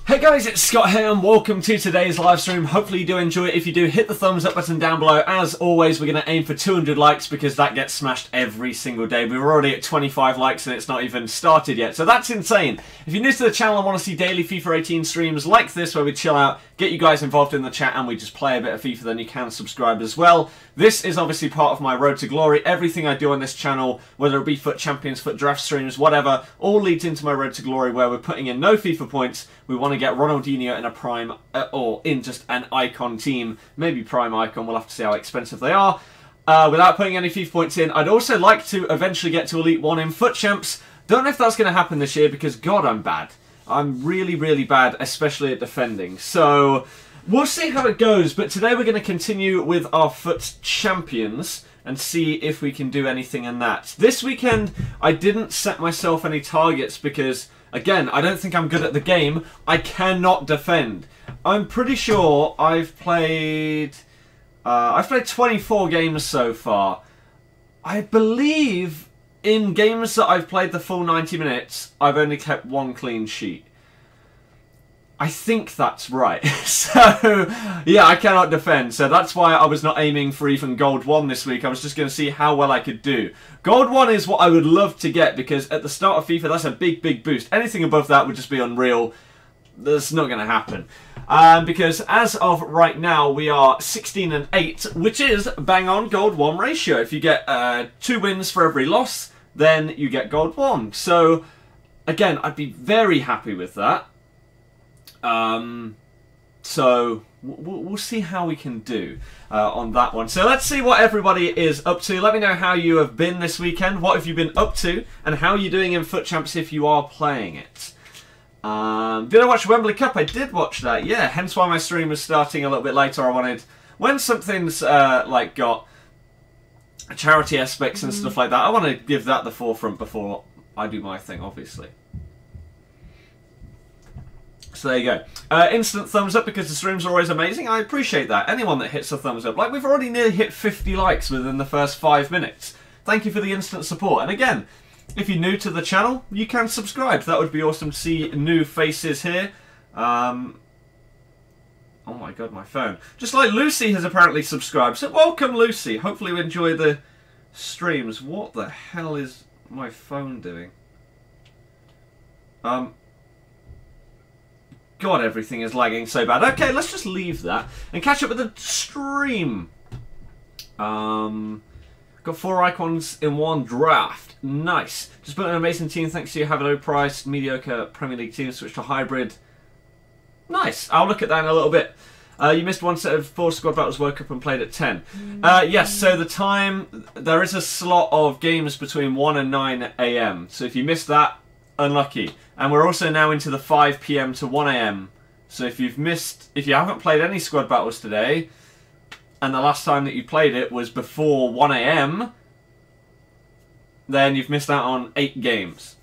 Hey guys, it's Scott here and welcome to today's live stream. Hopefully you do enjoy it. If you do, hit the thumbs up button down below. As always, we're going to aim for 200 likes because that gets smashed every single day. We're already at 25 likes and it's not even started yet, so that's insane. If you're new to the channel and want to see daily FIFA 18 streams like this where we chill out, get you guys involved in the chat and we just play a bit of FIFA, then you can subscribe as well. This is obviously part of my road to glory. Everything I do on this channel, whether it be FUT Champions, FUT Draft streams, whatever, all leads into my road to glory where we're putting in no FIFA points. We want to get ronaldinho in a prime, or in just an icon team, maybe prime icon, we'll have to see how expensive they are, without putting any FIFA points in. I'd also like to eventually get to Elite 1 in FUT Champs. Don't know if that's going to happen this year because, God, I'm bad. I'm really, really bad, especially at defending. So, we'll see how it goes, but today we're going to continue with our FUT Champions and see if we can do anything in that. This weekend, I didn't set myself any targets because, again, I don't think I'm good at the game. I cannot defend. I'm pretty sure I've played 24 games so far. I believe in games that I've played the full 90 minutes, I've only kept one clean sheet. I think that's right. So, yeah, I cannot defend. So that's why I was not aiming for even Gold 1 this week. I was just going to see how well I could do. Gold 1 is what I would love to get because at the start of FIFA, that's a big, big boost. Anything above that would just be unreal. That's not going to happen. Because as of right now, we are 16 and 8, which is bang on Gold 1 ratio. If you get 2 wins for every loss, then you get Gold 1. So, again, I'd be very happy with that. So we'll see how we can do on that one. So let's see what everybody is up to. Let me know how you have been this weekend. What have you been up to? And how are you doing in FUT Champs if you are playing it? Did I watch Wembley Cup? I did watch that, yeah. Hence why my stream was starting a little bit later. I wanted, when something's like got charity aspects and stuff like that, I want to give that the forefront before I do my thing, obviously. So there you go. Instant thumbs up because the streams are always amazing. I appreciate that. Anyone that hits a thumbs up. Like, we've already nearly hit 50 likes within the first 5 minutes. Thank you for the instant support. And again, if you're new to the channel, you can subscribe. That would be awesome to see new faces here. Oh my god, my phone. Just like Lucy has apparently subscribed. So welcome, Lucy. Hopefully you enjoy the streams. What the hell is my phone doing? God, everything is lagging so bad. Okay, let's just leave that and catch up with the stream. Got 4 icons in one draft. Nice. Just built an amazing team thanks to you. Have a low price, mediocre Premier League team. Switch to hybrid. Nice. I'll look at that in a little bit. You missed one set of 4 squad battles, woke up and played at 10. Yes, so the time, there is a slot of games between 1 and 9 AM. So if you missed that, unlucky. And we're also now into the 5 PM to 1 AM. So if you haven't played any squad battles today, and the last time that you played it was before 1 AM, then you've missed out on 8 games.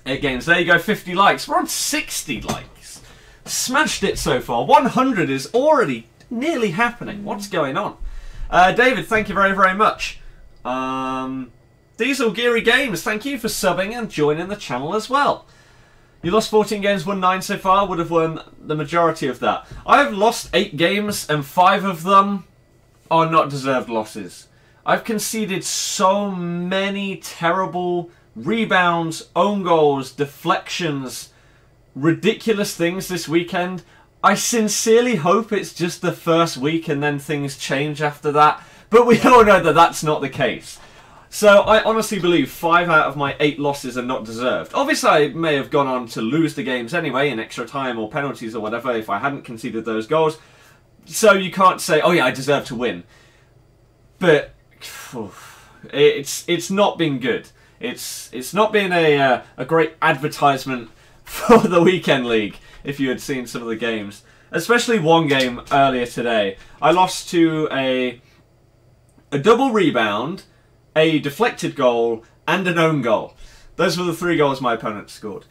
8 games. There you go, 50 likes. We're on 60 likes. Smashed it so far. 100 is already nearly happening. What's going on? David, thank you very, very much. Diesel Geary Games, thank you for subbing and joining the channel as well. You lost 14 games, won 9 so far, would have won the majority of that. I have lost 8 games and 5 of them are not deserved losses. I've conceded so many terrible rebounds, own goals, deflections, ridiculous things this weekend. I sincerely hope it's just the first week and then things change after that. But we all know that that's not the case. So I honestly believe 5 out of my 8 losses are not deserved. Obviously I may have gone on to lose the games anyway in extra time or penalties or whatever if I hadn't conceded those goals. So you can't say, oh yeah, I deserve to win. But it's not been good. It's not been a great advertisement for the weekend league if you had seen some of the games. Especially one game earlier today. I lost to a double rebound, a deflected goal, and an own goal. Those were the 3 goals my opponent scored.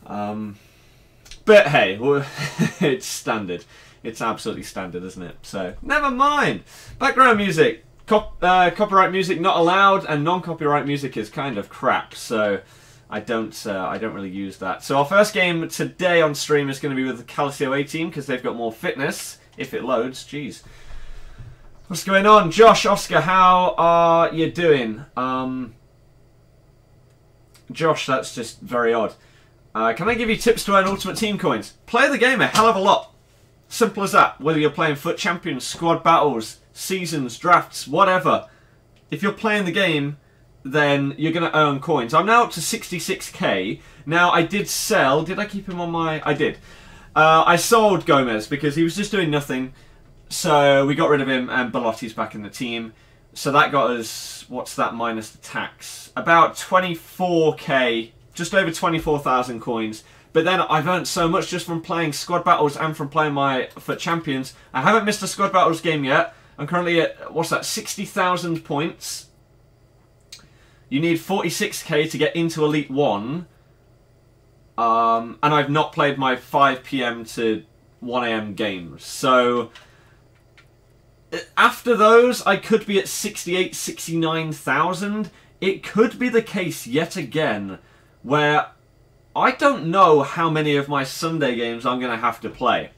But hey, it's standard. It's absolutely standard, isn't it? So, never mind. Background music. Copyright music not allowed, and non-copyright music is kind of crap. So, I don't really use that. So our first game today on stream is going to be with the Calcio A team because they've got more fitness. If it loads, jeez. What's going on? Josh, Oscar, how are you doing? Josh, that's just very odd. Can I give you tips to earn Ultimate Team coins? Play the game a hell of a lot. Simple as that. Whether you're playing FUT Champions, squad battles, seasons, drafts, whatever. If you're playing the game, then you're going to earn coins. I'm now up to 66k. Now, I did sell. Did I keep him on my... I did. I sold Gomez because he was just doing nothing. So we got rid of him and Belotti's back in the team. So that got us... What's that minus the tax? About 24k. Just over 24,000 coins. But then I've earned so much just from playing squad battles and from playing my FUT Champions. I haven't missed a squad battles game yet. I'm currently at, what's that, 60,000 points. You need 46k to get into Elite 1. And I've not played my 5 PM to 1 AM games. So, after those, I could be at 68, 69,000. It could be the case yet again where I don't know how many of my Sunday games I'm going to have to play.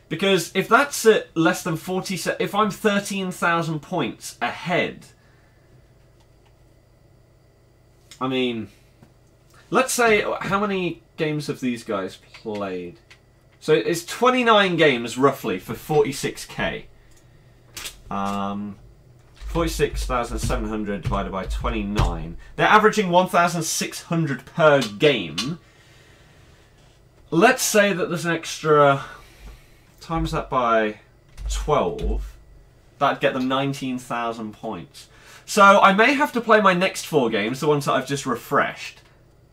Because if that's at less than 40... If I'm 13,000 points ahead... I mean... Let's say... How many games have these guys played? So it's 29 games, roughly, for 46k. 46,700 divided by 29. They're averaging 1,600 per game. Let's say that there's an extra... Times that by 12. That'd get them 19,000 points. So I may have to play my next 4 games, the ones that I've just refreshed.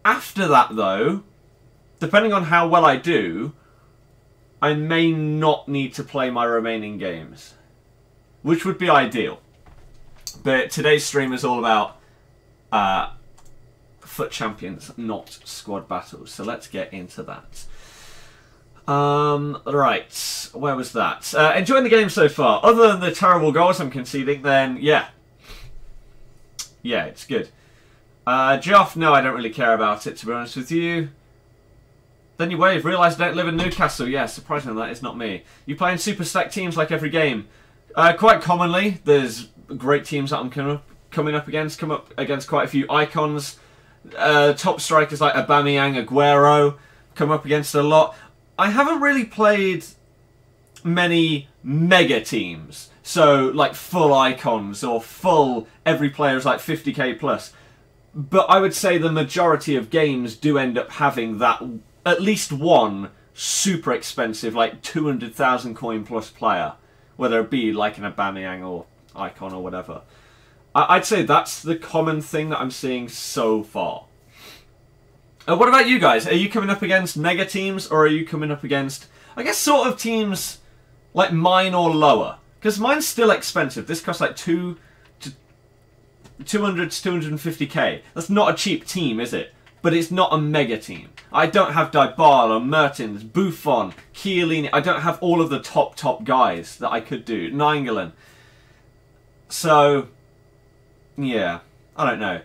After that, though, depending on how well I do, I may not need to play my remaining games. Which would be ideal. But today's stream is all about FUT Champions, not squad battles. So let's get into that. Right, where was that? Enjoying the game so far. Other than the terrible goals I'm conceding, then yeah. Yeah, it's good. Joff, no, I don't really care about it, to be honest with you. Then you wave, realise I don't live in Newcastle. Yeah, surprisingly that is not me. You play in super stacked teams like every game. Quite commonly, there's great teams that I'm coming up against. Come up against quite a few icons. Top strikers like Aubameyang, Aguero. Come up against a lot. I haven't really played many mega teams. So, like, full icons or full every player is like 50k plus. But I would say the majority of games do end up having that, at least one super expensive, like 200,000 coin plus player. Whether it be like an Aubameyang or icon or whatever. I'd say that's the common thing that I'm seeing so far. What about you guys? Are you coming up against mega teams or are you coming up against, I guess, sort of teams like mine or lower? Because mine's still expensive. This costs like 200 to 250k. That's not a cheap team, is it? But it's not a mega team. I don't have Dybala, Mertens, Buffon, Chiellini. I don't have all of the top guys that I could do. Nainggolan. So, yeah. I don't know.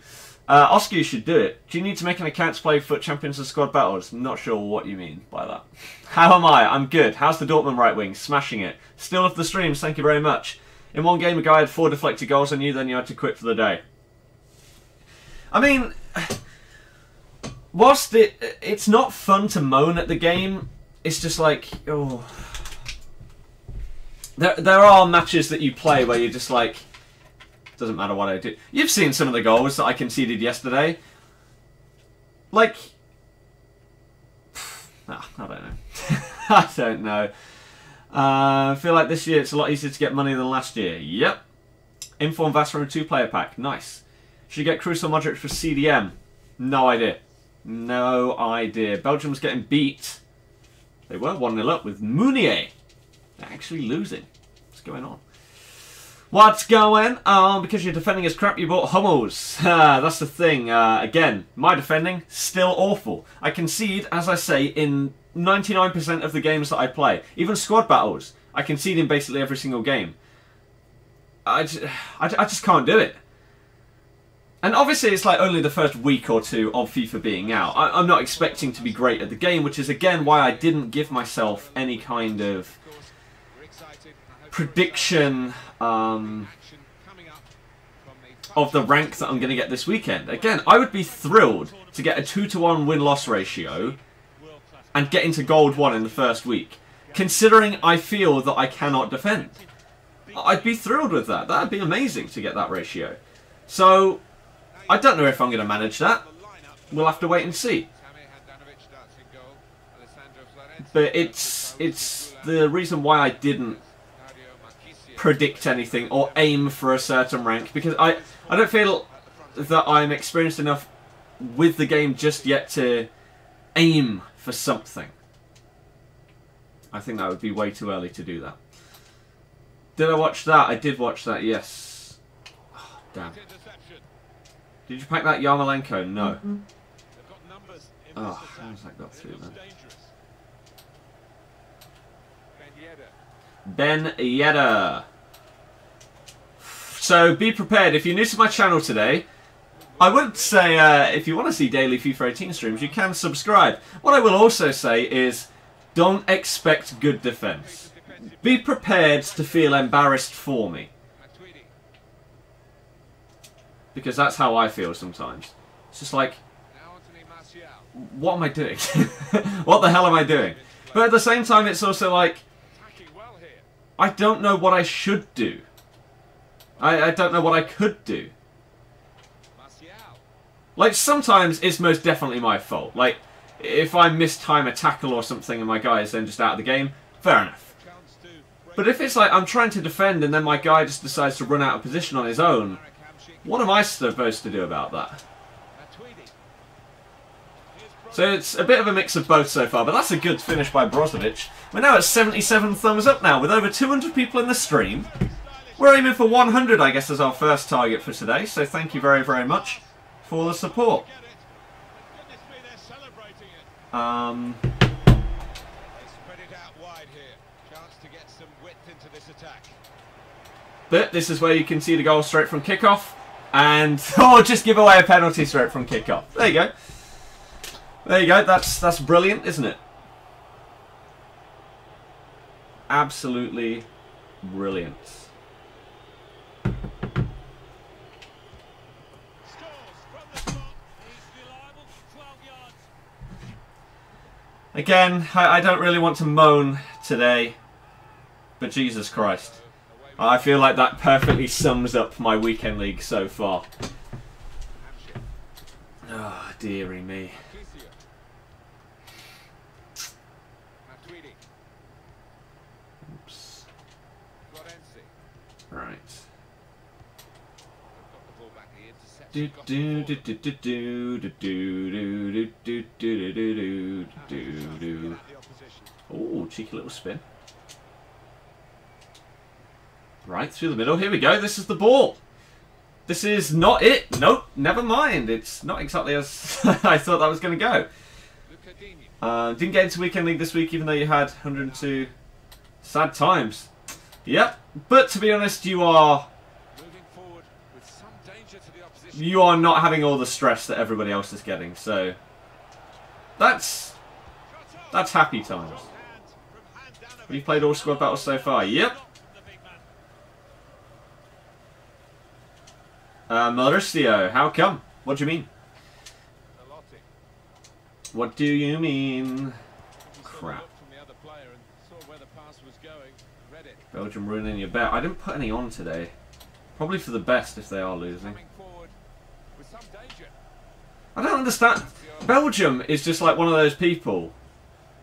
Oscar, you should do it. Do you need to make an account to play FUT Champions and squad battles? Not sure what you mean by that. How am I? I'm good. How's the Dortmund right wing? Smashing it. Still love the streams. Thank you very much. In one game, a guy had 4 deflected goals on you, then you had to quit for the day. I mean, whilst it's not fun to moan at the game, it's just like, oh. There are matches that you play where you're just like, doesn't matter what I do. You've seen some of the goals that I conceded yesterday. Like, I don't know. I don't know. I feel like this year it's a lot easier to get money than last year. Yep. Inform Vass from a 2-player pack. Nice. Should you get Cruz or Modric for CDM? No idea. No idea. Belgium's getting beat. They were 1-0 up with Meunier. They're actually losing. What's going on? What's going on? Because you're defending as crap, you bought Hummels. That's the thing. Again, my defending, still awful. I concede, as I say, in 99% of the games that I play. Even squad battles, I concede in basically every single game. I just can't do it. And obviously it's like only the first week or two of FIFA being out. I'm not expecting to be great at the game, which is again why I didn't give myself any kind of prediction of the rank that I'm going to get this weekend. Again, I would be thrilled to get a 2-to-1 win-loss ratio and get into Gold 1 in the first week, considering I feel that I cannot defend. I'd be thrilled with that. That'd be amazing to get that ratio. So, I don't know if I'm going to manage that. We'll have to wait and see. But it's the reason why I didn't predict anything or aim for a certain rank, because I don't feel that I'm experienced enough with the game just yet to aim for something. I think that would be way too early to do that. Did I watch that? I did watch that, yes. Oh, damn. Did you pack that Yarmolenko? No. Oh, how has that got through then? Ben Yedder. So be prepared. If you're new to my channel today, I would say if you want to see daily FIFA 18 streams, you can subscribe. What I will also say is don't expect good defense. Be prepared to feel embarrassed for me. Because that's how I feel sometimes. It's just like, what am I doing? What the hell am I doing? But at the same time, it's also like, I don't know what I should do. I don't know what I could do. Like, sometimes it's most definitely my fault. Like, if I mistime a tackle or something and my guy is then just out of the game, fair enough. But if it's like I'm trying to defend and then my guy just decides to run out of position on his own, what am I supposed to do about that? So it's a bit of a mix of both so far, but that's a good finish by Brozovic. We're now at 77 thumbs up now, with over 200 people in the stream. We're aiming for 100, I guess, as our first target for today, so thank you very, very much for the support. But this is where you can see the goal straight from kickoff. And, oh, just give away a penalty straight from kickoff. There you go. There you go. That's brilliant, isn't it? Absolutely brilliant. Again, I don't really want to moan today, but Jesus Christ. I feel like that perfectly sums up my weekend league so far. Oh, dearie me. Oops. Right. Do do do do do do do do do do do do do do. Oh, cheeky little spin. Right, through the middle. Here we go. This is the ball. This is not it. Nope, never mind. It's not exactly as I thought that was going to go. Didn't get into Weekend League this week, even though you had 102. Sad times. Yep. But to be honest, you are not having all the stress that everybody else is getting. So that's happy times. We've played all squad battles so far. Yep. Mauricio, how come? What do you mean? What do you mean? Crap. Belgium ruining your bet. I didn't put any on today. Probably for the best if they are losing. I don't understand. Belgium is just like one of those people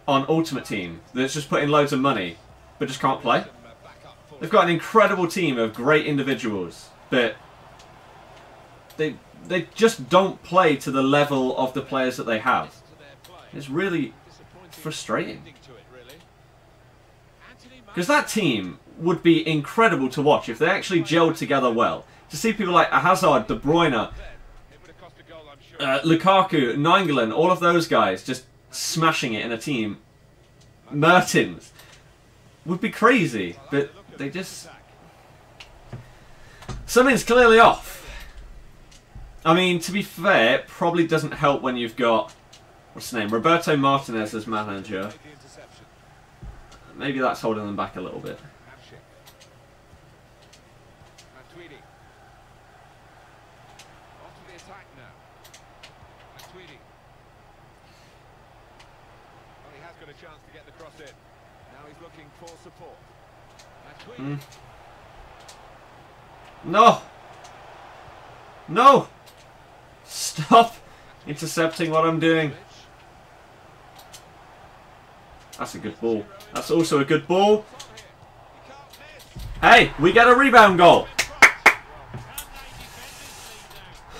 on Ultimate Team that's just putting loads of money but just can't play. They've got an incredible team of great individuals, but they just don't play to the level of the players that they have. It's really frustrating. Because that team would be incredible to watch if they actually gelled together well. To see people like Hazard, De Bruyne, Lukaku, Nainggolan, all of those guys just smashing it in a team. Mertens would be crazy, but they just... Something's clearly off. I mean, to be fair, it probably doesn't help when you've got, what's his name, Roberto Martinez as manager. Maybe that's holding them back a little bit. No! No! Stop intercepting what I'm doing. That's a good ball. That's also a good ball. Hey, we get a rebound goal.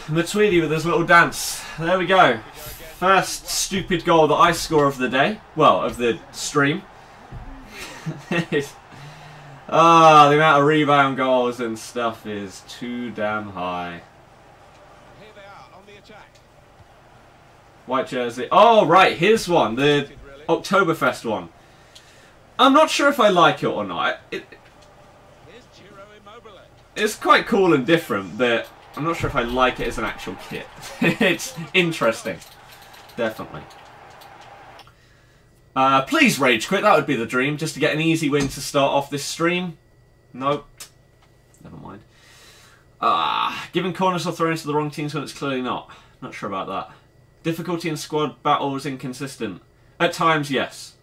Matuidi with his little dance. There we go. First stupid goal that I score of the day. Well, of the stream. Ah, the amount of rebound goals and stuff is too damn high. White jersey. Oh, right, here's one. The Oktoberfest one. I'm not sure if I like it or not. It's quite cool and different, but I'm not sure if I like it as an actual kit. It's interesting. Definitely. Please rage quit, that would be the dream, just to get an easy win to start off this stream. Nope. Never mind. Giving corners or throwing to the wrong teams when it's clearly not. Not sure about that. Difficulty in squad battles inconsistent. At times, yes.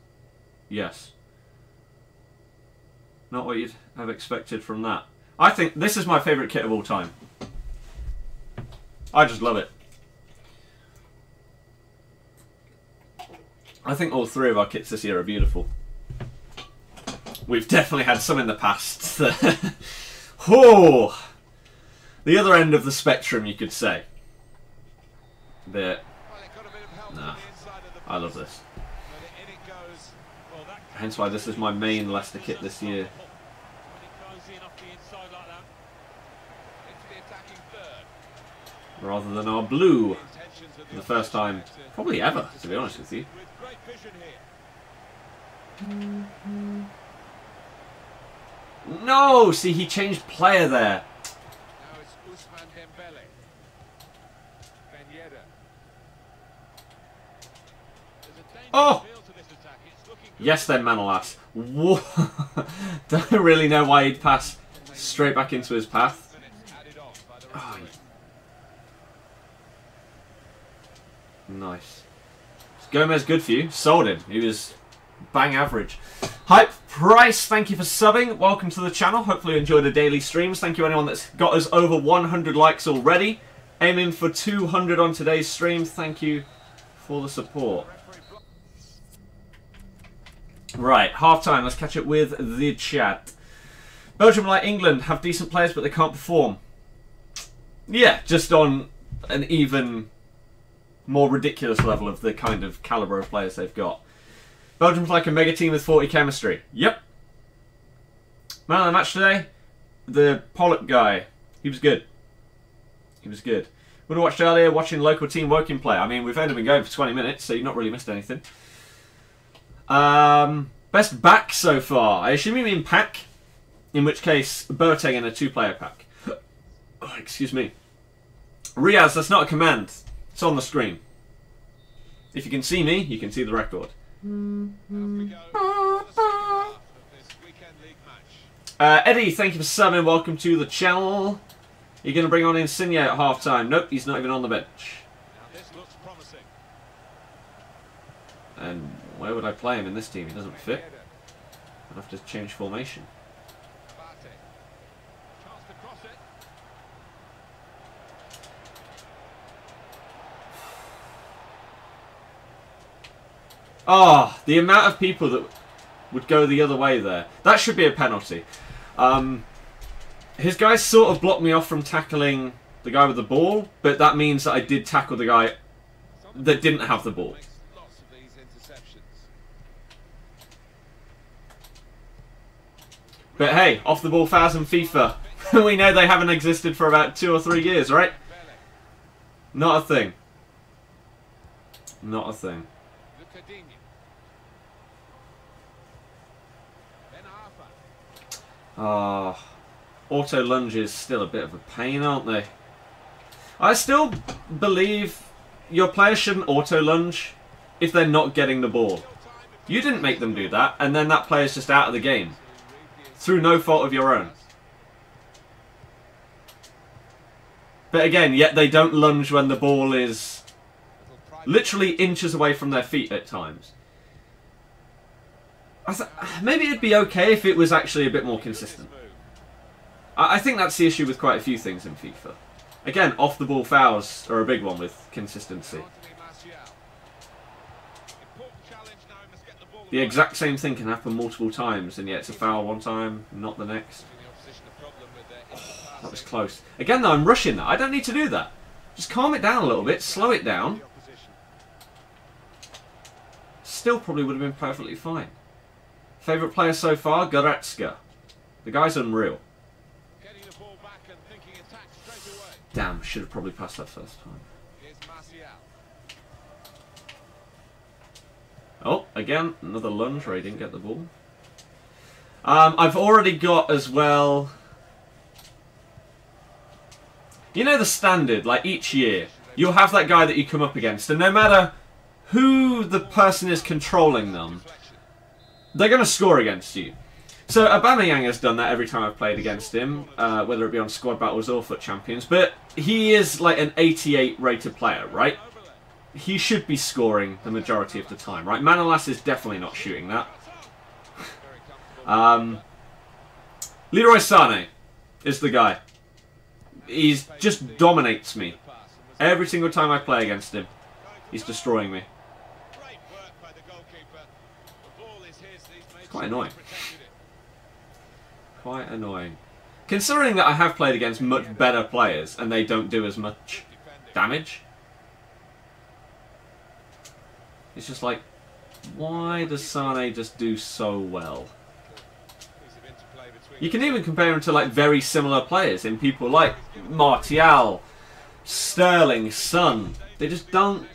Yes. Not what you'd have expected from that. I think this is my favourite kit of all time. I just love it. I think all three of our kits this year are beautiful. We've definitely had some in the past. Oh, the other end of the spectrum, you could say. But nah, I love this. Hence why this is my main Leicester kit this year. Rather than our blue for the first time, probably ever, to be honest with you. No! See, he changed player there. Oh! Yes then, Manolas. Don't really know why he'd pass straight back into his path. Oh, nice. Is Gomez good for you? Sold him. He was bang average. Hype Price, thank you for subbing. Welcome to the channel. Hopefully you enjoyed the daily streams. Thank you anyone that's got us over 100 likes already. Aiming for 200 on today's stream. Thank you for the support. Right, half time. Let's catch up with the chat. Belgium, like England, have decent players, but they can't perform. Yeah, just on an even more ridiculous level of the kind of calibre of players they've got. Belgium's like a mega team with 40 chemistry. Yep. Man of the match today, the Pollock guy. He was good. He was good. Would have watched earlier, watching local team working play. I mean, we've only been going for 20 minutes, so you've not really missed anything. Best back so far. I assume you mean pack, in which case Boateng in a two-player pack. Oh, excuse me. Riaz, that's not a command. It's on the screen. If you can see me, you can see the record. Eddie, thank you for subbing. Welcome to the channel. You're going to bring on Insigne at half-time. Nope, he's not even on the bench. And where would I play him in this team? He doesn't fit. I'd have to change formation. Ah, the amount of people that would go the other way there. That should be a penalty. His guys sort of blocked me off from tackling the guy with the ball, but that means that I did tackle the guy that didn't have the ball. But hey, off the ball fouls in FIFA. We know they haven't existed for about 2 or 3 years, right? Not a thing. Not a thing. Ah, auto lunges still a bit of a pain, aren't they? I still believe your players shouldn't auto-lunge if they're not getting the ball. You didn't make them do that, and then that player's just out of the game. Through no fault of your own. But again, yet they don't lunge when the ball is literally inches away from their feet at times. Maybe it'd be okay if it was actually a bit more consistent. I think that's the issue with quite a few things in FIFA. Again, off-the-ball fouls are a big one with consistency. The exact same thing can happen multiple times, and yet it's a foul one time, not the next. Oh, that was close. Again, though, I'm rushing that. I don't need to do that. Just calm it down a little bit, slow it down. Still probably would have been perfectly fine. Favourite player so far? Goretzka. The guy's unreal. Damn, should have probably passed that first time. Oh, again, another lunge where he didn't get the ball. I've already got as well... You know the standard, like each year, you'll have that guy that you come up against, and no matter who the person is controlling them, they're going to score against you. So Aubameyang has done that every time I've played against him, whether it be on squad battles or FUT Champions, but he is like an 88 rated player, right? He should be scoring the majority of the time, right? Manolas is definitely not shooting that. Leroy Sané is the guy. He just dominates me. Every single time I play against him, he's destroying me. It's quite annoying. Quite annoying. Considering that I have played against much better players and they don't do as much damage. It's just like, why does Sané just do so well? You can even compare him to like very similar players in people like Martial, Sterling, Son. They just don't...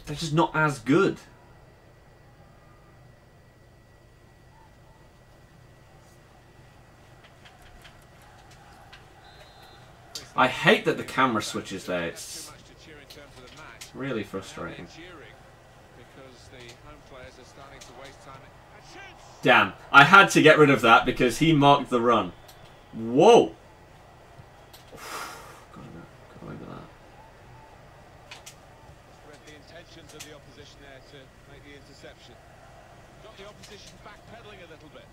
They're just not as good. I hate that the camera switches there. It's really frustrating. Damn, I had to get rid of that because he marked the run. Whoa! Got over that. Read the intentions of the opposition there to make the interception. Got the opposition backpedaling a little bit.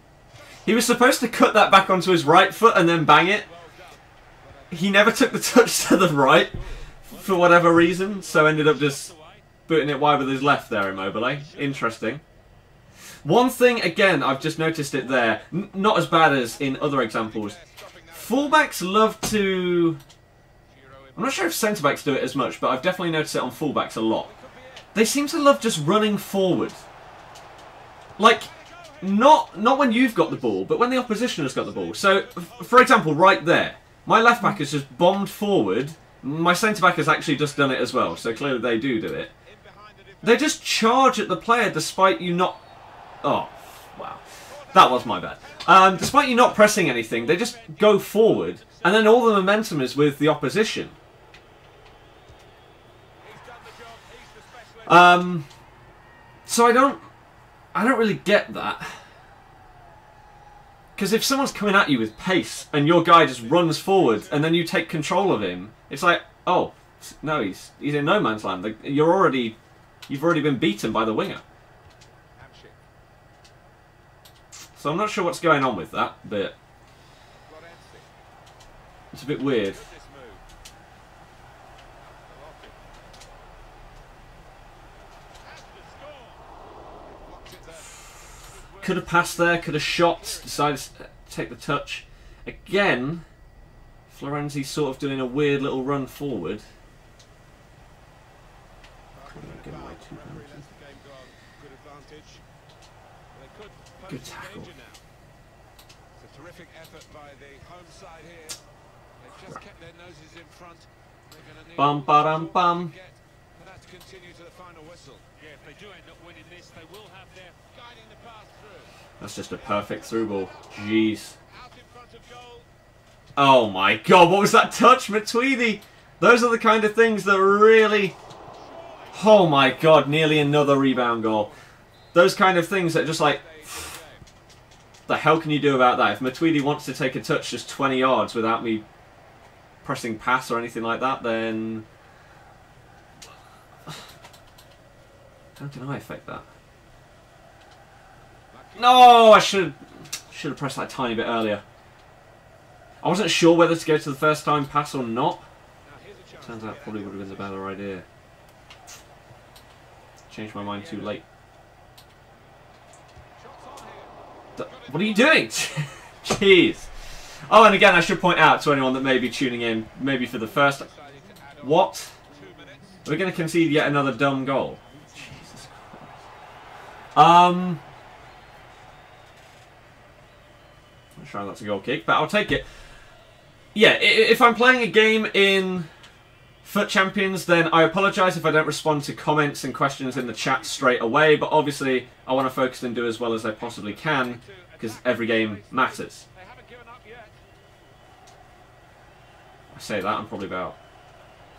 He was supposed to cut that back onto his right foot and then bang it. He never took the touch to the right for whatever reason, so ended up just booting it wide with his left there, Immobile. Interesting. One thing, again, I've just noticed it there, not as bad as in other examples. Fullbacks love to... I'm not sure if centre-backs do it as much, but I've definitely noticed it on fullbacks a lot. They seem to love just running forward. Like, not when you've got the ball, but when the opposition has got the ball. So, for example, right there, my left-back has just bombed forward. My centre-back has actually just done it as well, so clearly they do it. They just charge at the player despite you not... Oh, wow. That was my bad. Despite you not pressing anything, they just go forward, and then all the momentum is with the opposition. So I don't really get that. Because if someone's coming at you with pace, and your guy just runs forward, and then you take control of him, it's like, oh, no, he's in no man's land. You've already been beaten by the winger. So I'm not sure what's going on with that, but it's a bit weird. Could have passed there, could have shot, decided to take the touch. Again, Florenzi's sort of doing a weird little run forward. Good tackle. It's a terrific effort by the home side here. They've just kept their noses in front. Bum ba dum bum. That's continue to the final whistle. Yeah, if they do end up winning this, they will have their guiding the pass through. That's just a perfect through ball. Jeez. Oh my god, what was that touch, Matuidi? Those are the kind of things that really... Oh my god, nearly another rebound goal. Those kind of things that just like... The hell can you do about that? If Matuidi wants to take a touch just 20 yards without me pressing pass or anything like that, then... How can I affect that? No, I should have pressed that a tiny bit earlier. I wasn't sure whether to go to the first time pass or not. Turns out probably would have been the better idea. Changed my mind too late. What are you doing? Jeez. Oh, and again, I should point out to anyone that may be tuning in, maybe for the first... What? Are we going to concede yet another dumb goal? Jesus Christ. I'm sure that's a goal kick, but I'll take it. Yeah, if I'm playing a game in FUT Champions, then I apologise if I don't respond to comments and questions in the chat straight away, but obviously I want to focus and do as well as I possibly can, because every game matters. I say that, I'm probably about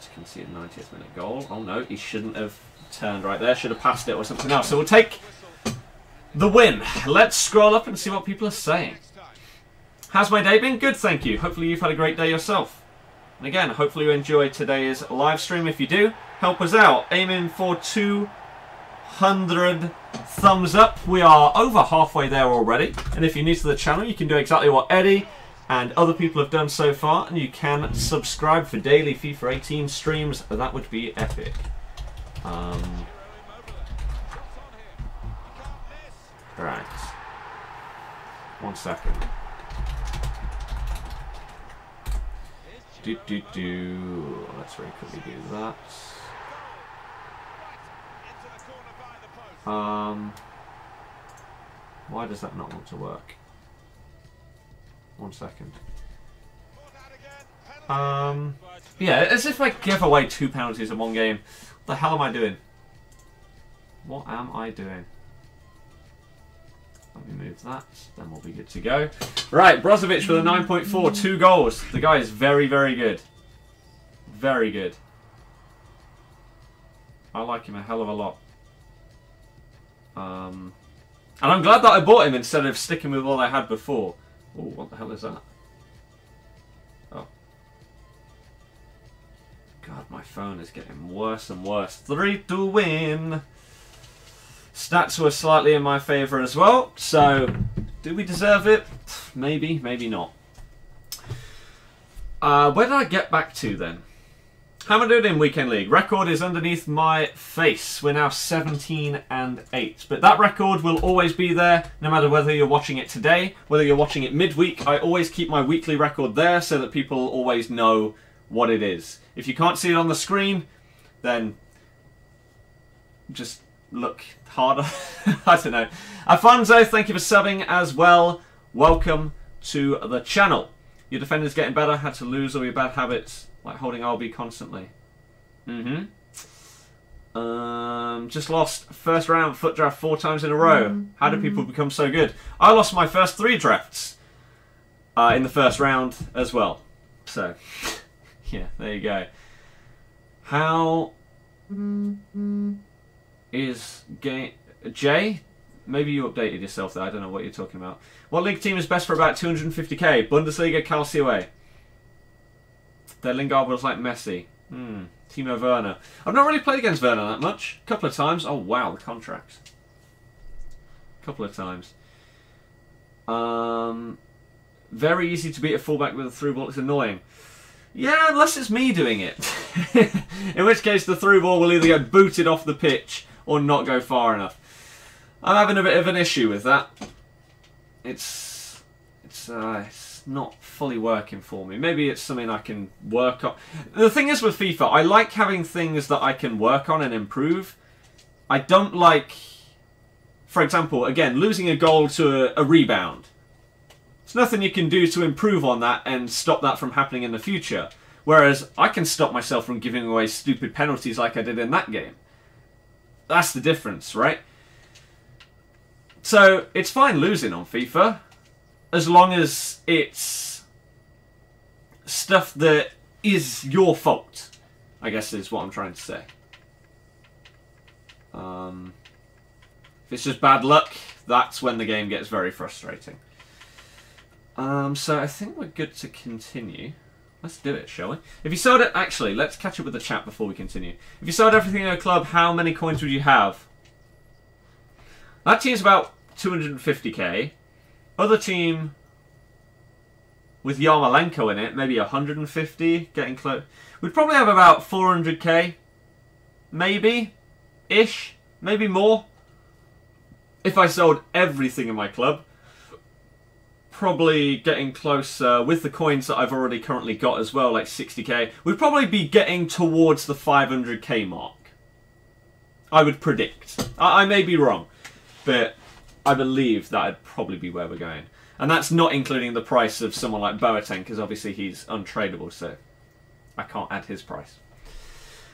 to concede a 90th minute goal. Oh no, he shouldn't have turned right there, should have passed it or something else. So we'll take the win. Let's scroll up and see what people are saying. How's my day been? Good, thank you. Hopefully you've had a great day yourself. And again, hopefully you enjoyed today's live stream. If you do, help us out. Aiming for 200 thumbs up. We are over halfway there already. And if you're new to the channel, you can do exactly what Eddie and other people have done so far. And you can subscribe for daily FIFA 18 streams. That would be epic. Right. 1 second. Let's very quickly do that. Why does that not want to work? 1 second. Yeah, as if I give away 2 penalties in one game. What the hell am I doing? What am I doing? Let me move that, then we'll be good to go. Right, Brozovic with a 9.4, 2 goals. The guy is very, very good. Very good. I like him a hell of a lot. And I'm glad that I bought him instead of sticking with what I had before. Oh, what the hell is that? Oh. God, my phone is getting worse and worse. 3 to win. Stats were slightly in my favour as well, so do we deserve it? Maybe, maybe not. Where did I get back to then? How am I doing in Weekend League? Record is underneath my face. We're now 17 and 8. But that record will always be there, no matter whether you're watching it today, whether you're watching it midweek. I always keep my weekly record there so that people always know what it is. If you can't see it on the screen, then just look harder. I don't know. Alfonso, thank you for subbing as well. Welcome to the channel. Your defender's getting better. Had to lose all your bad habits, like holding RB constantly. Just lost first round FUT draft 4 times in a row. How do people become so good? I lost my first 3 drafts in the first round as well. So, yeah, there you go. How is Jay? Maybe you updated yourself there. I don't know what you're talking about. What league team is best for about 250k? Bundesliga, Calcio A. Their Lingard was like Messi. Timo Werner. I've not really played against Werner that much. A couple of times. Oh wow, the contracts. A couple of times. Very easy to beat a fullback with a through ball. It's annoying. Yeah, unless it's me doing it. In which case the through ball will either get booted off the pitch or not go far enough. I'm having a bit of an issue with that. It's not fully working for me. Maybe it's something I can work on. The thing is with FIFA, I like having things that I can work on and improve. I don't like, for example, again, losing a goal to a rebound. There's nothing you can do to improve on that and stop that from happening in the future. Whereas I can stop myself from giving away stupid penalties like I did in that game. That's the difference, right? So, it's fine losing on FIFA, as long as it's stuff that is your fault. I guess is what I'm trying to say. If it's just bad luck, that's when the game gets very frustrating. So I think we're good to continue. Let's do it, shall we? If you sold it... Actually, let's catch up with the chat before we continue. If you sold everything in a club, how many coins would you have? That team's about 250k. Other team with Yarmolenko in it, maybe 150, getting close. We'd probably have about 400k. Maybe. Ish. Maybe more. If I sold everything in my club. Probably getting close with the coins that I've already currently got as well, like 60k. We'd probably be getting towards the 500k mark. I would predict. I may be wrong, but I believe that'd probably be where we're going. And that's not including the price of someone like Boateng, because obviously he's untradeable, so I can't add his price.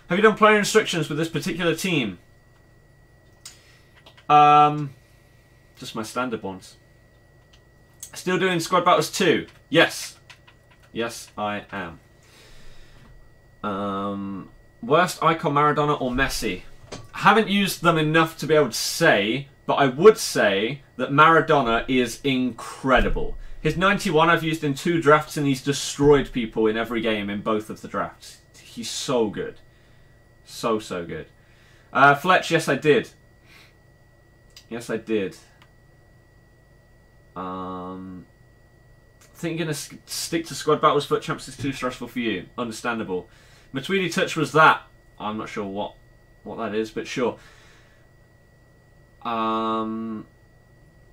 Have you done player instructions with this particular team? Just my standard ones. Still doing squad battles too? Yes. Yes, I am. Worst icon, Maradona or Messi? I haven't used them enough to be able to say, but I would say that Maradona is incredible. His 91 I've used in 2 drafts and he's destroyed people in every game in both of the drafts. He's so good. So, so good. Fletch, yes I did. Yes I did. I think you're going to stick to squad battles. FUT Champions is too stressful for you. Understandable. Matuidi touch was that. I'm not sure what that is, but sure. Turn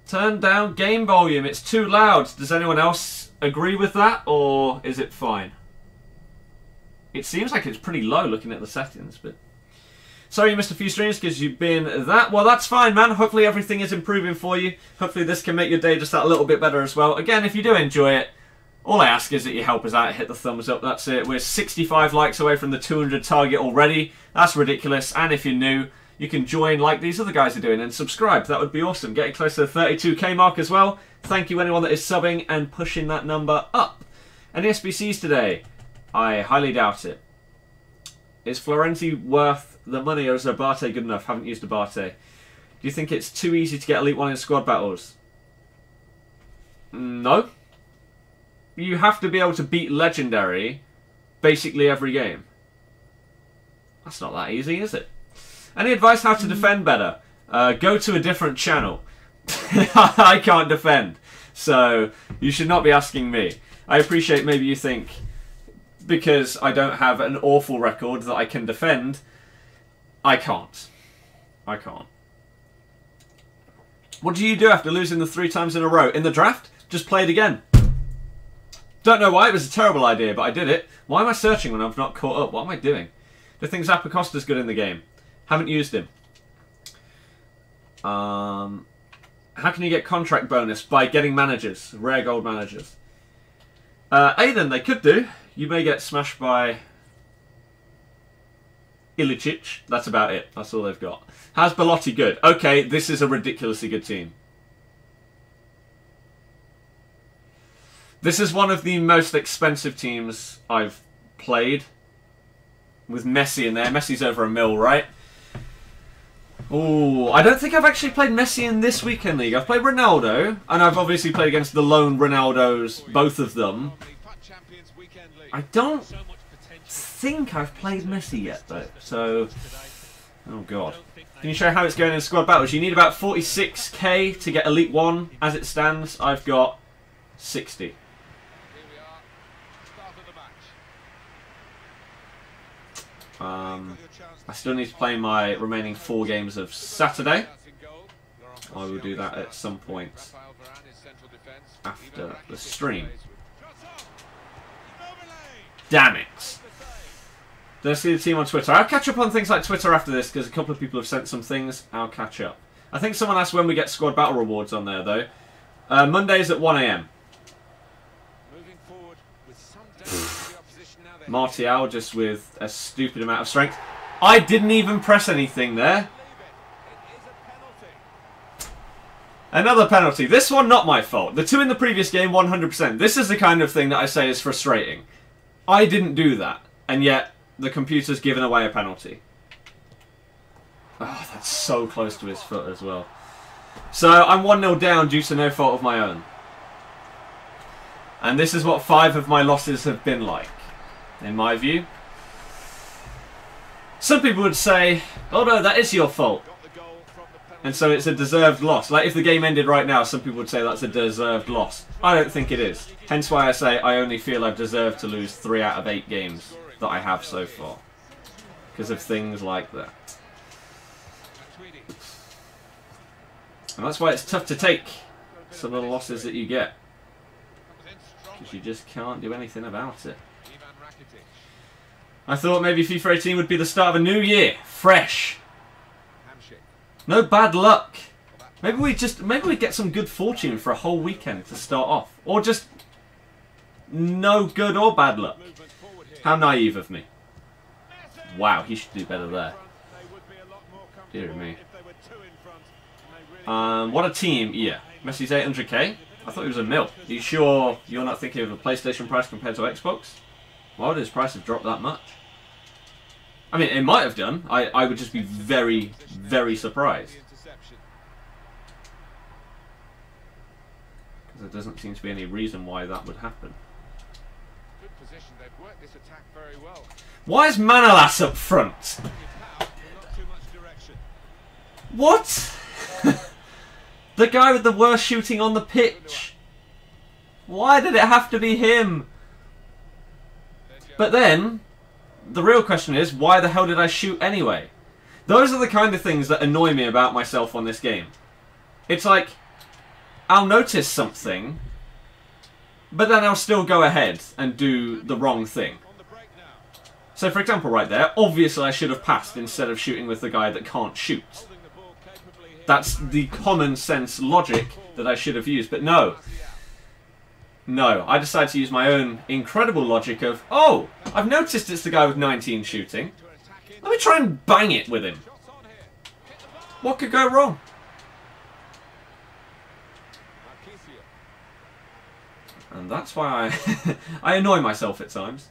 down game volume. It's too loud. Does anyone else agree with that, or is it fine? It seems like it's pretty low looking at the settings, but... Sorry you missed a few streams because you've been that. Well, that's fine, man. Hopefully everything is improving for you. Hopefully this can make your day just that little bit better as well. Again, if you do enjoy it, all I ask is that you help us out. Hit the thumbs up. That's it. We're 65 likes away from the 200 target already. That's ridiculous. And if you're new, you can join like these other guys are doing and subscribe. That would be awesome. Getting close to the 32k mark as well. Thank you anyone that is subbing and pushing that number up. Any SBCs today? I highly doubt it. Is Florenti worth the money or is Abate good enough? Haven't used Abate. Do you think it's too easy to get Elite 1 in squad battles? No. You have to be able to beat Legendary basically every game. That's not that easy, is it? Any advice how to defend better? Go to a different channel. I can't defend. So you should not be asking me. I appreciate maybe you think... because I don't have an awful record that I can defend, I can't. I can't. What do you do after losing the 3 times in a row? In the draft? Just play it again. Don't know why, it was a terrible idea, but I did it. Why am I searching when I've not caught up? What am I doing? Do you think Zappacosta's good in the game? Haven't used him. How can you get contract bonus? By getting managers. Rare gold managers. Aiden, they could do. You may get smashed by Ilicic. That's about it. That's all they've got. How's Belotti good? Okay, this is a ridiculously good team. This is one of the most expensive teams I've played. With Messi in there. Messi's over $1 million, right? Oh, I don't think I've actually played Messi in this weekend league. I've played Ronaldo, and I've obviously played against the lone Ronaldos, both of them. I don't think I've played Messi yet, though. So, oh god. Can you show how it's going in squad battles? You need about 46k to get Elite 1. As it stands, I've got 60. I still need to play my remaining 4 games of Saturday. I will do that at some point after the stream. Damn it. Did I see the team on Twitter? I'll catch up on things like Twitter after this because a couple of people have sent some things. I'll catch up. I think someone asked when we get squad battle rewards on there though. Mondays at 1 AM. Martial just with a stupid amount of strength. I didn't even press anything there. Another penalty. This one not my fault. The 2 in the previous game, 100%. This is the kind of thing that I say is frustrating. I didn't do that. And yet, the computer's given away a penalty. Oh, that's so close to his foot as well. So I'm 1-0 down due to no fault of my own. And this is what 5 of my losses have been like, in my view. Some people would say, oh no, that is your fault. And so it's a deserved loss. Like, if the game ended right now, some people would say that's a deserved loss. I don't think it is. Hence why I say I only feel I've deserved to lose 3 out of 8 games that I have so far. Because of things like that. And that's why it's tough to take some of the losses that you get. Because you just can't do anything about it. I thought maybe FIFA 18 would be the start of a new year. Fresh. No bad luck. Maybe we get some good fortune for a whole weekend to start off. Or just no good or bad luck. How naive of me. Wow, he should do better there. Dear me. What a team. Yeah. Messi's 800k? I thought he was a mil. Are you sure you're not thinking of a PlayStation price compared to Xbox? Why would his price have dropped that much? I mean, it might have done. I would just be very, very surprised. Because there doesn't seem to be any reason why that would happen. Why is Manolas up front? What? The guy with the worst shooting on the pitch. Why did it have to be him? But then, the real question is, why the hell did I shoot anyway? Those are the kind of things that annoy me about myself on this game. It's like, I'll notice something, but then I'll still go ahead and do the wrong thing. So for example right there, obviously I should have passed instead of shooting with the guy that can't shoot. That's the common sense logic that I should have used, but no. No, I decided to use my own incredible logic of, oh, I've noticed it's the guy with 19 shooting. Let me try and bang it with him. What could go wrong? And that's why I annoy myself at times.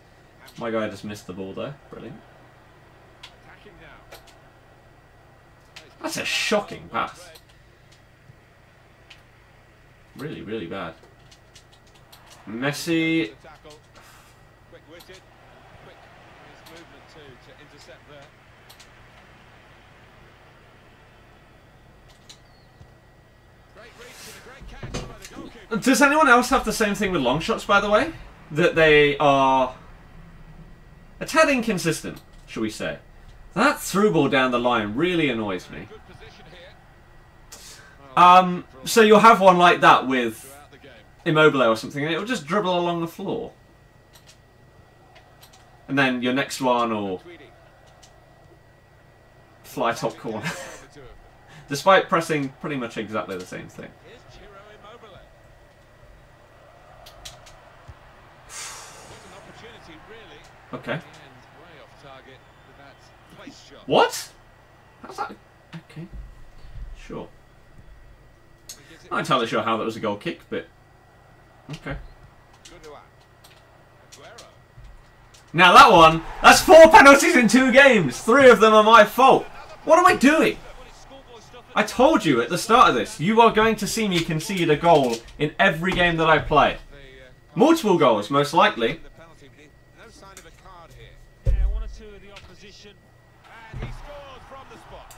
My guy just missed the ball there. Brilliant. That's a shocking pass. Really, really bad. Messi. Does anyone else have the same thing with long shots, by the way? That they are a tad inconsistent, shall we say. That through ball down the line really annoys me. So you'll have one like that with Immobile or something, and it'll just dribble along the floor. And then your next one will fly top corner. Despite pressing pretty much exactly the same thing. Okay. What? How's that? Okay. Sure. I'm not entirely sure how that was a goal kick, but... Okay. Now that one, that's 4 penalties in 2 games! 3 of them are my fault! What am I doing? I told you at the start of this, you are going to see me concede a goal in every game that I play. Multiple goals, most likely.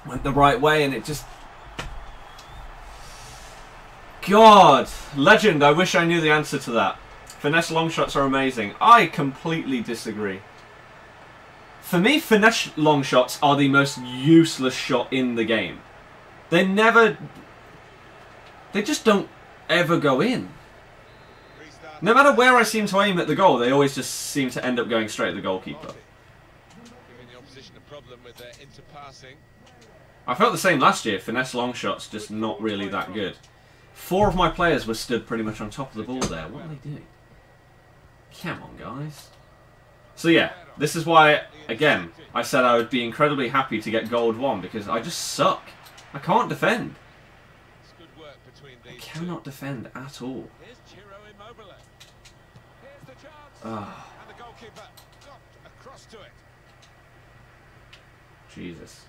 Went the right way and it just... God! Legend, I wish I knew the answer to that. Finesse long shots are amazing. I completely disagree. For me, finesse long shots are the most useless shot in the game. They never... They just don't ever go in. No matter where I seem to aim at the goal, they always just seem to end up going straight at the goalkeeper. Giving the opposition a problem with their interpassing. I felt the same last year. Finesse long shots, just not really that good. 4 of my players were stood pretty much on top of the ball there. What are they doing? Come on, guys. So yeah, this is why, again, I said I would be incredibly happy to get gold 1, because I just suck. I can't defend. I cannot defend at all. Jesus.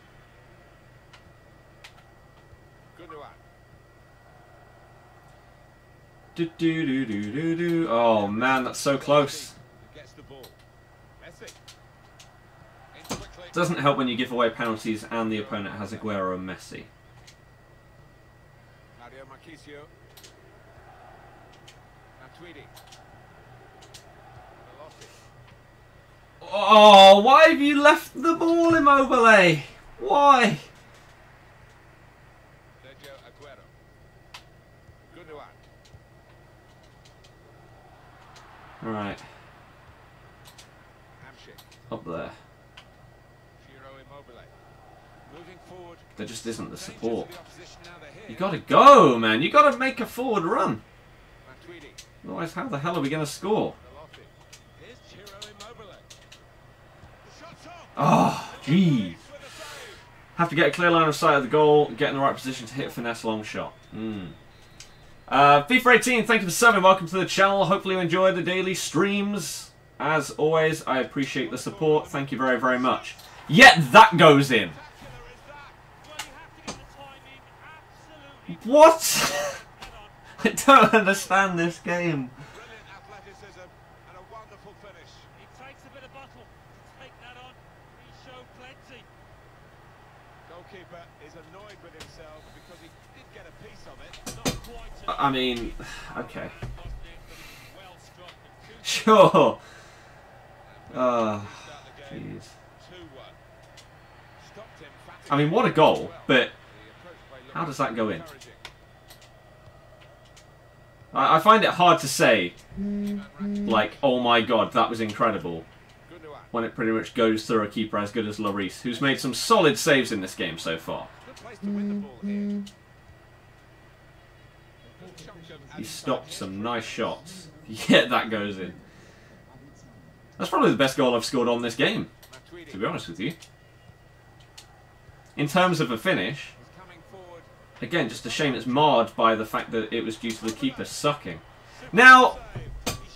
Do do do do do do. Oh man, that's so close. Doesn't help when you give away penalties and the opponent has Aguero and Messi. Oh, why have you left the ball, Immobile? Why? Alright. Up there. There just isn't the support. You gotta go, man. You gotta make a forward run. Otherwise, how the hell are we gonna score? Oh, jeez. Have to get a clear line of sight of the goal, get in the right position to hit a finesse long shot. FIFA 18, thank you for subbing. Welcome to the channel. Hopefully you enjoy the daily streams. As always, I appreciate the support. Thank you very, very much. Yet that goes in. What? I don't understand this game. I mean, okay. Sure. Oh, jeez. I mean, what a goal, but how does that go in? I find it hard to say, like, oh my god, that was incredible, when it pretty much goes through a keeper as good as Lloris, who's made some solid saves in this game so far. He stopped some nice shots. Yeah, that goes in. That's probably the best goal I've scored on this game, to be honest with you. In terms of a finish, again, just a shame it's marred by the fact that it was due to the keeper sucking. Now,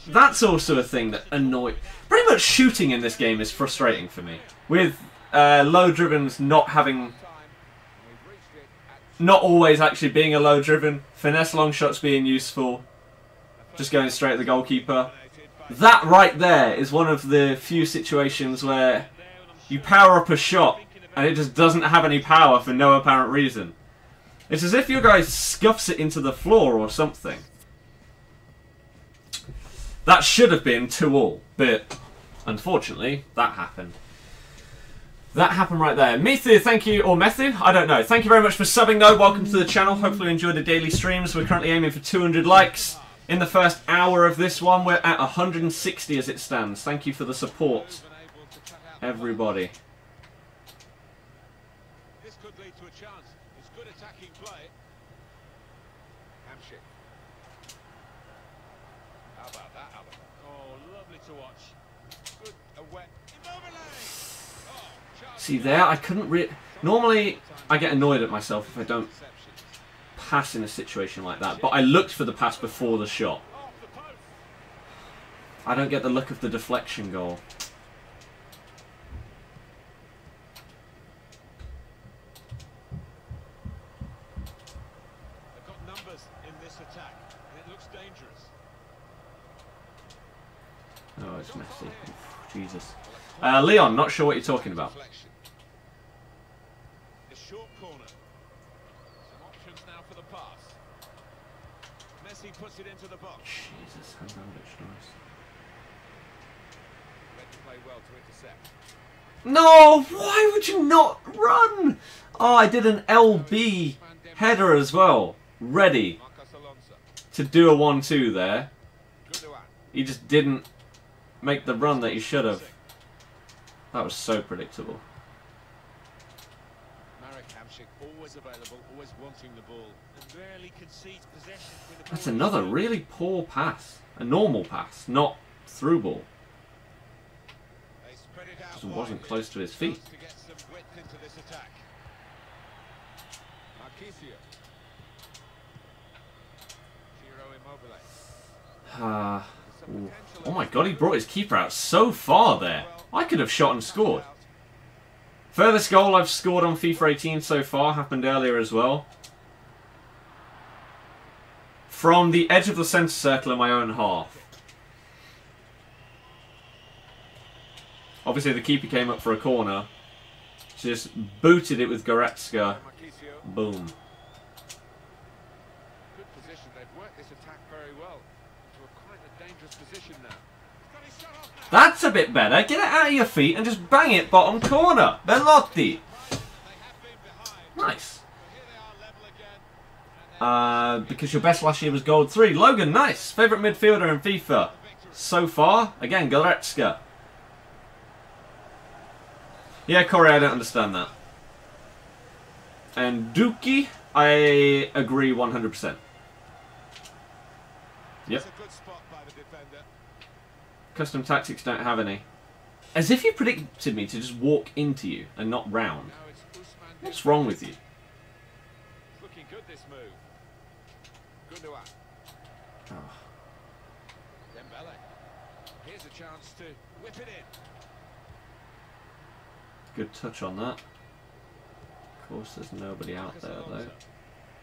that's also a thing that annoys... Pretty much shooting in this game is frustrating for me. With low-drivens not always actually being a low-driven, finesse long shots being useful, just going straight at the goalkeeper. That right there is one of the few situations where you power up a shot and it just doesn't have any power for no apparent reason. It's as if your guy scuffs it into the floor or something. That should have been 2-2, but unfortunately, that happened. That happened right there. Methu, thank you, or Methu, I don't know. Thank you very much for subbing though. Welcome to the channel. Hopefully you enjoyed the daily streams. We're currently aiming for 200 likes. In the first hour of this one, we're at 160 as it stands. Thank you for the support, everybody. This could lead to a chance. It's good attacking play. Hamshik. How about that, Alan? Oh, lovely to watch. Good, a wet. See there, I couldn't really... Normally, I get annoyed at myself if I don't pass in a situation like that, but I looked for the pass before the shot. I don't get the look of the deflection goal. They've got numbers in this attack, and it looks dangerous. Oh, it's messy. Oof, Jesus. Leon, not sure what you're talking about. The short corner. Some options now for the pass. Messi puts it into the box. Jesus, Handanovic, nice. Read to play well to intercept. No, why would you not run? Oh, I did an LB header as well. Ready to do a 1-2 there. He just didn't make the run that he should have. That was so predictable. Always available, always wanting the ball, and rarely concedes possession with the ball. That's another really poor pass. A normal pass, not through ball. Just wasn't close to his feet. To get some width into this attack. Oh my god, he brought his keeper out so far there. I could have shot and scored. Furthest goal I've scored on FIFA 18 so far happened earlier as well. From the edge of the centre circle in my own half. Obviously the keeper came up for a corner. Just booted it with Goretzka. Boom. Good position. They've worked this attack very well. To a quite a dangerous position now. That's a bit better. Get it out of your feet and just bang it bottom corner. Bellotti. Nice. Because your best last year was gold 3. Logan, nice. Favourite midfielder in FIFA so far? Again, Goretzka. Yeah, Corey, I don't understand that. And Dookie, I agree 100%. Yep. Custom tactics don't have any. As if you predicted me to just walk into you and not round. What's wrong with you? Looking good this move. Gundogan. Oh. Dembele. Here's a chance to whip it in. Good touch on that. Of course, there's nobody out there though.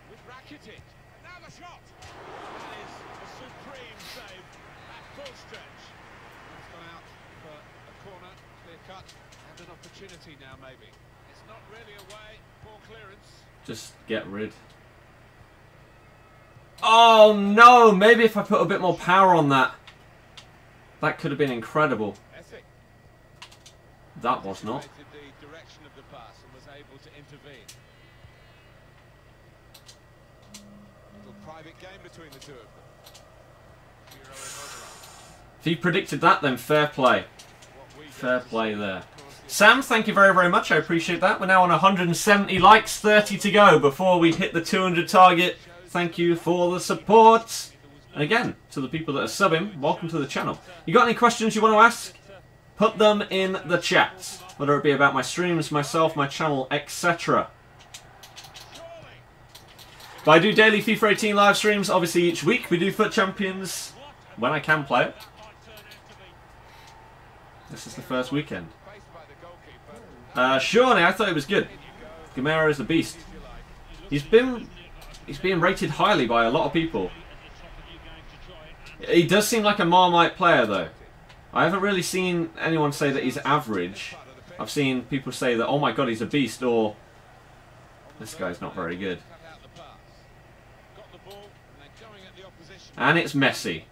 With Rakitic. Now the shot. That is a supreme save at full stretch. It's gone out for a corner, clear cut, and an opportunity now maybe. It's not really away. Poor clearance. Just get rid. Oh no! Maybe if I put a bit more power on that, that could have been incredible. That was not. The direction of the pass and was able to intervene. Little private game between the two of them. If he predicted that, then fair play. Fair play there. Sam, thank you very, very much. I appreciate that. We're now on 170 likes, 30 to go before we hit the 200 target. Thank you for the support. And again, to the people that are subbing, welcome to the channel. You got any questions you want to ask? Put them in the chat, whether it be about my streams, myself, my channel, etc. But I do daily FIFA 18 live streams, obviously each week. We do FUT Champions when I can play it. This is the first weekend. Shawnee, I thought it was good. Gamera is a beast. He's being rated highly by a lot of people. He does seem like a Marmite player though. I haven't really seen anyone say that he's average. I've seen people say that, oh my god, he's a beast, or this guy's not very good. And it's Messi.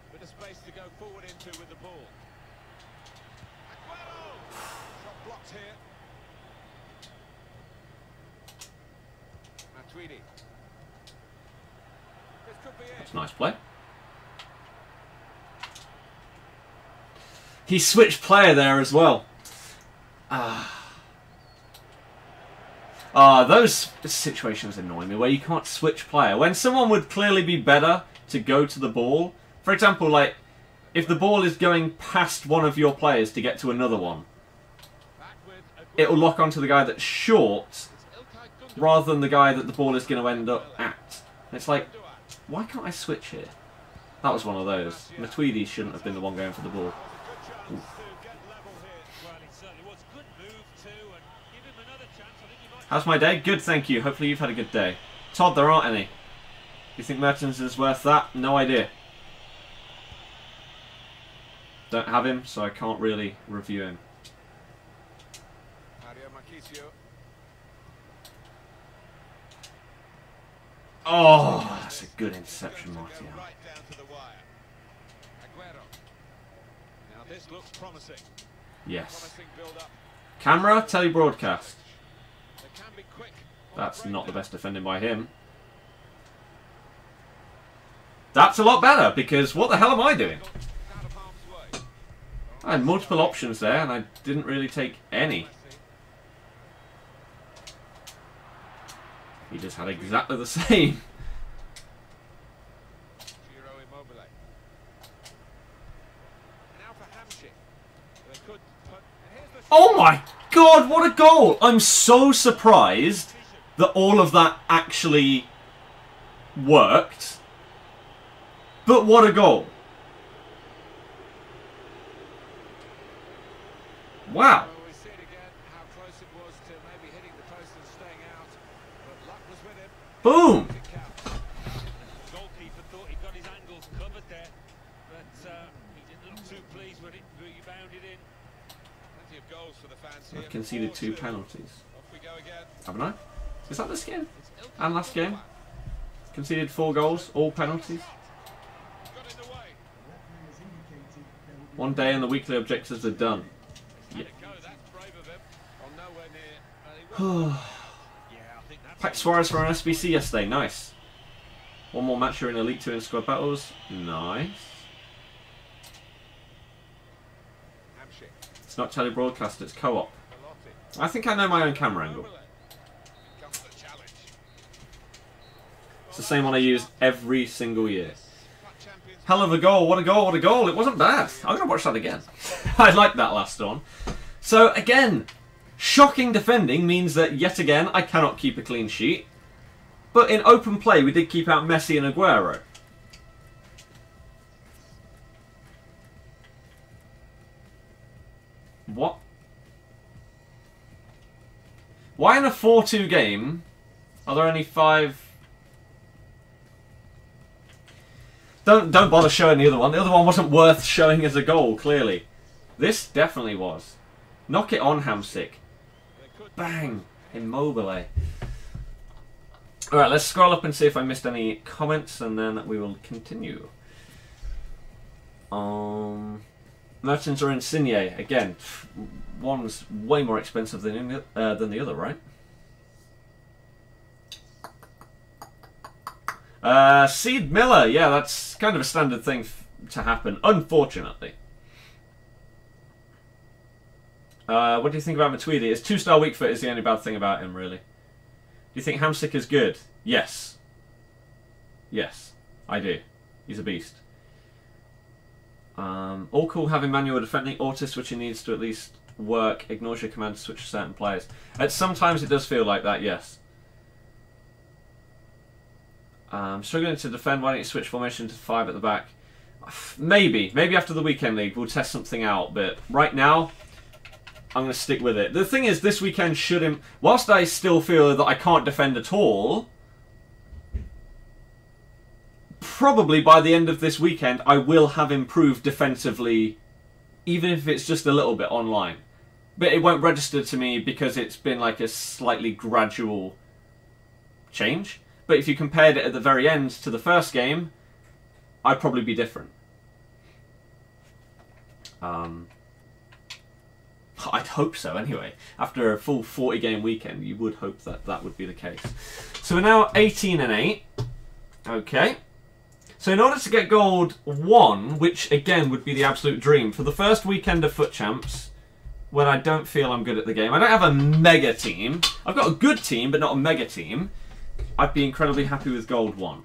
That's a nice play. He switched player there as well. Those situations annoy me where you can't switch player. When someone would clearly be better to go to the ball. For example, like, if the ball is going past one of your players to get to another one, it will lock onto the guy that's short rather than the guy that the ball is going to end up at. And it's like, why can't I switch here? That was one of those. Matuidi shouldn't have been the one going for the ball. Oof. How's my day? Good, thank you. Hopefully you've had a good day. Todd, there aren't any. Do you think Mertens is worth that? No idea. Don't have him, so I can't really review him. Oh, that's a good interception, Martial. This looks promising. Yes. Camera, telebroadcast. That's not the best defending by him. That's a lot better, because what the hell am I doing? I had multiple options there, and I didn't really take any. He just had exactly the same. Oh my god, what a goal! I'm so surprised that all of that actually worked. But what a goal. Wow. Boom! The goalkeeper thought he got his angles covered there, but he didn't look too pleased when it rebounded in. Plenty of goals for the fans here. I've conceded 2 penalties. Off we go again. Haven't I? Is that this game? And last game? Conceded 4 goals, all penalties. Got in the way. One day and the weekly objectives are done. Let it go. That's brave of him. Well, nowhere near. Yeah, I think that's Packed Suarez for an SBC yesterday, nice. One more match here in Elite 2 in squad battles, nice. Hamsik. It's not telebroadcast, it's co-op. Velotti. I think I know my own camera angle. Comes the challenge. It's the same one I use every single year. FUT Champions. Hell of a goal, what a goal, what a goal. It wasn't bad. I'm going to watch that again. I liked that last one. So again, shocking defending means that yet again I cannot keep a clean sheet. But in open play we did keep out Messi and Aguero. What? Why in a 4-2 game are there only 5... Don't bother showing the other one. The other one wasn't worth showing as a goal, clearly. This definitely was. Knock it on, Hamsik. Bang! Immobile. Alright, let's scroll up and see if I missed any comments, and then we will continue. Mertens or Insigne. Again, one's way more expensive than the other, right? Seed Miller, yeah, that's kind of a standard thing to happen, unfortunately. What do you think about Matuidi? His 2-star weak foot is the only bad thing about him, really. Do you think Hamsik is good? Yes. Yes, I do. He's a beast. All cool having manual defending, auto switching needs to at least work, ignores your command to switch to certain players. Sometimes it does feel like that, yes. Struggling to defend, why don't you switch formation to 5 at the back? Maybe after the weekend league we'll test something out, but right now I'm going to stick with it. The thing is, this weekend should... Whilst I still feel that I can't defend at all, probably by the end of this weekend I will have improved defensively, even if it's just a little bit online. But it won't register to me because it's been like a slightly gradual change. But if you compared it at the very end to the first game, I'd probably be different. I'd hope so anyway. After a full 40-game weekend, you would hope that that would be the case. So we're now 18 and 8. Okay. So in order to get gold 1, which again would be the absolute dream, for the first weekend of FUT Champs, when I don't feel I'm good at the game, I don't have a mega team. I've got a good team, but not a mega team. I'd be incredibly happy with gold 1.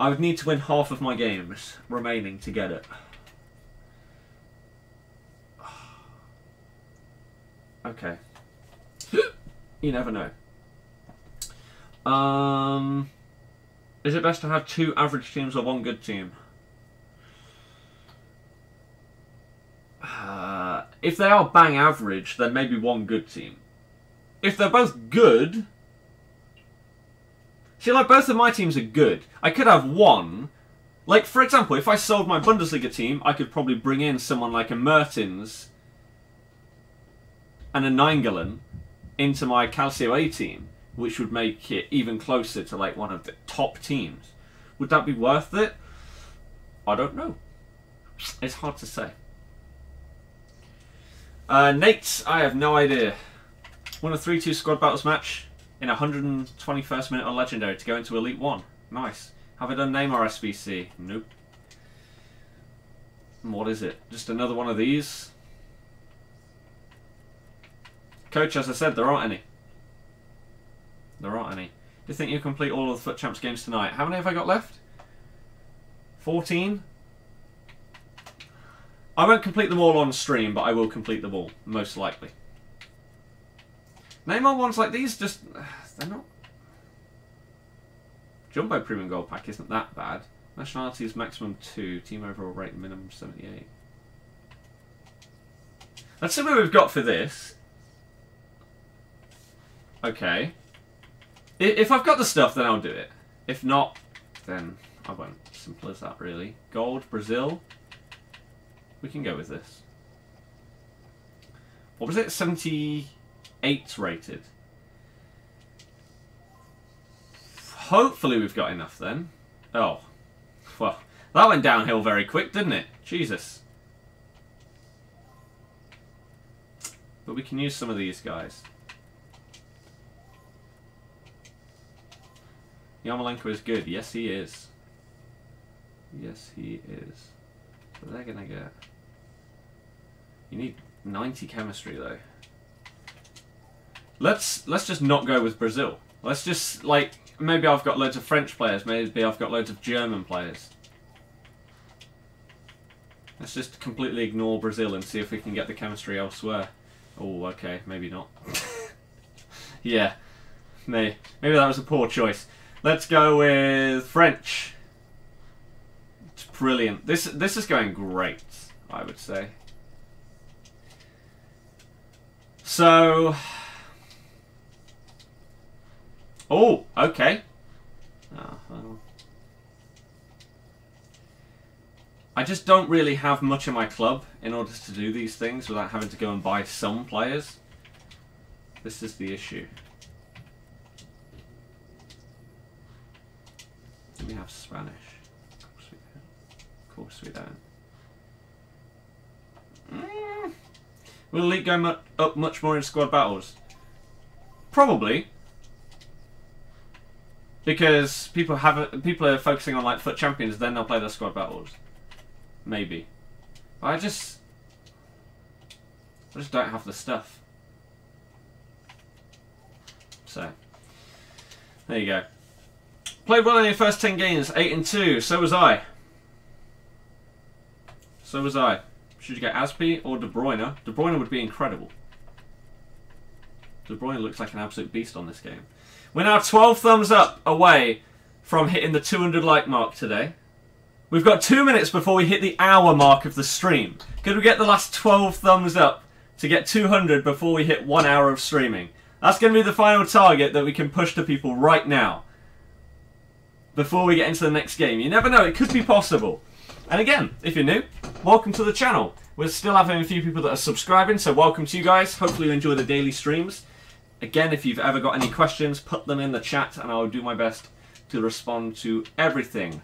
I would need to win half of my games remaining to get it. Okay. You never know. Is it best to have 2 average teams or 1 good team? If they are bang average, then maybe 1 good team. If they're both good... See, like, both of my teams are good. I could have 1. Like, for example, if I sold my Bundesliga team, I could probably bring in someone like a Mertens and a Nainggolan into my Calcio A team, which would make it even closer to, like, one of the top teams. Would that be worth it? I don't know. It's hard to say. Nate, I have no idea. Won a 3-2 squad battles match in 121st minute on Legendary to go into Elite 1. Nice. Have I done Neymar SBC? Nope. And what is it? Just another one of these? Coach, as I said, there aren't any. There aren't any. Do you think you'll complete all of the FUT Champs games tonight? How many have I got left? 14? I won't complete them all on stream, but I will complete them all, most likely. Neymar ones like these just... they're not... Jumbo Premium Gold Pack isn't that bad. Nationality is maximum 2. Team overall rate minimum 78. Let's see what we've got for this. Okay. If I've got the stuff, then I'll do it. If not, then I won't. Simple as that, really. Gold, Brazil. We can go with this. What was it? 78 rated. Hopefully we've got enough then. Oh. Well, that went downhill very quick, didn't it? Jesus. But we can use some of these guys. Yarmolenko is good. Yes, he is. Yes, he is. But they're gonna get... You need 90 chemistry, though. Let's just not go with Brazil. Let's just, like... Maybe I've got loads of French players. Maybe I've got loads of German players. Let's just completely ignore Brazil and see if we can get the chemistry elsewhere. Oh, okay. Maybe not. Yeah. Maybe that was a poor choice. Let's go with French. It's brilliant. This is going great, I would say. So... Oh, okay. Oh, well. I just don't really have much in my club in order to do these things without having to go and buy some players. This is the issue. Do we have Spanish? Of course we don't. Will Elite go up much more in squad battles? Probably. Because people are focusing on like FUT Champions, then they'll play their squad battles. Maybe. But I just don't have the stuff. So there you go. Played well in your first 10 games, 8-2. So was I. So was I. Should you get Aspi or De Bruyne? De Bruyne would be incredible. De Bruyne looks like an absolute beast on this game. We're now 12 thumbs up away from hitting the 200 like mark today. We've got 2 minutes before we hit the hour mark of the stream. Could we get the last 12 thumbs up to get 200 before we hit 1 hour of streaming? That's going to be the final target that we can push to people right now. Before we get into the next game. You never know, it could be possible. And again, if you're new, welcome to the channel. We're still having a few people that are subscribing, so welcome to you guys. Hopefully you enjoy the daily streams. Again, if you've ever got any questions, put them in the chat and I'll do my best to respond to everything.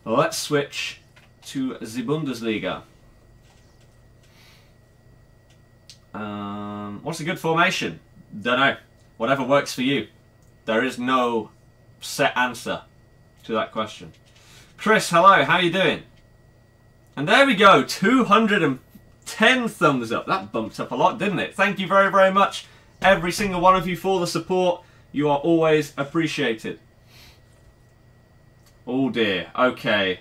Let's switch to the Bundesliga. What's a good formation? Don't know. Whatever works for you. There is no set answer to that question. Chris, hello, how are you doing? And there we go, 210 thumbs up. That bumped up a lot, didn't it? Thank you very, very much, every single one of you, for the support. You are always appreciated. Oh dear, okay.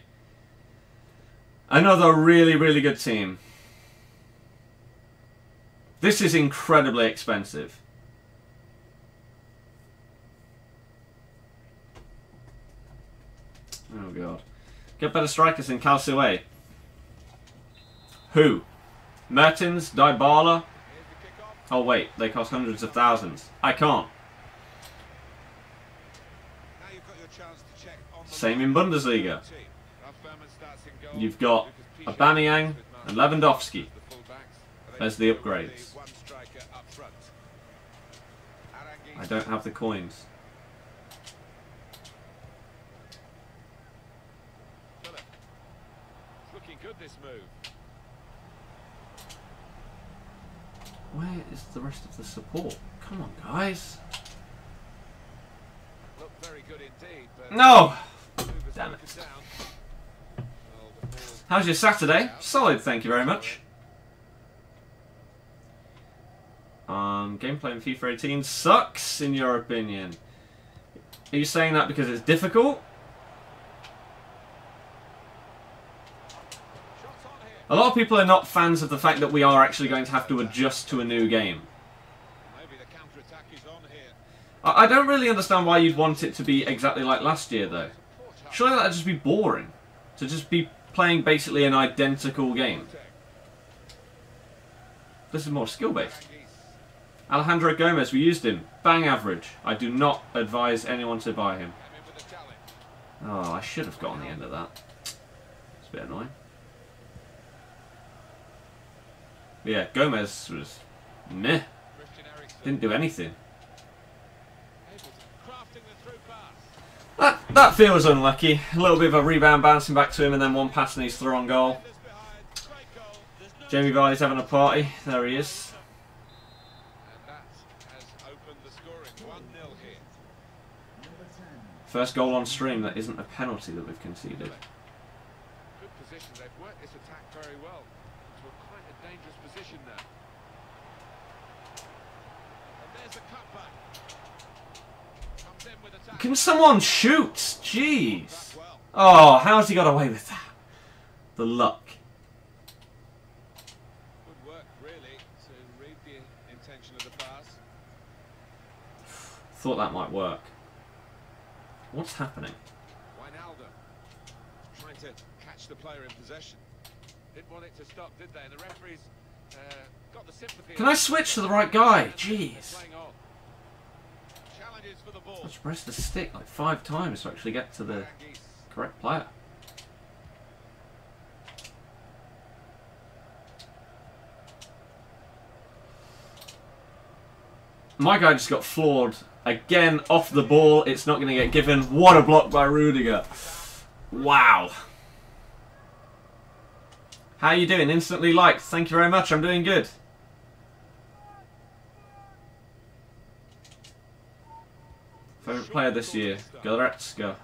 Another really, really good team. This is incredibly expensive. Oh god. Get better strikers in Calcio A. Who? Mertens, Dybala? Oh wait, they cost hundreds of thousands. I can't. Same in Bundesliga. You've got Aubameyang and Lewandowski. There's the upgrades. I don't have the coins. Good this move. Where is the rest of the support? Come on, guys. Looked very good indeed, but no! Damn it. How's your Saturday? Solid, thank you very much. Gameplay in FIFA 18 sucks, in your opinion. Are you saying that because it's difficult? A lot of people are not fans of the fact that we are actually going to have to adjust to a new game. maybe the counter-attack is on here. I don't really understand why you'd want it to be exactly like last year, though. Surely that'd just be boring. To just be playing basically an identical game. This is more skill-based. Alejandro Gomez, we used him. Bang average. I do not advise anyone to buy him. Oh, I should have got on the end of that. It's a bit annoying. But yeah, Gomez was meh. Didn't do anything. That feels unlucky. A little bit of a rebound bouncing back to him and then one pass and he's through on goal. Jamie Vardy's having a party. There he is. First goal on stream that isn't a penalty that we've conceded. Good position. They've worked this attack very well. To quite a dangerous position there. And there's a cutback. Comes in with attack. Can someone shoot? Jeez. Oh, how's he got away with that? The luck. Good work, really, to read the intention of the pass. Thought that might work. What's happening? Wijnaldum trying to catch the player in possession. Didn't want it to stop, did they? And the referees got the sympathy. Can I switch to the right guy? Jeez. Challenges for the ball. Let's press the stick like 5 times to actually get to the correct player. My guy just got floored. Again, off the ball. It's not going to get given. What a block by Rudiger. Wow. How are you doing? Instantly liked. Thank you very much. I'm doing good. Favourite player this year? Goretzka.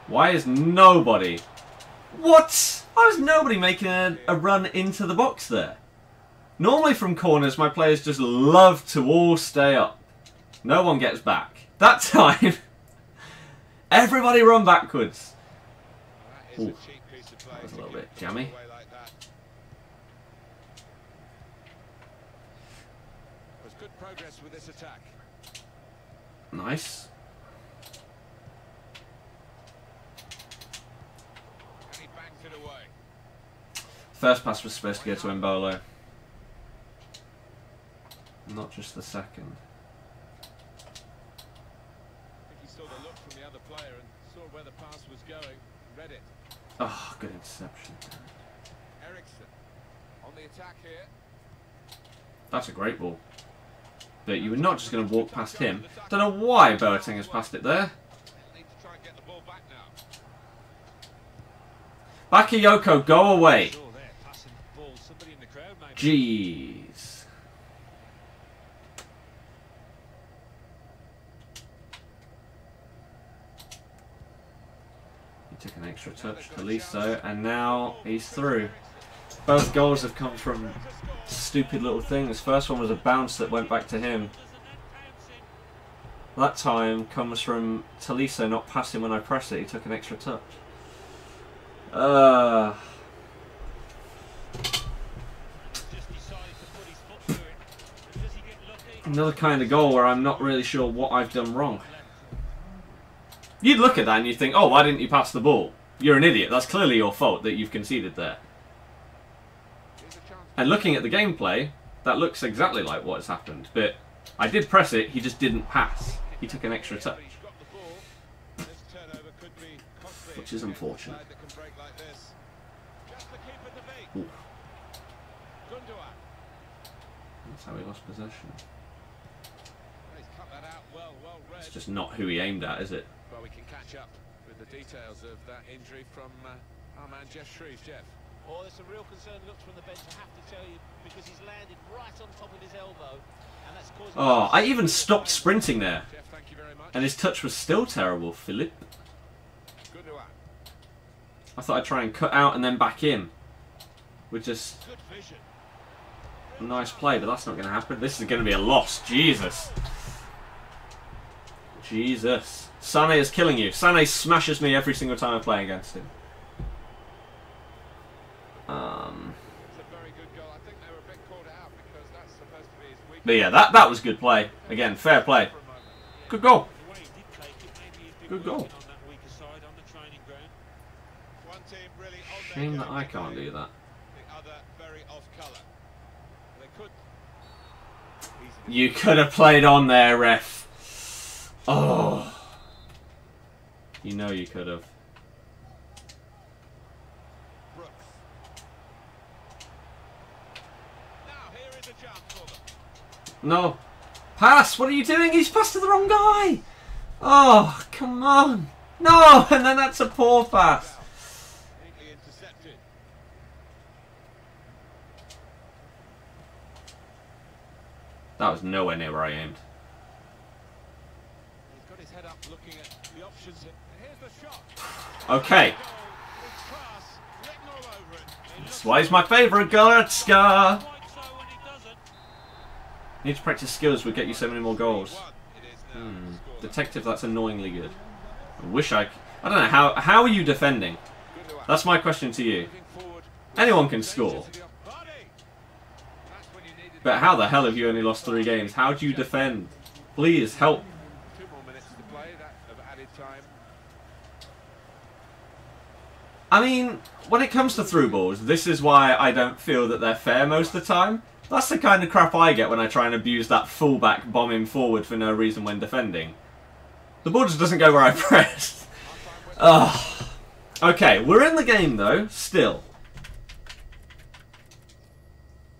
Why is nobody... What? Why is nobody making a run into the box there? Normally from corners, my players just love to all stay up. No one gets back. That time, everybody run backwards. Ooh, that was a little bit jammy. Good progress with this attack. Nice. And he bangs it away. First pass was supposed to go to Mbolo. Not just the second. I think he saw the look from the other player and saw where the pass was going. Read it. Oh, good interception. Eriksson on the attack here. That's a great ball. But you were not just going to walk past him. Don't know why Boateng has passed it there. Need to try and get the ball back now. Bakayoko, go away. Jeez. He took an extra touch, Tolisso, and now he's through. Both goals have come from stupid little things. First one was a bounce that went back to him. That time comes from Tolisso not passing when I press it. He took an extra touch. Another kind of goal where I'm not really sure what I've done wrong. You'd look at that and you'd think, oh, why didn't you pass the ball? You're an idiot. That's clearly your fault that you've conceded there. And looking at the gameplay, that looks exactly like what has happened. But I did press it, he just didn't pass. He took an extra touch. Which is unfortunate. Ooh. That's how he lost possession. It's just not who he aimed at, is it? Well, we can catch up with the details of that injury from our man Jeff Shreves. Jeff. Oh, there's some real concern looks from the bench, I have to tell you, because he's landed right on top of his elbow, and that's causing... Oh, I even stopped sprinting there. Jeff, thank you very much. And his touch was still terrible, Philip. I thought I'd try and cut out and then back in. With just a nice play, but that's not going to happen. This is going to be a loss. Jesus. Jesus. Sane is killing you. Sane smashes me every single time I play against him. But yeah, that was good play. Again, fair play. Good goal. Good goal. Shame that I can't do that. very off colour. They could. You could have played on there, ref. Oh. You know you could have. Brooks. Now here is a chance for them. No. Pass! What are you doing? He's passed to the wrong guy! Oh, come on. No! And then that's a poor pass. Neatly intercepted. That was nowhere near where I aimed. He's got his head up looking at the options. Here's the shot. Okay. Goal. It's class. Written all over it. That's why he's my favourite Goretzka. Quite so when he doesn't. Need to practice skills would get you so many more goals. It is now. Scoreline. Detective, that's annoyingly good. I wish I don't know, how are you defending? That's my question to you. Moving forward. Anyone can score. Body. That's when you needed But how the hell have you only lost 3 games? How do you defend? Please, help. 2 more minutes to play. That of added time. I mean, when it comes to through balls, this is why I don't feel that they're fair most of the time. That's the kind of crap I get when I try and abuse that fullback bombing forward for no reason when defending. The ball just doesn't go where I pressed. Ugh. Okay, we're in the game though, still.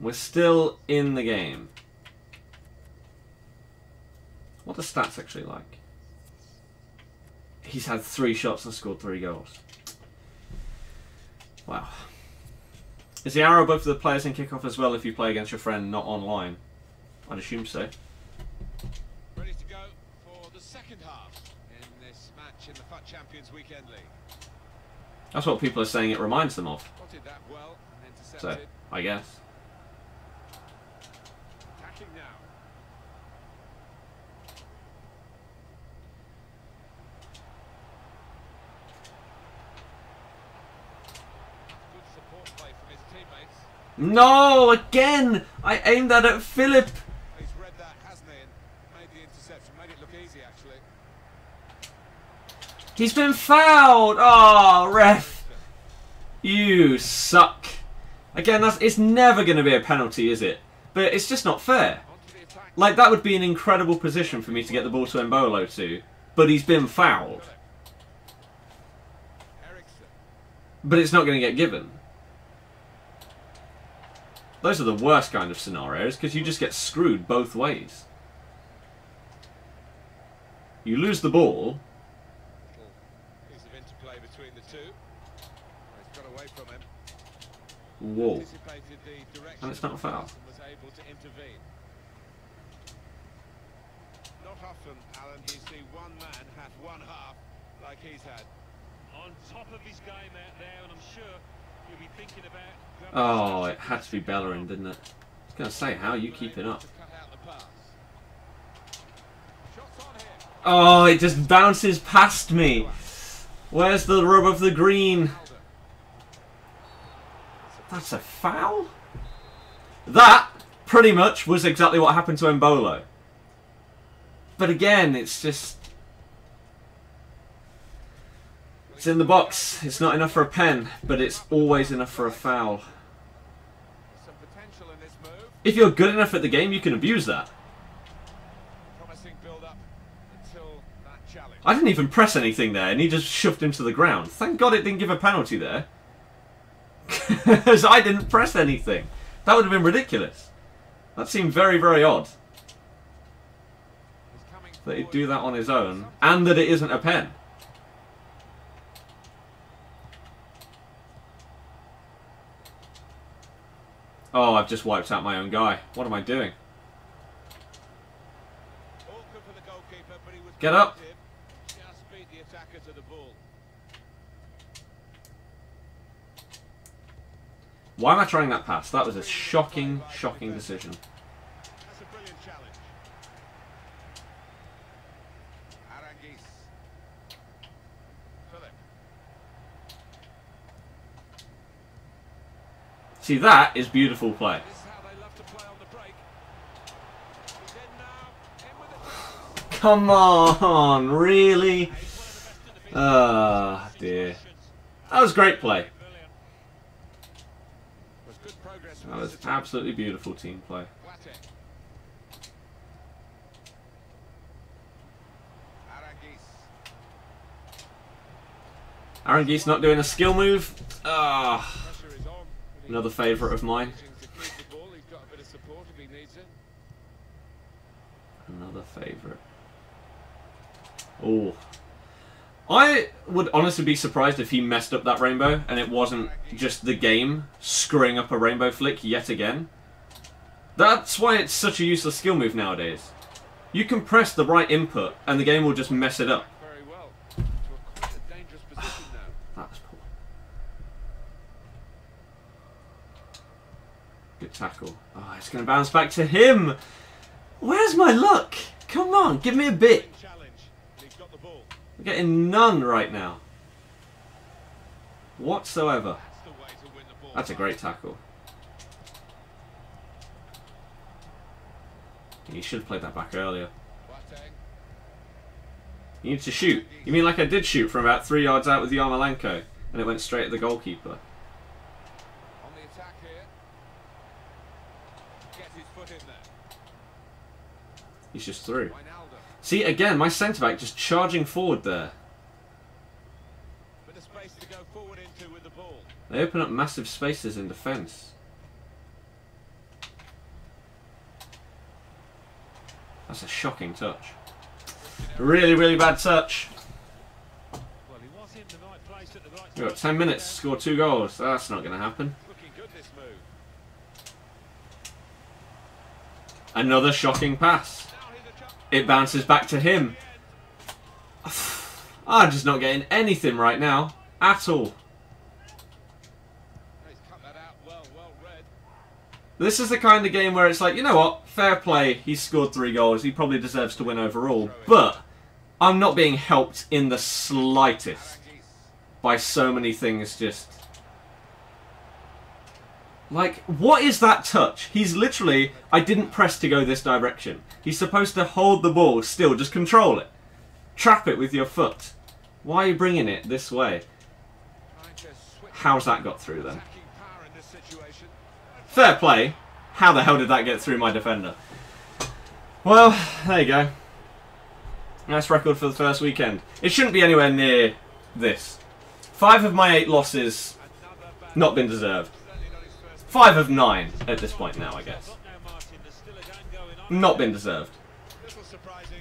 We're still in the game. What are stats actually like? He's had 3 shots and scored 3 goals. Wow. Is the arrow above the players in kickoff as well if you play against your friend not online? I'd assume so. Ready to go for the second half in this match in the FUT Champions Weekend League. That's what people are saying it reminds them of. Spotted that well and So, intercepted. I guess. Attacking now. Good support play from his teammates. No! Again! I aimed that at Philip! He's read that, hasn't he? And made the interception. Made it look easy, actually. He's been fouled! Oh, ref! You suck. Again, it's never going to be a penalty, is it? But it's just not fair. Onto the attack. Like, that would be an incredible position for me to get the ball to Embolo to. But he's been fouled. Ericsson. But it's not going to get given. Those are the worst kind of scenarios, because you just get screwed both ways. You lose the ball. Little piece of interplay between the two. He's got away from him. Whoa. Anticipated the direction And it's not a foul. and was able to intervene. Not often, Alan, you see one man have one half like he's had. On top of his game out there, and I'm sure you'll be thinking about. Oh, it had to be Bellerin, didn't it? I was going to say, how are you keeping up? To cut out the pass. Shots on here. Oh, it just bounces past me. Where's the rub of the green? That's a foul? That, pretty much, was exactly what happened to Embolo. But again, it's just... It's in the box. It's not enough for a pen, but it's always enough for a foul. Some potential in this move. If you're good enough at the game, you can abuse that. Promising build-up until that challenge. I didn't even press anything there, and he just shoved him to the ground. Thank God it didn't give a penalty there. Because I didn't press anything. That would have been ridiculous. That seemed very, very odd. He's coming That he'd forward. do that on his own, and that it isn't a pen. Oh, I've just wiped out my own guy. What am I doing? Awkward for the goalkeeper, but he was Get up. proactive. Just beat the attacker to the ball. Why am I trying that pass? That was a shocking, shocking decision. That's a brilliant challenge. Arangis. Philip. See, that is beautiful play. This is how they love to play on the break. He's in now. In with the Come on, really? He's one of the best at the pitch. Ah, dear. Situations. That was great play. Brilliant. was good progress That was absolutely beautiful team play. Aranguiz not doing a skill move. Ah, another favourite of mine. Another favourite. Oh. I would honestly be surprised if he messed up that rainbow and it wasn't just the game screwing up a rainbow flick yet again. That's why it's such a useless skill move nowadays. You can press the right input and the game will just mess it up. That was poor. Good tackle. Oh, it's going to bounce back to him. Where's my luck? Come on, give me a bit. I'm getting none right now. Whatsoever. That's a great tackle. You should have played that back earlier. You need to shoot. You mean like I did shoot from about 3 yards out with the Yarmolenko and it went straight at the goalkeeper? On the attack here. Get his foot in there. He's just through. See, again, my centre-back just charging forward there. Bit of space to go forward into with the ball. They open up massive spaces in defence. That's a shocking touch. Really, really bad touch. Well, he was in the right place at the right time. We've got 10 minutes to score 2 goals. That's not going to happen. Looking good, this move. Another shocking pass. It bounces back to him. I'm just not getting anything right now. At all. He's cut that out well read. This is the kind of game where it's like, you know what? Fair play. He's scored 3 goals. He probably deserves to win overall. But I'm not being helped in the slightest by so many things just... Like, what is that touch? He's literally... I didn't press to go this direction. He's supposed to hold the ball still. Just control it. Trap it with your foot. Why are you bringing it this way? How's that got through then? Fair play. How the hell did that get through my defender? Well, there you go. Nice record for the first weekend. It shouldn't be anywhere near this. 5 of my 8 losses, not been deserved. 5 of 9 at this point now, I guess. Not been deserved.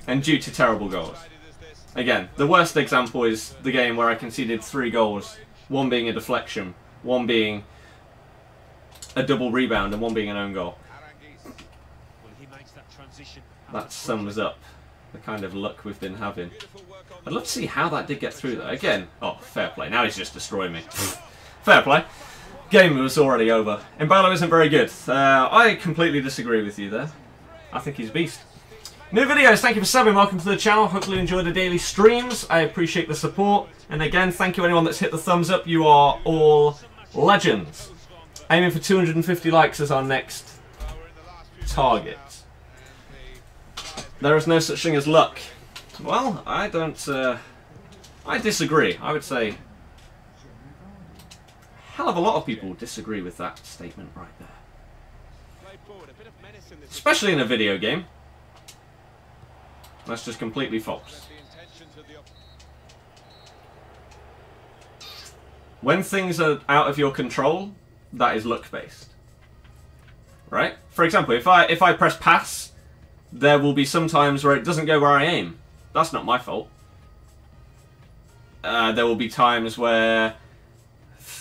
And due to terrible goals. Again, the worst example is the game where I conceded 3 goals. 1 being a deflection, 1 being a double rebound, and 1 being an own goal. That sums up the kind of luck we've been having. I'd love to see how that did get through though. Again, oh, fair play. Now he's just destroying me. Fair play. Game was already over. Mbalo isn't very good. I completely disagree with you there. I think he's a beast. New videos, thank you for subbing. Welcome to the channel. Hopefully you enjoy the daily streams. I appreciate the support. And again, thank you anyone that's hit the thumbs up. You are all legends. Aiming for 250 likes as our next target. There is no such thing as luck. Well, I don't... I disagree. I would say... hell of a lot of people disagree with that statement right there. Especially in a video game. That's just completely false. When things are out of your control, that is luck-based. Right? For example, if I press pass, there will be some times where it doesn't go where I aim. That's not my fault. There will be times where,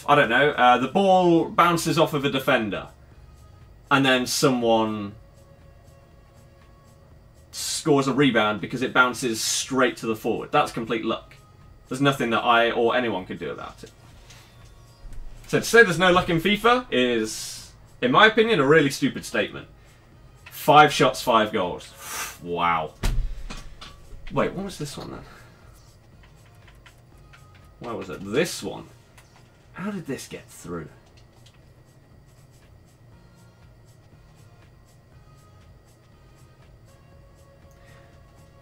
I don't know, the ball bounces off of a defender. And then someone scores a rebound because it bounces straight to the forward. That's complete luck. There's nothing that I or anyone could do about it. So to say there's no luck in FIFA is, in my opinion, a really stupid statement. 5 shots, 5 goals. Wow. Wait, what was this one then? Where was it? This one. How did this get through?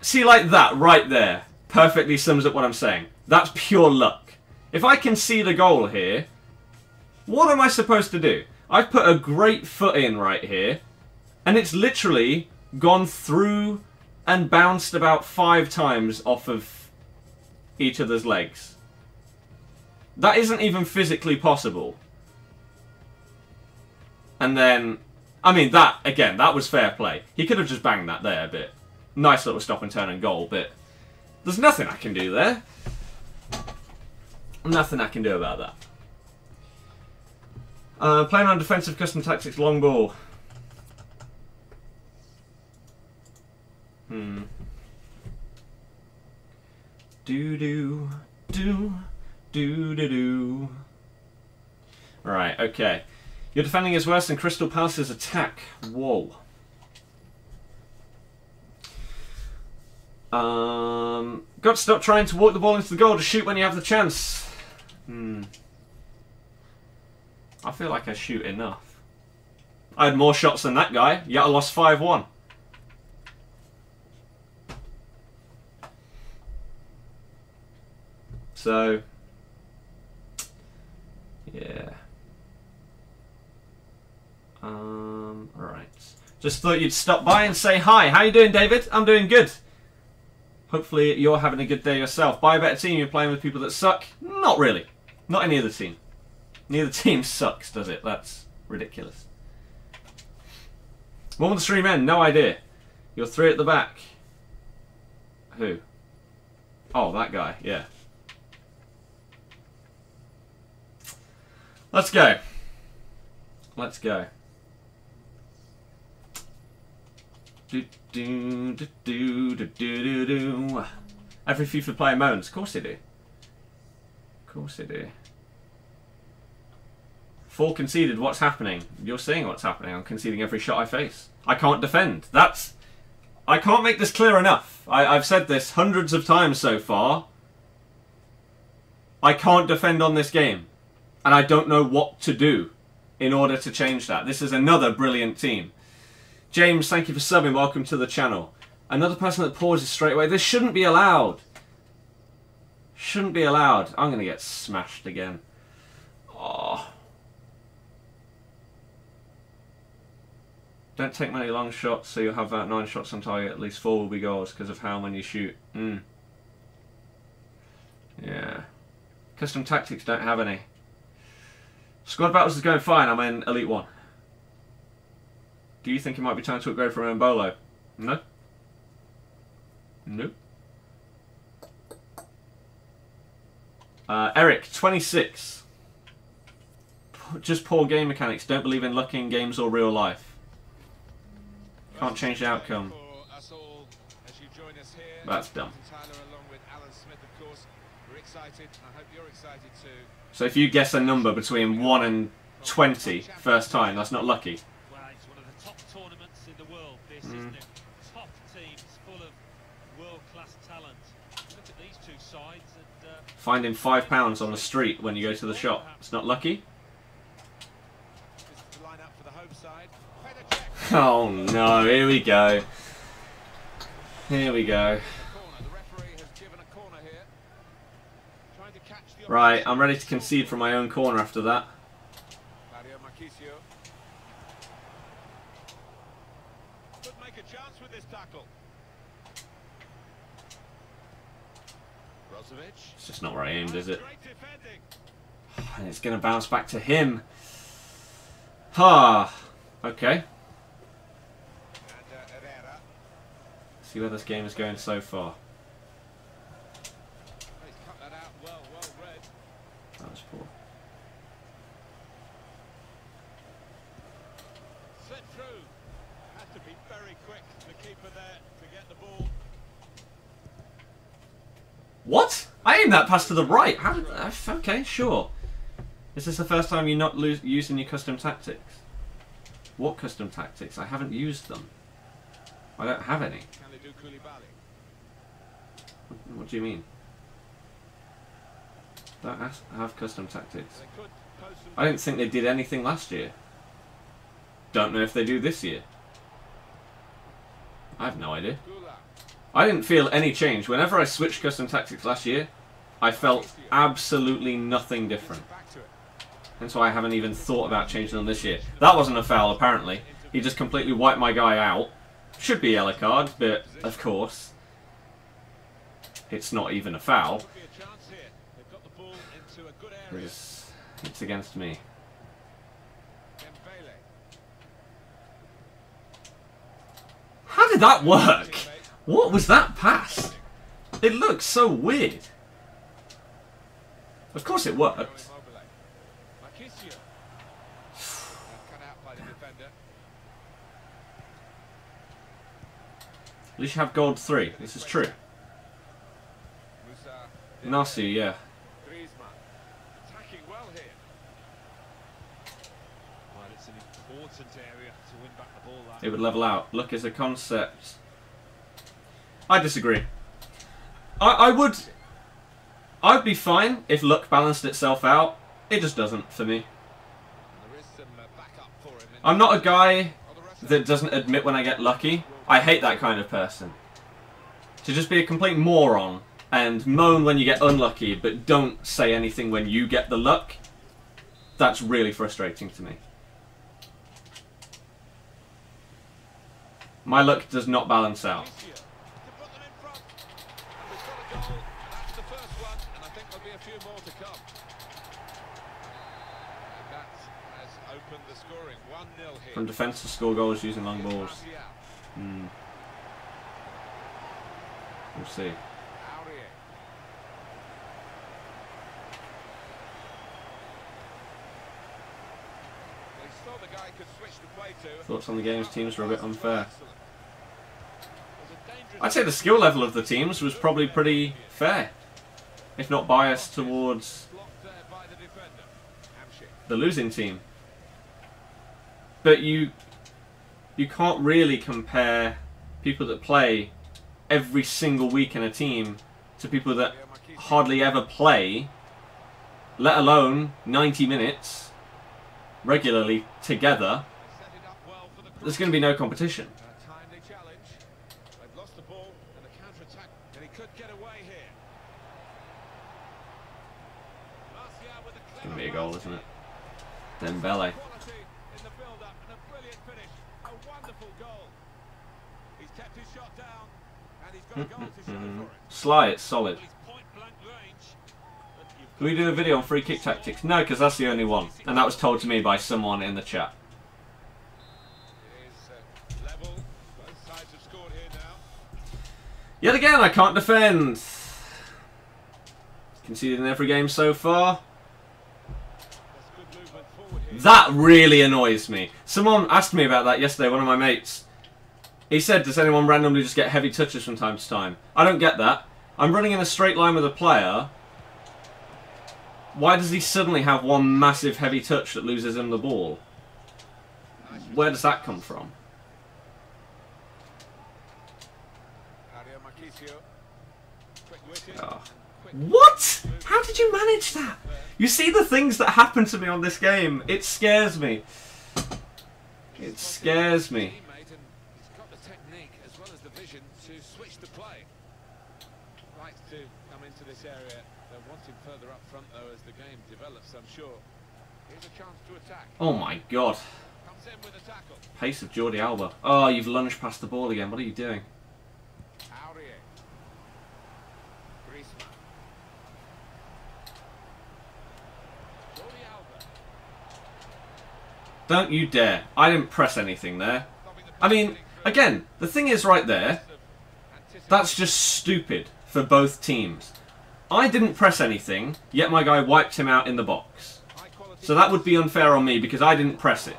See, like that right there perfectly sums up what I'm saying. That's pure luck. If I can see the goal here, what am I supposed to do? I've put a great foot in right here, and it's literally gone through and bounced about 5 times off of each other's legs. That isn't even physically possible. And then, I mean, that, again, that was fair play. He could have just banged that there a bit. Nice little stop and turn and goal, but there's nothing I can do there. Nothing I can do about that. Playing on defensive custom tactics, long ball. Do. Right, okay. Your defending is worse than Crystal Palace's attack. Whoa. Got to stop trying to walk the ball into the goal to shoot when you have the chance. I feel like I shoot enough. I had more shots than that guy, yet I lost 5-1. So, yeah. Alright. Just thought you'd stop by and say hi. How you doing, David? I'm doing good. Hopefully you're having a good day yourself. Buy a better team, you're playing with people that suck? Not really. Not any other team. Neither team sucks, does it? That's ridiculous. One with the 3 men, no idea. You're 3 at the back. Who? Oh, that guy, yeah. Let's go. Let's go. Every FIFA player moans. Of course they do. Of course they do. 4 conceded. What's happening? You're seeing what's happening. I'm conceding every shot I face. I can't defend. That's... I can't make this clear enough. I've said this hundreds of times so far. I can't defend on this game. And I don't know what to do in order to change that. This is another brilliant team. James, thank you for subbing. Welcome to the channel. Another person that pauses straight away. This shouldn't be allowed. Shouldn't be allowed. I'm going to get smashed again. Oh. Don't take many long shots, so you'll have about 9 shots on target. At least 4 will be goals because of how many you shoot. Yeah. Custom tactics don't have any. Squad battles is going fine. I'm in Elite 1. Do you think it might be time to upgrade from Mbolo? No. Nope. Eric, 26. Just poor game mechanics. Don't believe in luck in games or real life. Can't change the outcome. That's dumb. So if you guess a number between 1 and 20 first time, that's not lucky. Well, it's one of the top tournaments in the world, this, isn't it? Top teams full of world-class talent. Look at these 2 sides and... Finding £5 on the street when you go to the shop. It's not lucky? Oh no, here we go. Here we go. Right, I'm ready to concede from my own corner after that. It's just not where I aimed, is it? And it's going to bounce back to him. Ah, okay. See where this game is going so far. That was poor. Slid through. Had to be very quick, the keeper there, to get the ball. What? I aimed that pass to the right. How did that? Okay, sure. Is this the first time you're not using your custom tactics? What custom tactics? I haven't used them. I don't have any. What do you mean? Don't have custom tactics. I didn't think they did anything last year. Don't know if they do this year. I have no idea. I didn't feel any change. Whenever I switched custom tactics last year, I felt absolutely nothing different. Hence why I haven't even thought about changing them this year. That wasn't a foul, apparently. He just completely wiped my guy out. Should be a yellow card, but of course, it's not even a foul. It's against me. How did that work? What was that pass? It looks so weird. Of course it worked. At least you have gold 3. This is true. Nasu, yeah. It would level out. Luck is a concept. I disagree. I'd be fine if luck balanced itself out. It just doesn't for me. I'm not a guy that doesn't admit when I get lucky. I hate that kind of person. To just be a complete moron and moan when you get unlucky, but don't say anything when you get the luck, that's really frustrating to me. My luck does not balance out. From defence to score goals using long balls. We'll see. Thoughts on the game's teams were a bit unfair. I'd say the skill level of the teams was probably pretty fair, if not biased towards the losing team. But you can't really compare people that play every single week in a team to people that hardly ever play, let alone 90 minutes regularly together. There's going to be no competition. It's going to be a goal, isn't it? Dembele. Sly, it's solid. Can we do a video on free kick tactics? No, because that's the only one. And that was told to me by someone in the chat. Yet again, I can't defend. Conceded in every game so far. That really annoys me. Someone asked me about that yesterday, one of my mates. He said, does anyone randomly just get heavy touches from time to time? I don't get that. I'm running in a straight line with a player. Why does he suddenly have one massive heavy touch that loses him the ball? Where does that come from? Oh. What? How did you manage that? You see the things that happen to me on this game. It scares me. It scares me. Oh my god. Pace of Jordi Alba. Oh, you've lunged past the ball again. What are you doing? Don't you dare. I didn't press anything there. I mean, again, the thing is right there, that's just stupid for both teams. I didn't press anything, yet my guy wiped him out in the box. So that would be unfair on me because I didn't press it.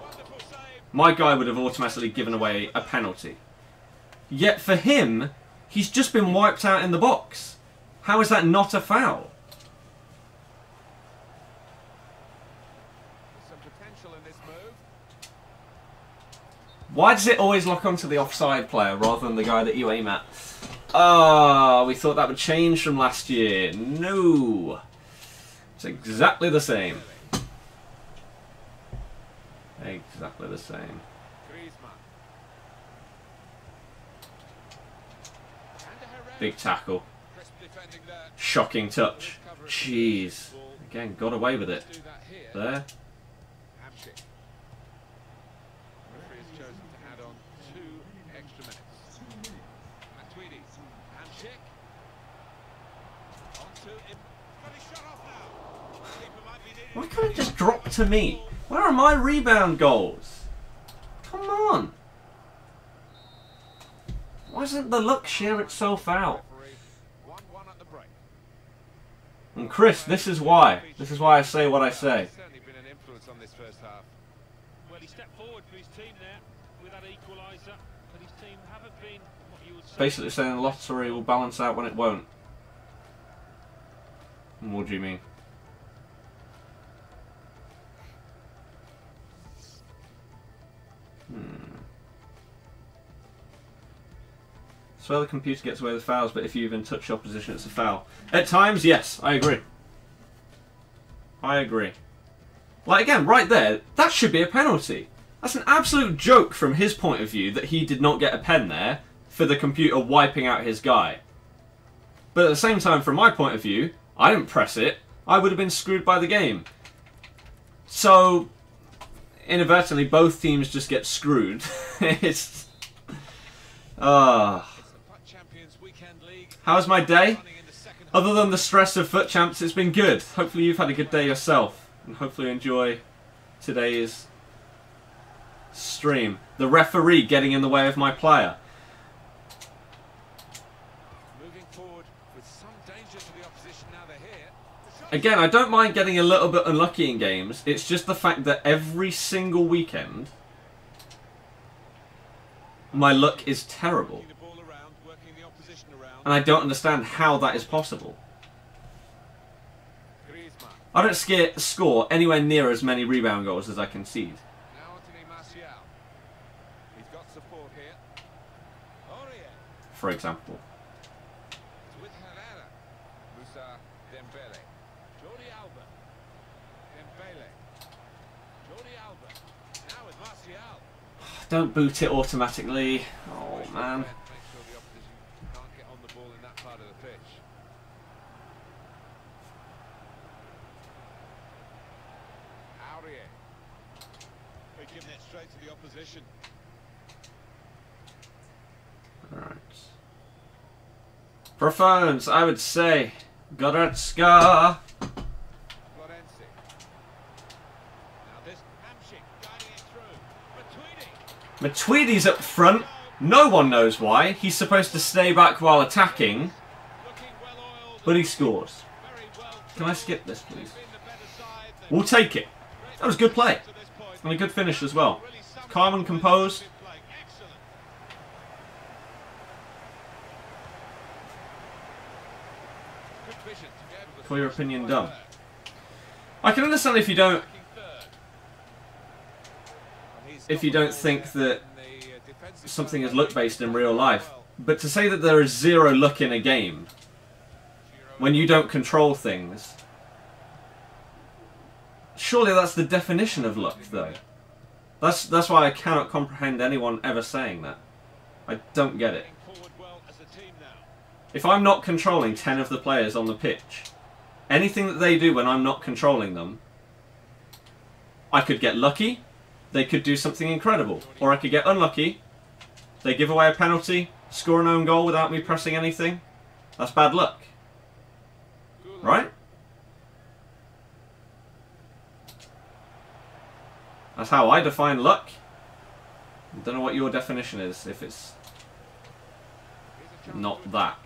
My guy would have automatically given away a penalty. Yet for him, he's just been wiped out in the box. How is that not a foul? Why does it always lock onto the offside player rather than the guy that you aim at? Ah, we thought that would change from last year. No. It's exactly the same. Exactly the same. Big tackle. Shocking touch. Jeez. Again, got away with it. There. Why can't it just drop to me? Where are my rebound goals? Come on. Why doesn't the luck share itself out? And Chris, this is why. This is why I say what I say. Well, he stepped forward for his team there with that equaliser, but his team haven't been what you would say. Basically saying the lottery will balance out when it won't. What do you mean? So the computer gets away with fouls, but if you even touch your opposition, it's a foul. At times, yes, I agree. I agree. Like, again, right there, that should be a penalty. That's an absolute joke from his point of view that he did not get a pen there for the computer wiping out his guy. But at the same time, from my point of view, I didn't press it. I would have been screwed by the game. So, inadvertently, both teams just get screwed. It's... How's my day? Other than the stress of FUT Champs, it's been good. Hopefully you've had a good day yourself. And hopefully you enjoy today's stream. The referee getting in the way of my player. Again, I don't mind getting a little bit unlucky in games. It's just the fact that every single weekend, my luck is terrible. And I don't understand how that is possible. I don't score anywhere near as many rebound goals as I concede. For example. Don't boot it automatically. Oh man. Alright. For phones, I would say Goretzka. Matuidi's up front. No one knows why. He's supposed to stay back while attacking. But he scores. Can I skip this, please? We'll take it. That was good play. And a good finish as well. Calm and composed. For your opinion, dumb. I can understand if you don't think that something is luck-based in real life. But to say that there is zero luck in a game when you don't control things, surely that's the definition of luck, though. That's why I cannot comprehend anyone ever saying that. I don't get it. If I'm not controlling 10 of the players on the pitch, anything that they do when I'm not controlling them, I could get lucky, they could do something incredible. Or I could get unlucky, they give away a penalty, score an own goal without me pressing anything. That's bad luck. Right? That's how I define luck. I don't know what your definition is, if it's not that.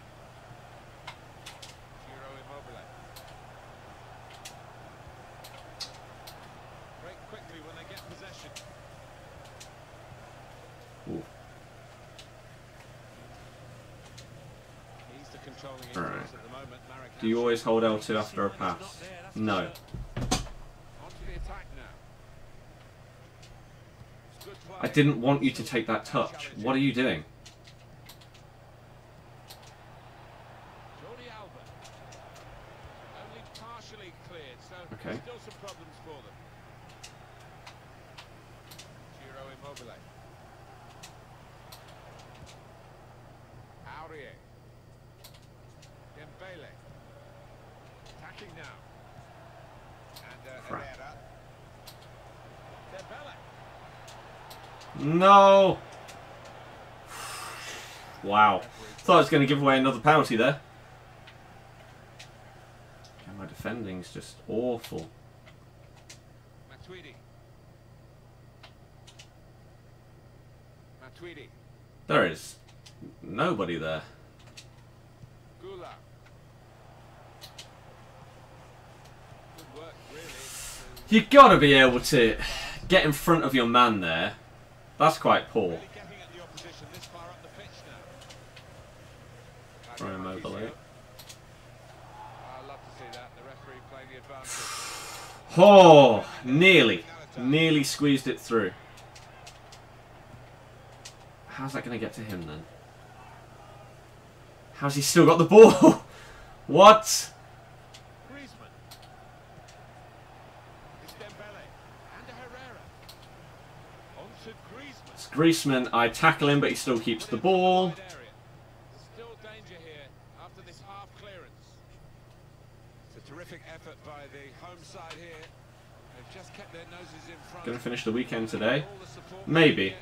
Ooh. Alright. Do you always hold L2 after a pass? No. I didn't want you to take that touch. What are you doing? Okay. No! Wow. Thought I was going to give away another penalty there. My defending's just awful. Matuidi. There is nobody there. Gula. Good work, really. You gotta be able to get in front of your man there. That's quite poor. Really getting at the opposition this far up the pitch now. Try and mobilate. I'd love to see that. The referee playing the advantage. Oh, nearly squeezed it through. How's that going to get to him then? How's he still got the ball? What? Griezmann. It's Dembele. And Herrera. On to Griezmann. It's Griezmann. I tackle him, but he still keeps the ball. There's still danger here after this half clearance. It's a terrific effort by the home side here. They've just kept their noses in front. Going to finish the weekend today? All the support Maybe. they get,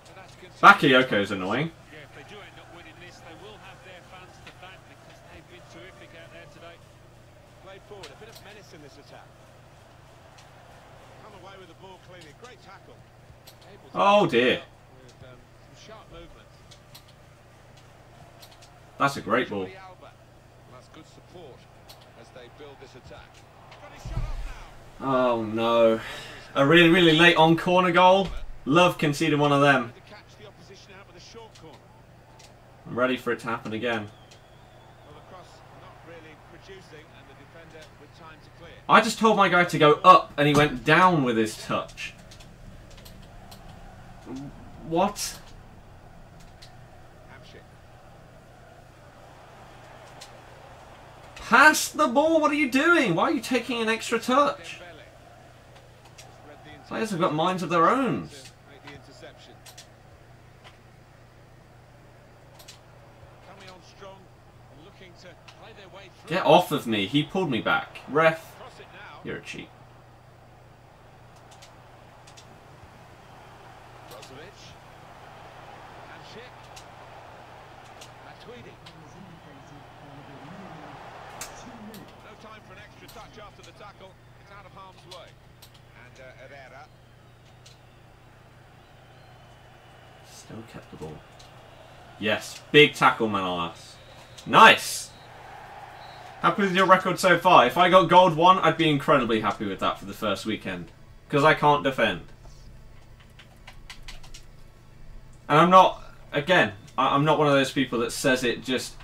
and that's considered- Bakayoko's annoying. Yeah, if they do end up winning this, they will have their fans to thank because they've been terrific out there today. Played forward, a bit of menace in this attack. Come away with the ball cleanly. Great tackle. Able to Oh dear. with some sharp movement. That's a great ball. Jordi Alba. That's good support as they build this attack. Got his shot off now. Oh no. A really late on corner goal. Love conceding one of them. To catch the opposition out with a short corner. I'm ready for it to happen again. Well, the cross not really producing, and the defender with time to clear. I just told my guy to go up and he went down with his touch. What? Hamsik. Pass the ball, what are you doing? Why are you taking an extra touch? Dembele. Just read the Players have got minds of their own. to make the interception. Coming on strong and looking to play their way through. Get off of me, he pulled me back. Ref, Cross it now. you're a cheat. Brozovic. Hamsik. Matuidi. No time for an extra touch after the tackle. It's out of harm's way. And Herrera. Still kept the ball. Yes, big tackle, Manolas. Nice! Happy with your record so far. If I got gold 1, I'd be incredibly happy with that for the first weekend. Because I can't defend. And I'm not, again, I'm not one of those people that says it just...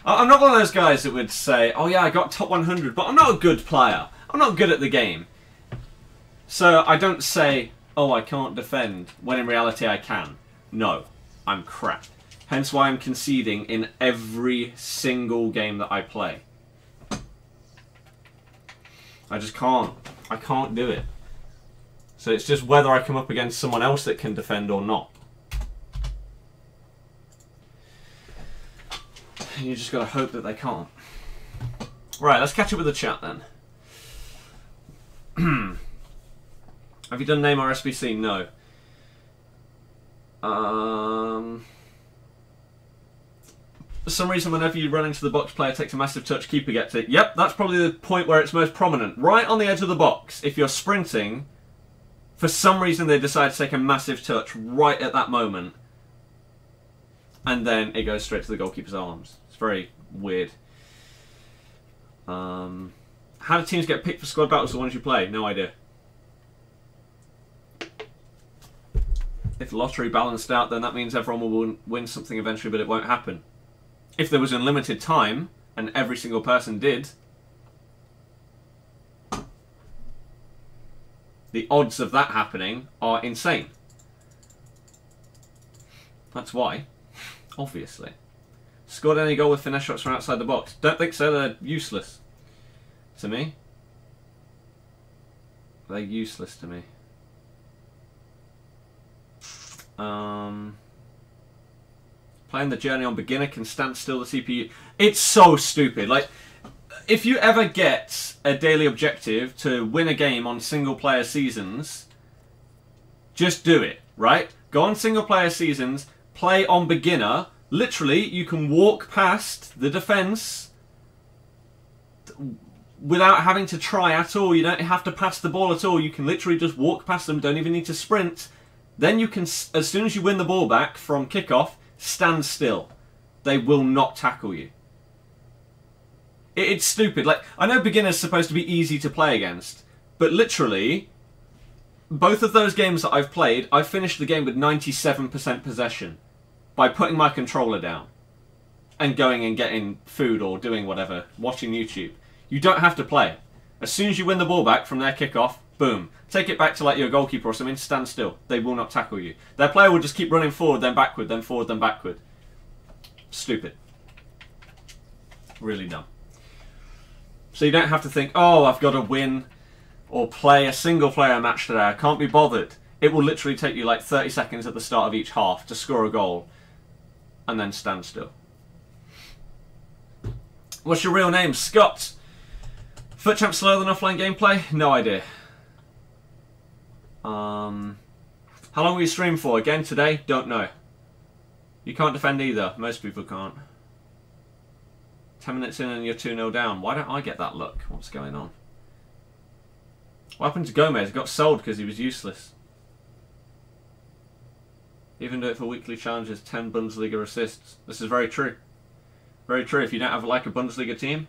I'm not one of those guys that would say, oh yeah, I got top 100, but I'm not a good player. I'm not good at the game. So I don't say, oh, I can't defend, when in reality I can. No, I'm crap. Hence why I'm conceding in every single game that I play. I just can't. I can't do it. So it's just whether I come up against someone else that can defend or not. And you just got to hope that they can't. Right, let's catch up with the chat then. Have you done Neymar SBC? No. For some reason, whenever you run into the box, player takes a massive touch, keeper gets it. Yep, that's probably the point where it's most prominent. Right on the edge of the box, if you're sprinting, for some reason they decide to take a massive touch right at that moment. And then it goes straight to the goalkeeper's arms. It's very weird. How do teams get picked for squad battles, the ones you play? No idea. If lottery balanced out, then that means everyone will win something eventually, but it won't happen. If there was unlimited time, and every single person did, the odds of that happening are insane. That's why, obviously. Scored any goal with finesse shots from outside the box? Don't think so, they're useless to me. They're useless to me. Playing the journey on beginner can stand still the CPU. It's so stupid. Like, if you ever get a daily objective to win a game on single player seasons, just do it, right? Go on single player seasons, play on beginner. Literally, you can walk past the defense without having to try at all. You don't have to pass the ball at all. You can literally just walk past them, don't even need to sprint. Then you can, as soon as you win the ball back from kickoff, stand still. They will not tackle you. It's stupid. Like, I know beginners supposed to be easy to play against, but literally, both of those games that I've played, I've finished the game with 97% possession by putting my controller down and going and getting food or doing whatever, watching YouTube. You don't have to play. As soon as you win the ball back from their kickoff, boom. Take it back to like your goalkeeper or something, stand still. They will not tackle you. Their player will just keep running forward, then backward, then forward, then backward. Stupid. Really dumb. So you don't have to think, oh, I've got to win or play a single player match today. I can't be bothered. It will literally take you like 30 seconds at the start of each half to score a goal and then stand still. What's your real name? Scott. FUT Champ slower than offline gameplay? No idea. How long will you stream for? Again today? Don't know. You can't defend either. Most people can't. 10 minutes in and you're 2-0 down. Why don't I get that look? What's going on? What happened to Gomez? He got sold because he was useless. Even do it for weekly challenges, 10 Bundesliga assists. This is very true. Very true. If you don't have like a Bundesliga team,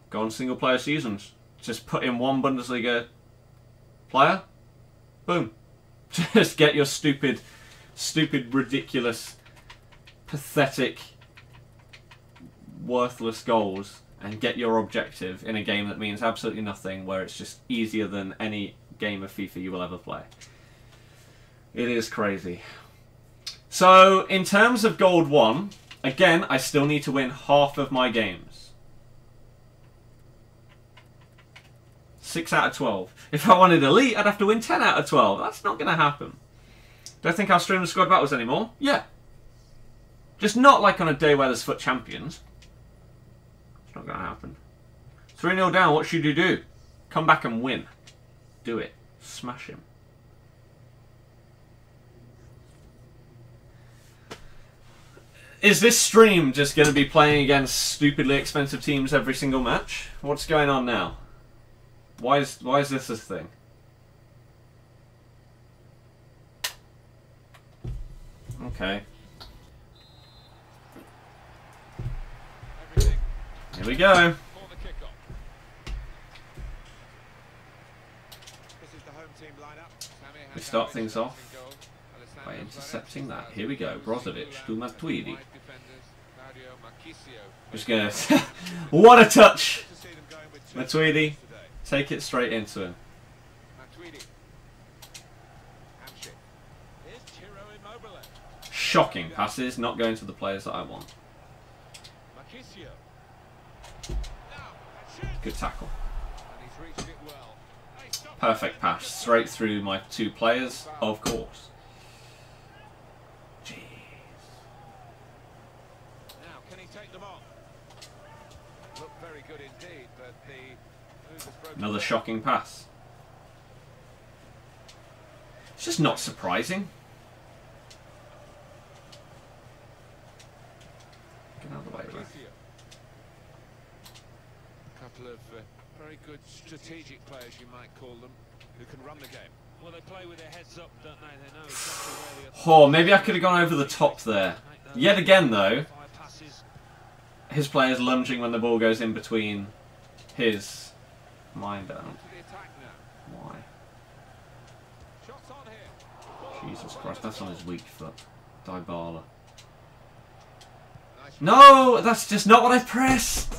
go on single player seasons. Just put in one Bundesliga player. Boom. Just get your stupid, ridiculous, pathetic, worthless goals and get your objective in a game that means absolutely nothing, where it's just easier than any game of FIFA you will ever play. It is crazy. So, in terms of Gold 1, again, I still need to win half of my games. 6 out of 12. If I wanted Elite, I'd have to win 10 out of 12. That's not going to happen. Do I think I'll stream the squad battles anymore? Yeah. Just not like on a day where there's FUT Champions. It's not going to happen. 3-0 down, what should you do? Come back and win. Do it. Smash him. Is this stream just going to be playing against stupidly expensive teams every single match? What's going on now? Why is this a thing? Okay. Here we go. We start things off by intercepting that. Here we go. Brozovic to Matuidi. Just gonna... What a touch! Matuidi. Take it straight into him. Shocking passes, not going to the players that I want. Good tackle. Perfect pass, straight through my 2 players, of course. Jeez. Now, can he take them on? Look very good indeed, but the move has broken. Another shocking pass. It's just not surprising. Get out of the way, right? A couple of very good strategic players, you might call them, who can run the game. Well, they play with their heads up, don't they? They know exactly where the other... Oh, maybe I could have gone over the top there. Yet again, though, his player's lunging when the ball goes in between his... Mine down. Why? Jesus Christ, that's on his weak foot. Dybala. No, that's just not what I pressed.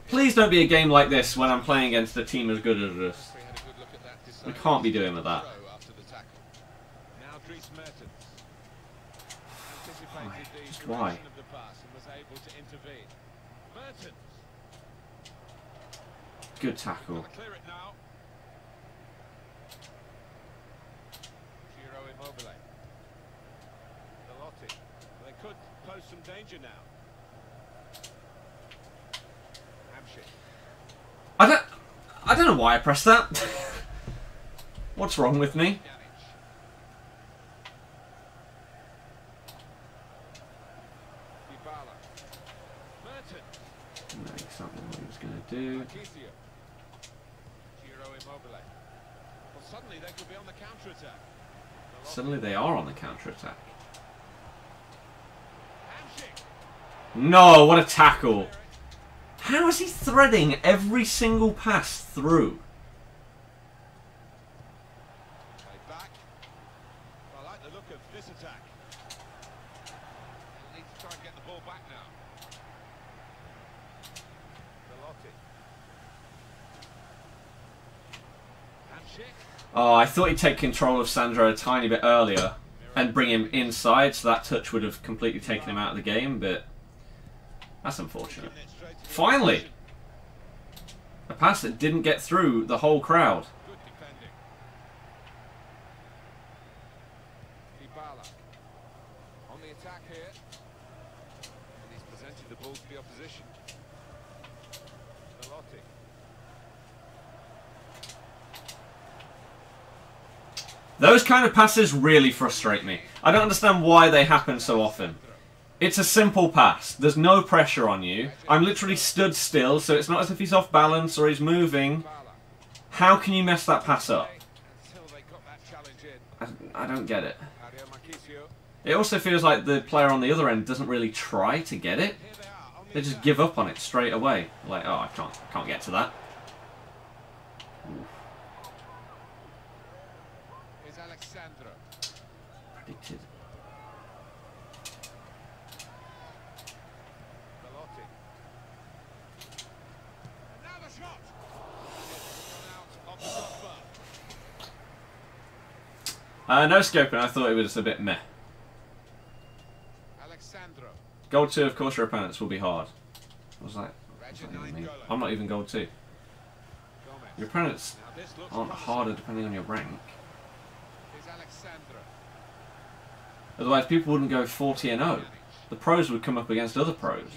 Please don't be a game like this when I'm playing against a team as good as us. We can't be doing with that. Just why? Good tackle. They could pose some danger now. I don't know why I pressed that. What's wrong with me? No, exactly what he was going to do. suddenly they could be on the counter-attack. Suddenly they are on the counter-attack. Hamsik. No, what a tackle. How is he threading every single pass through? Played back. I like the look of this attack. They'll need to try and get the ball back now. Velotti. Hamsik. Oh, I thought he'd take control of Sandro a tiny bit earlier and bring him inside, so that touch would have completely taken him out of the game, but that's unfortunate. Finally! A pass that didn't get through the whole crowd. Good defending. Dybala. On the attack here. And he's presented the ball to the opposition. Velotti. Those kind of passes really frustrate me. I don't understand why they happen so often. It's a simple pass. There's no pressure on you. I'm literally stood still, so it's not as if he's off balance or he's moving. How can you mess that pass up? I don't get it. It also feels like the player on the other end doesn't really try to get it. They just give up on it straight away. Like, oh, I can't get to that. Predicted. No scoping, I thought it was a bit meh. Gold 2, of course, your opponents will be hard. What's that? What's that even mean? I'm not even gold 2. Your opponents aren't harder depending on your rank. Otherwise, people wouldn't go 40 and 0. The pros would come up against other pros.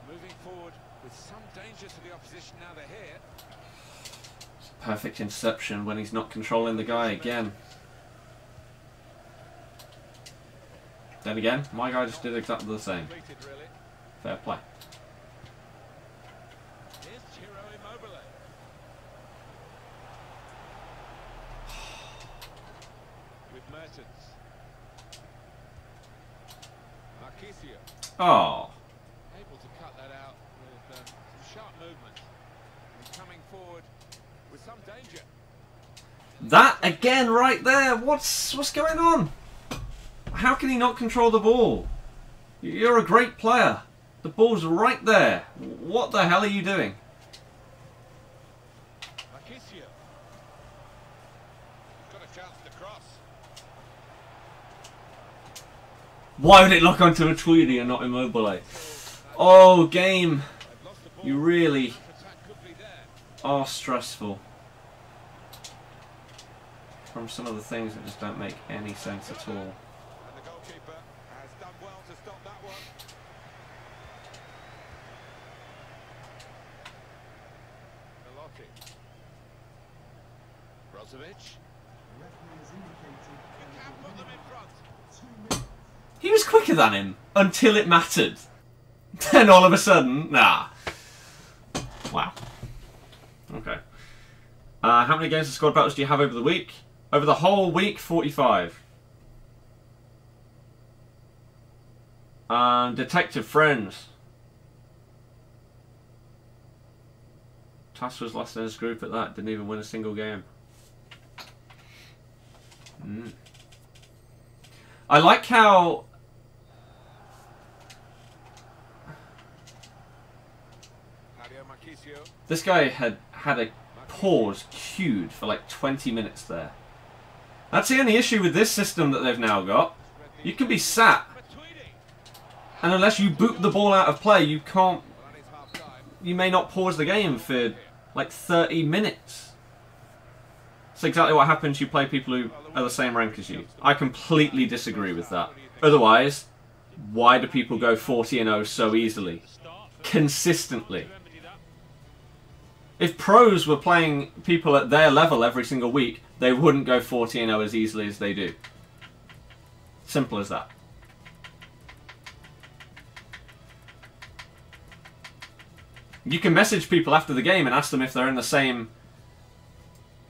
Moving forward with some danger to the opposition now they're here. Perfect interception when he's not controlling the guy again. Then again, my guy just did exactly the same. Fair play. With Mertens. Marquisio. Oh. Able to cut that out with some sharp movement. He's coming forward with some danger. That again right there. What's going on? How can he not control the ball? You're a great player. The ball's right there. What the hell are you doing? Marquisio. Got a chance to cross. Why would it lock onto a Tweedy and not Immobile? Oh, game. You really are stressful. From some of the things that just don't make any sense at all. And the goalkeeper has done well to stop that one. Velotti. Brozovic. You can put them in front. He was quicker than him until it mattered. Then all of a sudden, nah. Wow. Okay. How many games of squad battles do you have over the week? Over the whole week, 45. Detective Friends. Tass was last in his group at that. Didn't even win a single game. I like how... This guy had a pause queued for like 20 minutes there. That's the only issue with this system that they've now got. You can be sat, and unless you boot the ball out of play, you can't... You may not pause the game for like 30 minutes. That's exactly what happens. You play people who are the same rank as you. I completely disagree with that. Otherwise, why do people go 40 and 0 so easily? Consistently. If pros were playing people at their level every single week, they wouldn't go 40-0 as easily as they do. Simple as that. You can message people after the game and ask them if they're in the same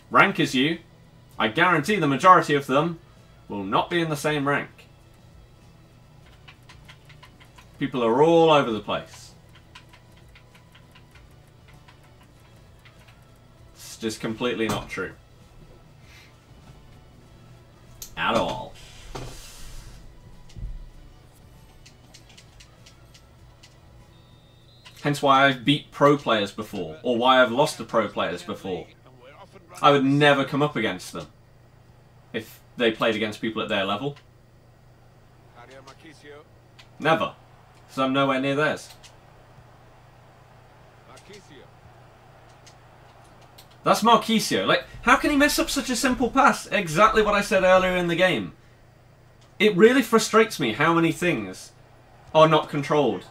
rank as you. I guarantee the majority of them will not be in the same rank. People are all over the place. It's just completely not true. At all. Hence why I've beat pro players before, or why I've lost to pro players before. I would never come up against them if they played against people at their level. Never. Because I'm nowhere near theirs. That's Marquisio. Like, how can he mess up such a simple pass? Exactly what I said earlier in the game. It really frustrates me how many things are not controlled.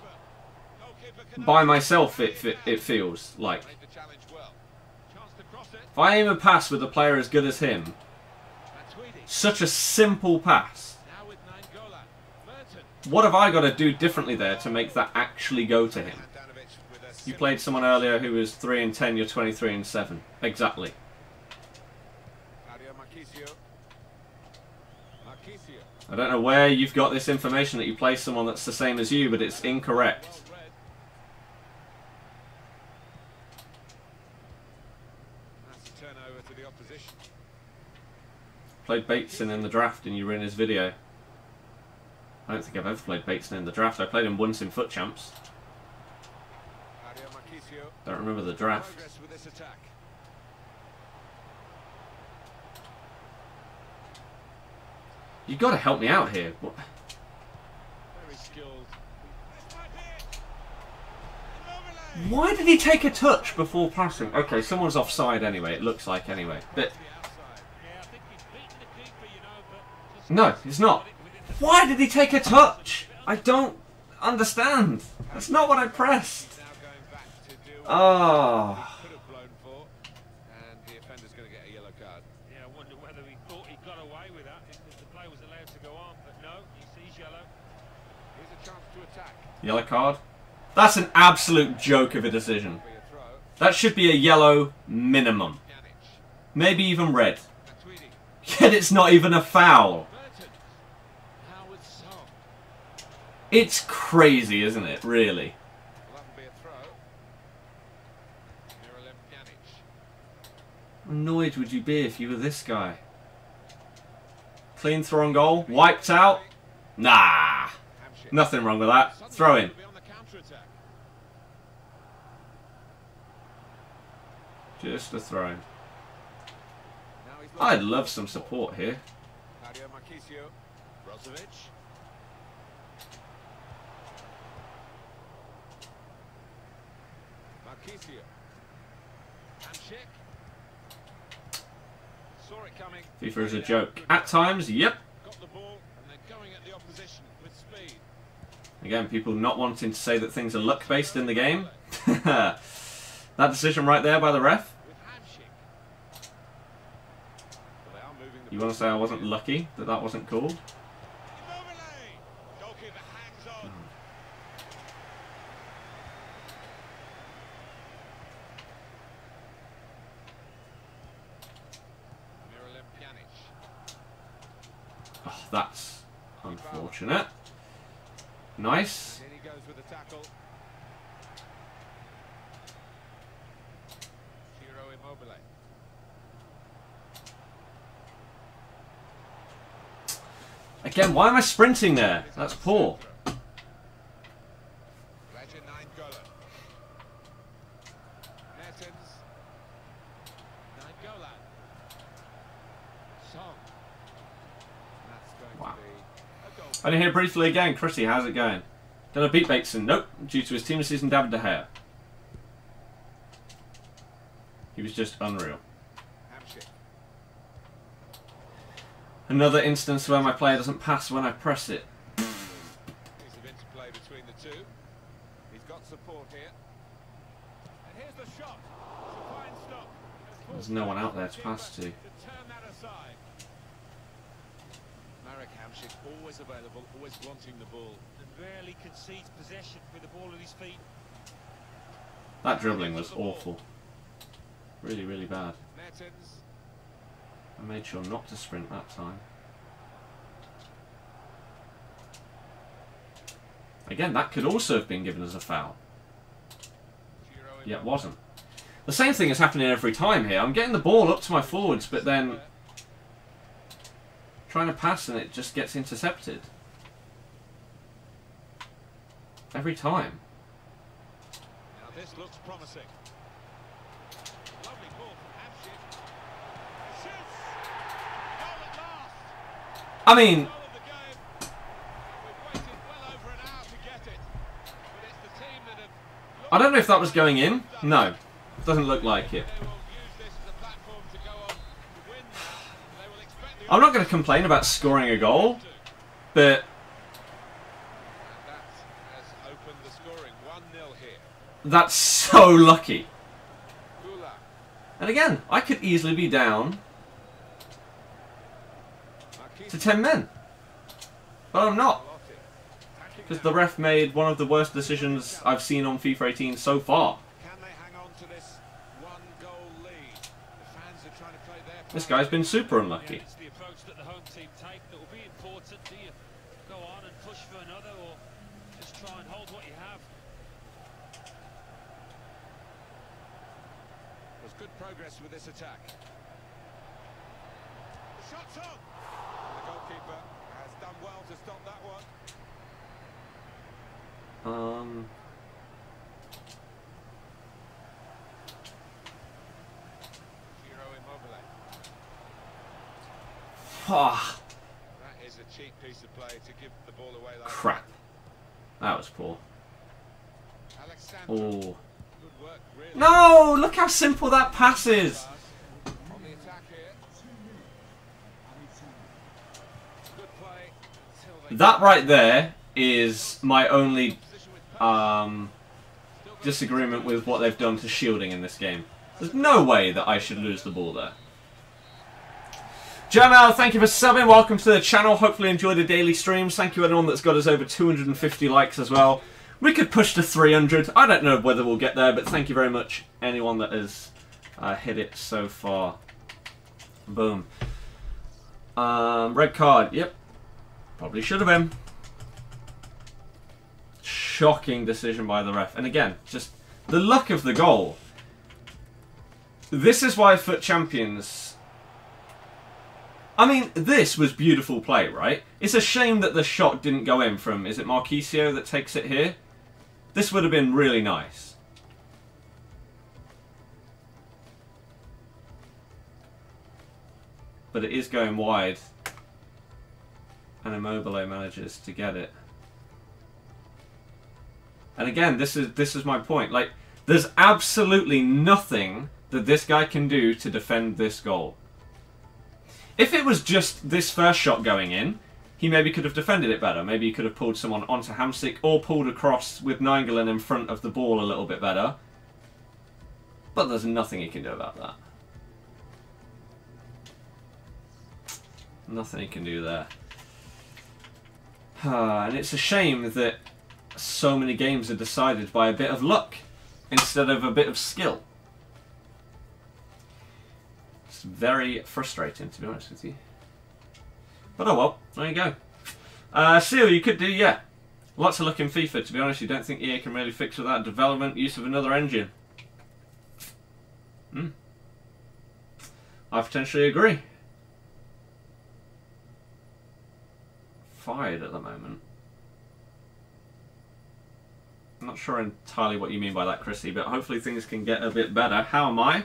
By myself, it feels like. If I aim a pass with a player as good as him, such a simple pass, what have I got to do differently there to make that actually go to him? You played someone earlier who was 3-10, you're 23-7. Exactly. I don't know where you've got this information that you play someone that's the same as you, but it's incorrect. Played Bateson in the draft and you were in his video. I don't think I've ever played Bateson in the draft. I played him once in FUT Champs. Don't remember the draft. You've got to help me out here. What? Why did he take a touch before passing? Okay, someone's offside anyway, it looks like anyway. But no, he's not. Why did he take a touch? I don't understand. That's not what I pressed. Oh. Yellow card? That's an absolute joke of a decision. That should be a yellow minimum. Maybe even red. Yet it's not even a foul. It's crazy, isn't it? Really. How annoyed would you be if you were this guy? Clean throw on goal? Wiped out? Nah. Nothing wrong with that. Throw in. Just a throw in. I'd love some support here. FIFA is a joke. At times, yep. Again, people not wanting to say that things are luck-based in the game. That decision right there by the ref. You want to say I wasn't lucky that that wasn't called? Oh, that's unfortunate. Nice. Again, why am I sprinting there? That's poor. Wow. I didn't hear briefly again. Chrissy, how's it going? Did I beat Bateson? Nope. Due to his team season, David De Gea. He was just unreal. Another instance where my player doesn't pass when I press it. There's no one out there to pass to. side. Marek Hamšík always available, always wanting the ball. And rarely concedes possession with the ball at his feet. That dribbling was awful. Really, really bad. Mertens. I made sure not to sprint that time. Again, that could also have been given as a foul. Yeah, it wasn't. The same thing is happening every time here. I'm getting the ball up to my forwards, but then trying to pass and it just gets intercepted. Every time. Now this looks promising. Lovely ball from Hamšík. Shoots! Goal at last! I mean, Goal of the game. We've waited well over an hour to get it. But it's the team that have... I don't know if that was going in. No, doesn't look like it. They will use this as a platform to go on to win now. They will expect the... I'm not going to complain about scoring a goal, but And that has opened the scoring. 1-0 here. that's so lucky. Gula. And again, I could easily be down to 10 men. But I'm not. Because the ref made one of the worst decisions I've seen on FIFA 18 so far. Can they hang on to this one-goal lead? The fans are trying to play their part. This guy's been super unlucky. It's the approach that the home team take that will be important. Do you go on and push for another, or just try and hold what you have? There's good progress with this attack. The shot's on! The goalkeeper has done well to stop that one. Giro Immobile. Ah, That is a cheap piece of play to give the ball away like crap. That was poor. that. Alexander. Oh. Good work, really. No! Look how simple that pass is. On the attack here. Good play. Until they That right there is my only disagreement with what they've done to shielding in this game. There's no way that I should lose the ball there. Jamal, thank you for subbing. Welcome to the channel. Hopefully enjoy the daily streams. Thank you everyone that's got us over 250 likes as well. We could push to 300. I don't know whether we'll get there, but thank you very much anyone that has hit it so far. Boom. Red card. Yep. Probably should have been. Shocking decision by the ref. And again, just the luck of the goal. This is why FUT Champions... I mean, this was beautiful play, right? It's a shame that the shot didn't go in from... Is it Marquisio that takes it here? This would have been really nice. But it is going wide. And Immobile manages to get it. And again, this is my point. Like, there's absolutely nothing that this guy can do to defend this goal. If it was just this first shot going in, he maybe could have defended it better. Maybe he could have pulled someone onto Hamšík or pulled across with Nainggolan in front of the ball a little bit better. But there's nothing he can do about that. Nothing he can do there. And it's a shame that so many games are decided by a bit of luck instead of a bit of skill. It's very frustrating, to be honest with you. But oh well, there you go. Seal, you could do, yeah. Lots of luck in FIFA, to be honest. You don't think EA can really fix without development, use of another engine. I potentially agree. Fired at the moment. I'm not sure entirely what you mean by that, Chrissy, but hopefully things can get a bit better. How am I?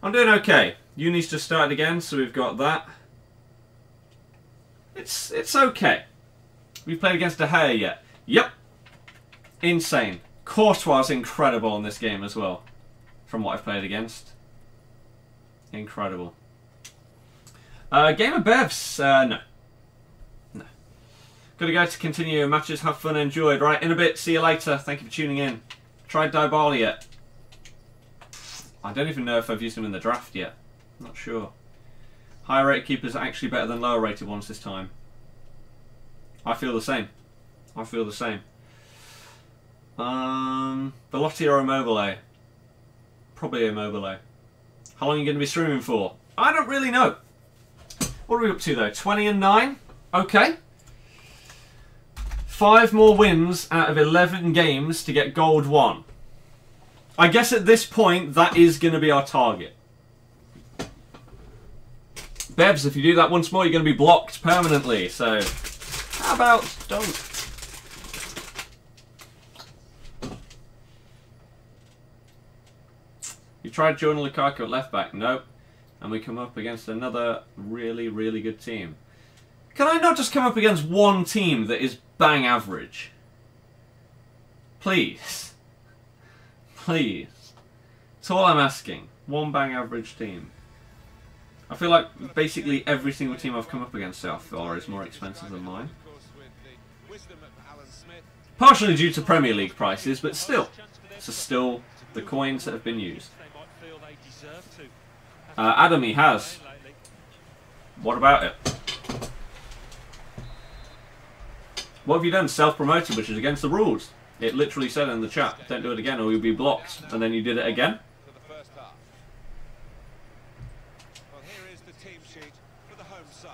I'm doing okay. Uni's just started again, so we've got that. It's okay. We played against De Gea yet? Yep. Insane. Courtois is incredible in this game as well, from what I've played against. Incredible. Game of Bevs? No. No. Gotta go to continue matches. Have fun, enjoyed. Right, in a bit. See you later. Thank you for tuning in. Tried Dybala yet? I don't even know if I've used him in the draft yet. Not sure. Higher rated keepers are actually better than lower rated ones this time. I feel the same. I feel the same. Velotti or Immobile? Probably Immobile. How long are you going to be streaming for? I don't really know. What are we up to though? 20-9? Okay. 5 more wins out of 11 games to get gold 1. I guess at this point that is going to be our target. Bevs, if you do that once more, you're going to be blocked permanently. So, how about don't? You tried joining Lukaku at left back? Nope. And we come up against another really, really good team. Can I not just come up against one team that is bang average? Please. Please. That's all I'm asking. One bang average team. I feel like basically every single team I've come up against so far is more expensive than mine. Partially due to Premier League prices, but still. It's still the coins that have been used. Adam, he has. What about it? What have you done? Self-promoted, which is against the rules. It literally said in the chat, don't do it again or you'll be blocked. And then you did it again. Well, here is the team sheet for the home side.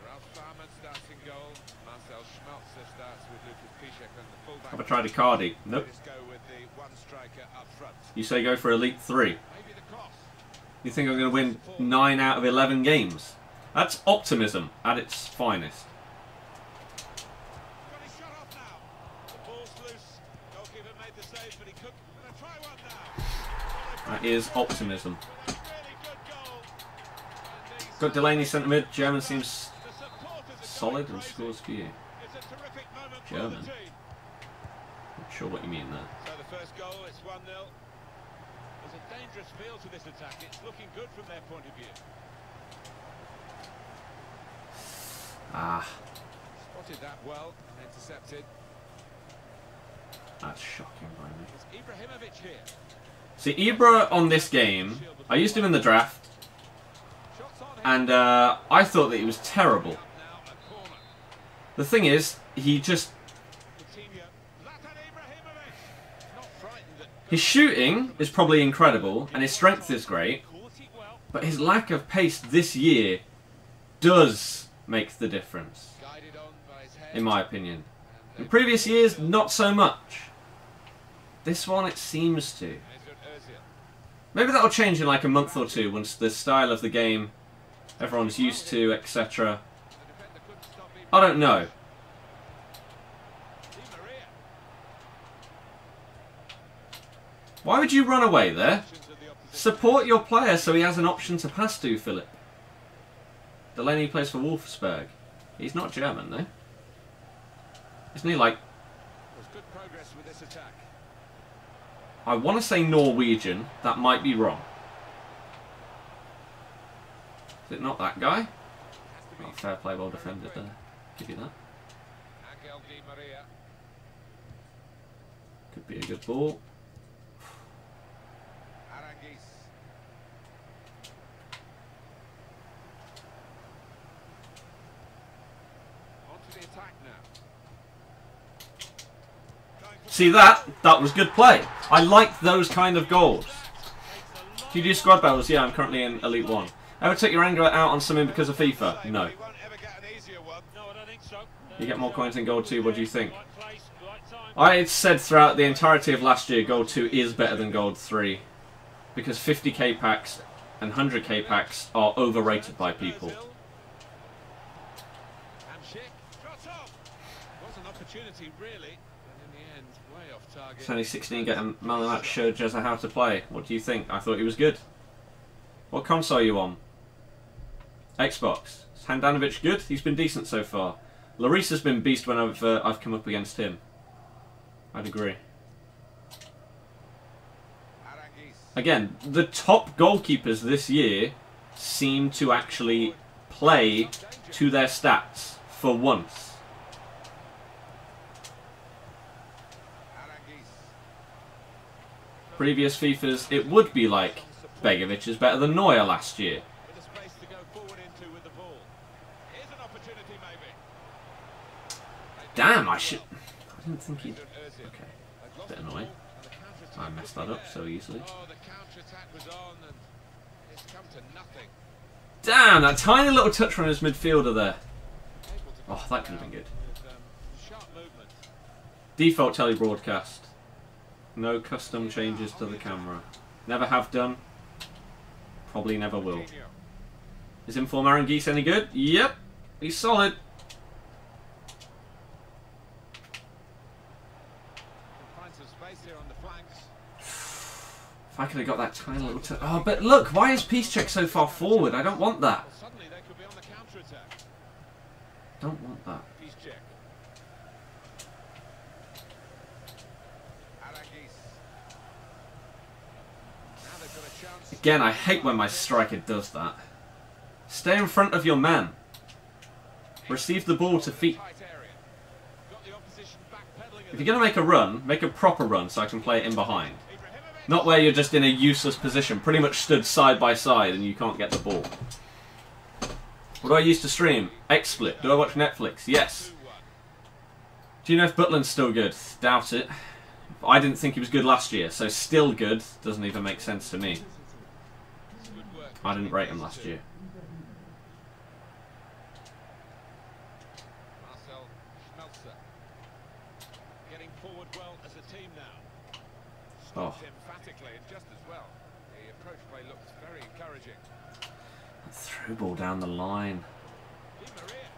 Ralph Farmer starts in goal. Marcel Schmelzer starts with Lucas Piszczek and the fullback. Have I tried Icardi? Nope. Let's go with the one striker up front. You say go for Elite 3. Maybe the cross. You think I'm going to win 9 out of 11 games? That's optimism at its finest. Got his shot off now. The ball's loose. Goalkeeper made the save, but he couldn't. Gonna try one now. That is optimism. Really good goal. And Got Delaney centre mid. German seems the supporters are solid going and crazy. scores for you. It's a terrific moment for German. the team. Not sure what you mean there. So the first goal, it's 1-0. There's a dangerous feel to this attack. It's looking good from their point of view. Ah, Spotted that well and intercepted. that's shocking by me. It's Ibrahimovic here. See, Ibra on this game, I used him in the draft, Shots on him. and I thought that he was terrible. Now a corner. The thing is, he just... Coutinho. Zlatan Ibrahimovic. Not frightened that His shooting is probably incredible, and his strength is great, Caught it well. but his lack of pace this year does make the difference, guided on by his head. in my opinion. In previous years, not so much. This one, it seems to. Mesut Ozil. Maybe that'll change in like a month or two once the style of the game everyone's used to, etc. The defender couldn't stop him. I don't know. Di Maria. Why would you run away there? Actions of the opposition. Support your player so he has an option to pass to, Philip. Delaney plays for Wolfsburg. He's not German, though. Isn't he like... There's good progress with this attack. I want to say Norwegian. That might be wrong. Is it not that guy? Has to be Oh, fair play, well defended there. Give you that. Angel Di Maria. Could be a good ball. Aranguiz. Onto the attack now. Going for See that? That was good play. I like those kind of goals. Do you do squad battles? Yeah, I'm currently in Elite 1. Ever took your anger out on something because of FIFA? No. He won't ever get an easier one. No, I don't think so. You get more coins in Gold 2, what do you think? Right place, right time. I said throughout the entirety of last year, Gold 2 is better than Gold 3. Because 50k packs and 100k packs are overrated by people. Ozil. Hamsik. Shot off. Was an opportunity, really. And in the end, way off target. It's only 16, getting man of the match, showed Jezza how to play. What do you think? I thought he was good. What console are you on? Xbox. Is Handanovic good? He's been decent so far. Lloris has been beast when I've come up against him. I'd agree. Aranguiz. Again, the top goalkeepers this year seem to actually play to their stats for once. Aranguiz. Previous FIFAs, it would be like Begovic is better than Neuer last year. With a space to go forward into opportunity maybe. Damn, I didn't think he'd... Okay. A bit annoying. I messed that up so easily. Oh, the counter-attack was on and it's come to nothing. Damn, that tiny little touch from his midfielder there. Oh, that could have been good. Sharp movement. Default telebroadcast. No custom changes to the camera. Never have done. Probably never will. Is Inform Aranguise any good? Yep. He's solid. Find some space here on the flanks. If I could have got that tiny little touch. Oh, but look, why is Piszczek so far forward? I don't want that. Well, suddenly they could be on the counter-attack. Don't want that. Piszczek. Aranguise. Now they've got a chance. Again, I hate when my striker does that. Stay in front of your man. Receive the ball to feet. Tight area. Got the opposition backpedaling. If you're going to make a run, make a proper run so I can play it in behind. Not where you're just in a useless position, pretty much stood side by side and you can't get the ball. What do I use to stream? XSplit. Do I watch Netflix? Yes. Do you know if Butland's still good? Doubt it. I didn't think he was good last year, so still good doesn't even make sense to me. I didn't rate him last year. Marcel Schmelzer. Getting forward well as a team now. Oh. Stopped emphatically and just as well. The approach play looks very encouraging. Through ball down the line. Di Maria.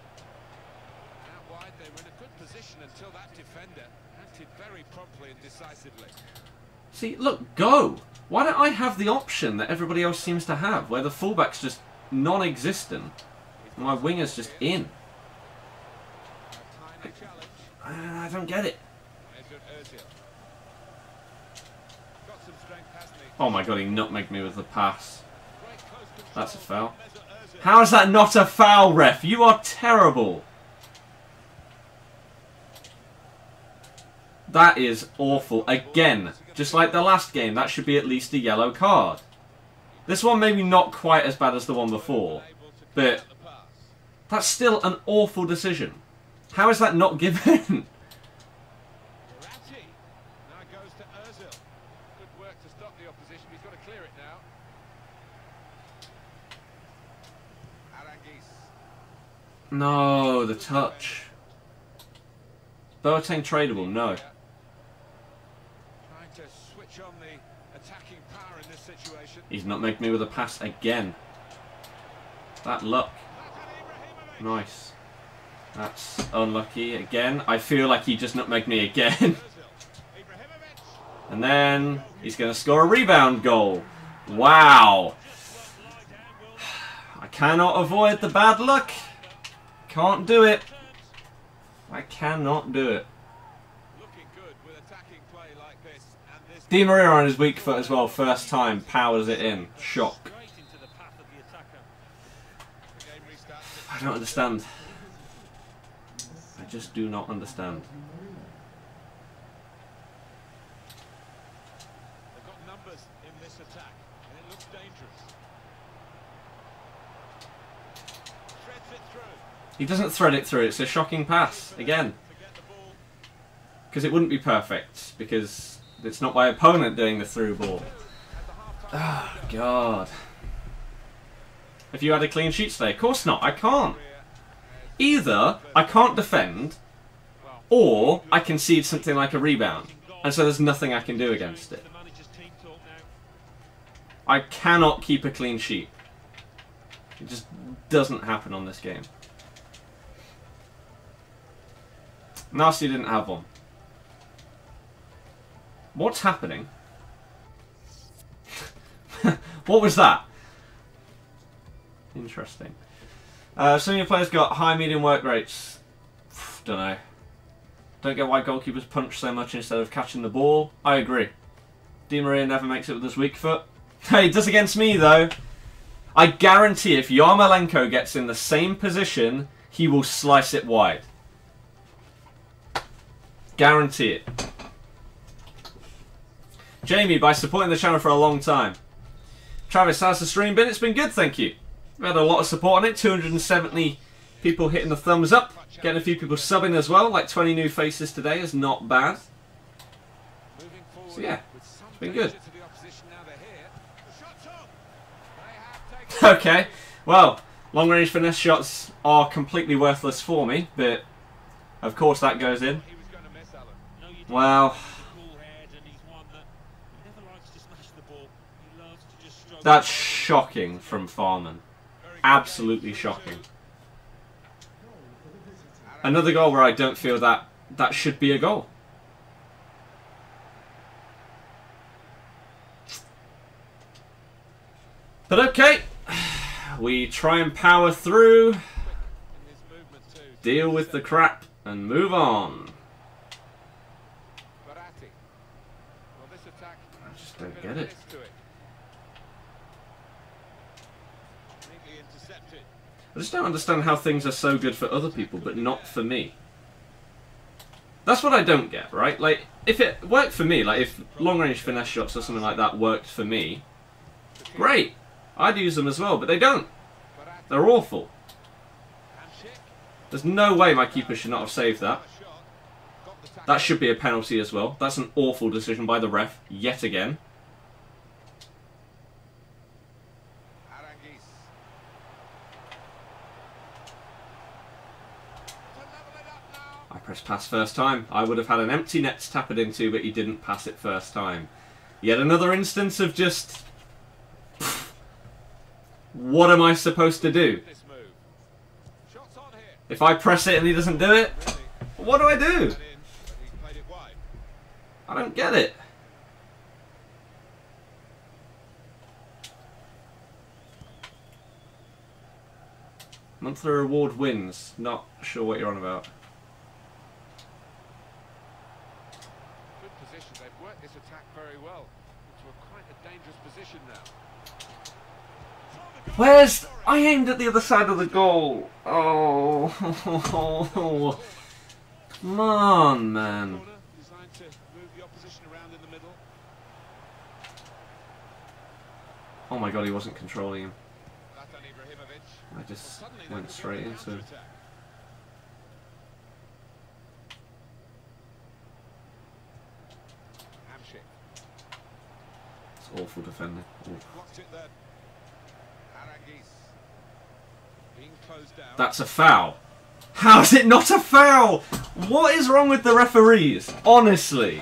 Out wide, they were in a good position until that defender acted very promptly and decisively. See, look, go! Why don't I have the option that everybody else seems to have, where the fullback's just non-existent and my winger's just in? Tiny challenge. I don't get it. Mesut Ozil. Got some strength, hasn't he? Oh my god, he nutmegged me with the pass. Great close control. That's a foul. Mesut Ozil. How is that not a foul, ref? You are terrible. That is awful. Again, just like the last game, that should be at least a yellow card. This one maybe not quite as bad as the one before, but that's still an awful decision. How is that not given? Verratti. Now it goes to Ozil. Good work to stop the opposition. He's got to clear it now. Aranguise. No, the touch. Boateng tradable, no. Trying to switch on the attacking power in this situation. He's nutmegged me with a pass again. That luck. Nice. That's unlucky again. I feel like he just nutmegged me again. And then he's going to score a rebound goal. Wow. I cannot avoid the bad luck. Can't do it. I cannot do it. Looking good with attacking play like this. And this Di Maria on his weak foot as well. First time. Powers it in. Shock. Straight into the path of the attacker. the game restarts. I don't understand. I just do not understand. They've got numbers in this attack, and it looks dangerous. Threads it through. He doesn't thread it through. It's a shocking pass. Again. To get the ball. Because it wouldn't be perfect. Because it's not my opponent doing the through ball. Oh, God. If you had a clean sheet today? Of course not. I can't. Either I can't defend, or I concede something like a rebound. And so there's nothing I can do against it. The manager's team talk now. I cannot keep a clean sheet. It just doesn't happen on this game. Nasty didn't have one. What's happening? What was that? Interesting. Some of your players got high, medium work rates. Don't know. Don't get why goalkeepers punch so much instead of catching the ball. I agree. Di Maria never makes it with his weak foot. Hey, he does against me though. I guarantee if Yarmolenko gets in the same position, he will slice it wide. Guarantee it. Jamie, by supporting the channel for a long time. Travis, how's the stream been? It's been good, thank you. We had a lot of support on it. 270 people hitting the thumbs up. Getting a few people subbing as well. Like 20 new faces today is not bad. So yeah, it's been good. Okay, well, long range finesse shots are completely worthless for me, but of course that goes in. Well, that's shocking from Farman. Absolutely shocking. Another goal where I don't feel that should be a goal. But okay, we try and power through, deal with the crap, and move on. I just don't get it. I just don't understand how things are so good for other people, but not for me. That's what I don't get, right? Like, if it worked for me, like if long-range finesse shots or something like that worked for me, great. I'd use them as well, but they don't. They're awful. There's no way my keeper should not have saved that. That should be a penalty as well. That's an awful decision by the ref, yet again. I pressed pass first time. I would have had an empty net to tap it into, but he didn't pass it first time. Yet another instance of just... what am I supposed to do? If I press it and he doesn't do it, what do I do? I don't get it. Monthly reward wins. Not sure what you're on about. Good position. They've worked this attack very well into a quite a dangerous position now. Where's... I aimed at the other side of the goal. Oh. Come on, man. Designed to move the opposition around in the middle. Oh my god, he wasn't controlling him. Ibrahimovic. I just went straight into him. It's awful defending. Blocked it there. That's a foul. How is it not a foul? What is wrong with the referees? Honestly.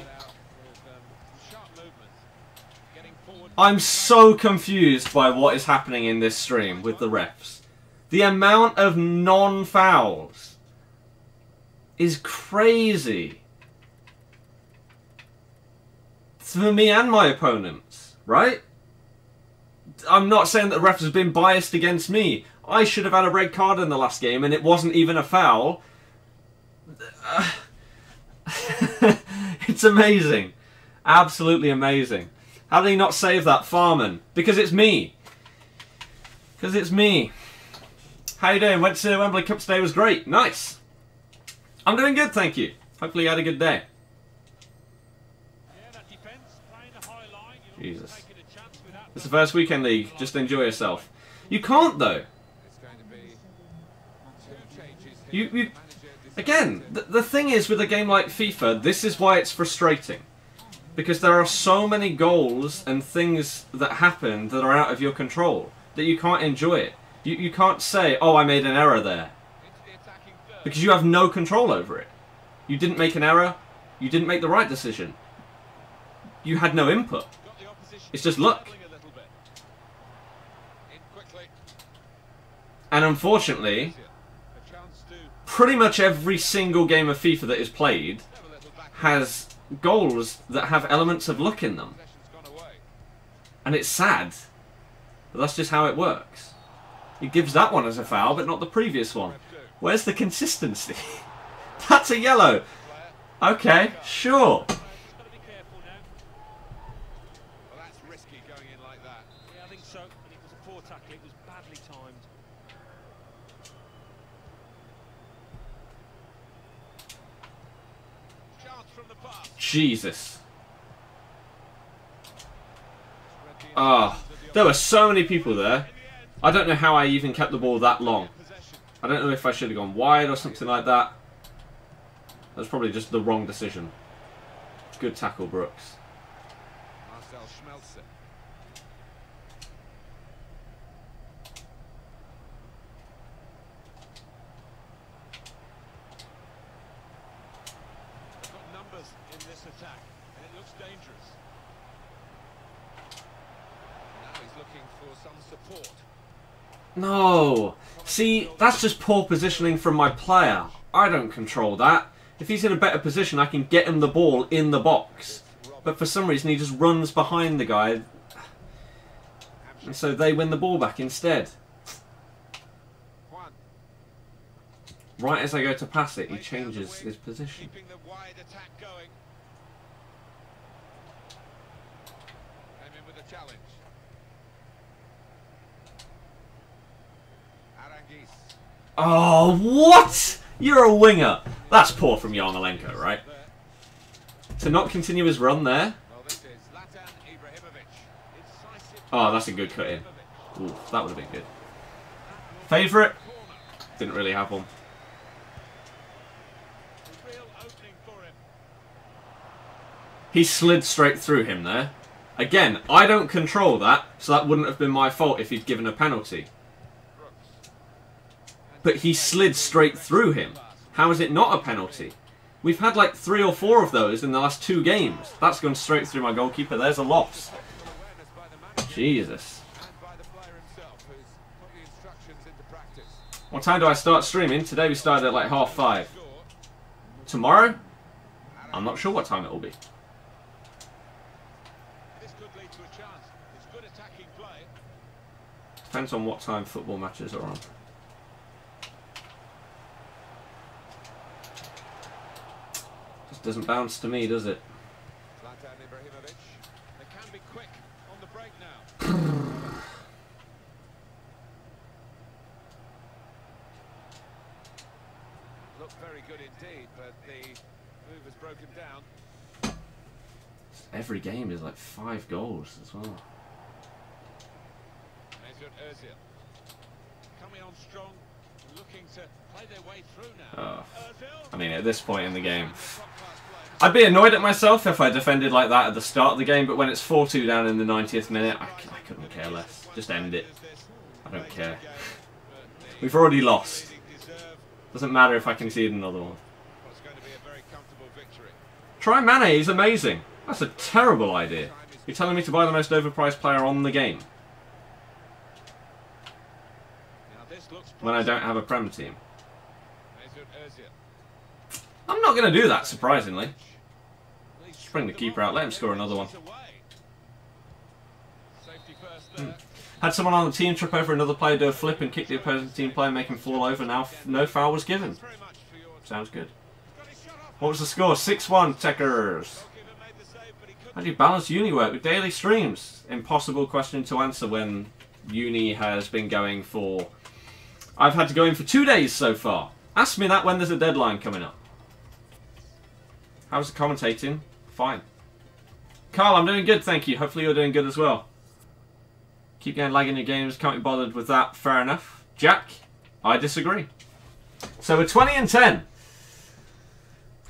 I'm so confused by what is happening in this stream with the refs. The amount of non-fouls is crazy. For me and my opponents, right? I'm not saying that the refs have been biased against me. I should have had a red card in the last game and it wasn't even a foul. It's amazing. Absolutely amazing. How did he not save that, Farman? Because it's me. Because it's me. How you doing? Went to Wembley Cup today, was great. Nice. I'm doing good, thank you. Hopefully you had a good day. Jesus. It's the first weekend league. Just enjoy yourself. You can't though. You again, the thing is with a game like FIFA, this is why it's frustrating. Because there are so many goals and things that happen that are out of your control that you can't enjoy it. You can't say, oh, I made an error there. Because you have no control over it. You didn't make an error. You didn't make the right decision. You had no input. It's just luck. And unfortunately, pretty much every single game of FIFA that is played has goals that have elements of luck in them. And it's sad, but that's just how it works. He gives that one as a foul, but not the previous one. Where's the consistency? That's a yellow. Okay, sure. Jesus. Ah, there were so many people there. I don't know how I even kept the ball that long. I don't know if I should have gone wide or something like that. That's probably just the wrong decision. Good tackle, Brooks. Marcel Schmelzer. They've got numbers in this attack, and it looks dangerous. Now he's looking for some support. No! See, that's just poor positioning from my player. I don't control that. If he's in a better position, I can get him the ball in the box. But for some reason, he just runs behind the guy. And so they win the ball back instead. Right as I go to pass it, he changes his position. Keeping the wide attack going. Came in with a challenge. Arangis. Oh, what? You're a winger. That's poor from Yarmolenko, right? To not continue his run there. Well, this is Zlatan Ibrahimovic. Incisive. Oh, that's a good cut in. Ooh, that would have been good. Favourite? Didn't really have one. Real opening for him. He slid straight through him there. Again, I don't control that, so that wouldn't have been my fault if he'd given a penalty. But he slid straight through him. How is it not a penalty? We've had like 3 or 4 of those in the last 2 games. That's gone straight through my goalkeeper. There's a loss. Jesus. What time do I start streaming? Today we started at like 5:30. Tomorrow? I'm not sure what time it will be. This could lead to a chance. It's good attacking play. Depends on what time football matches are on. Just doesn't bounce to me, does it? Zlatan Ibrahimovic. They can be quick on the break now. Looked very good indeed, but the move has broken down. Every game is like 5 goals as well. Mesut Ozil coming on strong, looking to play their way through now. Oh. Ozil. I mean, at this point in the game, I'd be annoyed at myself if I defended like that at the start of the game, but when it's 4-2 down in the 90th minute, I couldn't care less. Just end it. I don't care. We've already lost. Doesn't matter if I concede another one. It's going to be a very comfortable victory. Try Mane, he's amazing. That's a terrible idea. You're telling me to buy the most overpriced player on the game Now this looks when I don't have a Prem team. Mesut Ozil. I'm not going to do that, surprisingly. Just bring the keeper out, let him score another one. Safety first there. Had someone on the team trip over another player, do a flip and kick the opposing team player, make him fall over. Now no foul was given. Very much for your Sounds good. got his shot off. What was the score? 6-1, Techers. Goalkeeper made the save, but he couldn't. How do you balance uni work with daily streams? Impossible question to answer when uni has been going for... I've had to go in for 2 days so far. Ask me that when there's a deadline coming up. How's the commentating? Fine. Carl, I'm doing good, thank you. Hopefully you're doing good as well. Keep getting lag in your games, can't be bothered with that. Fair enough. Jack, I disagree. So we're 20 and 10.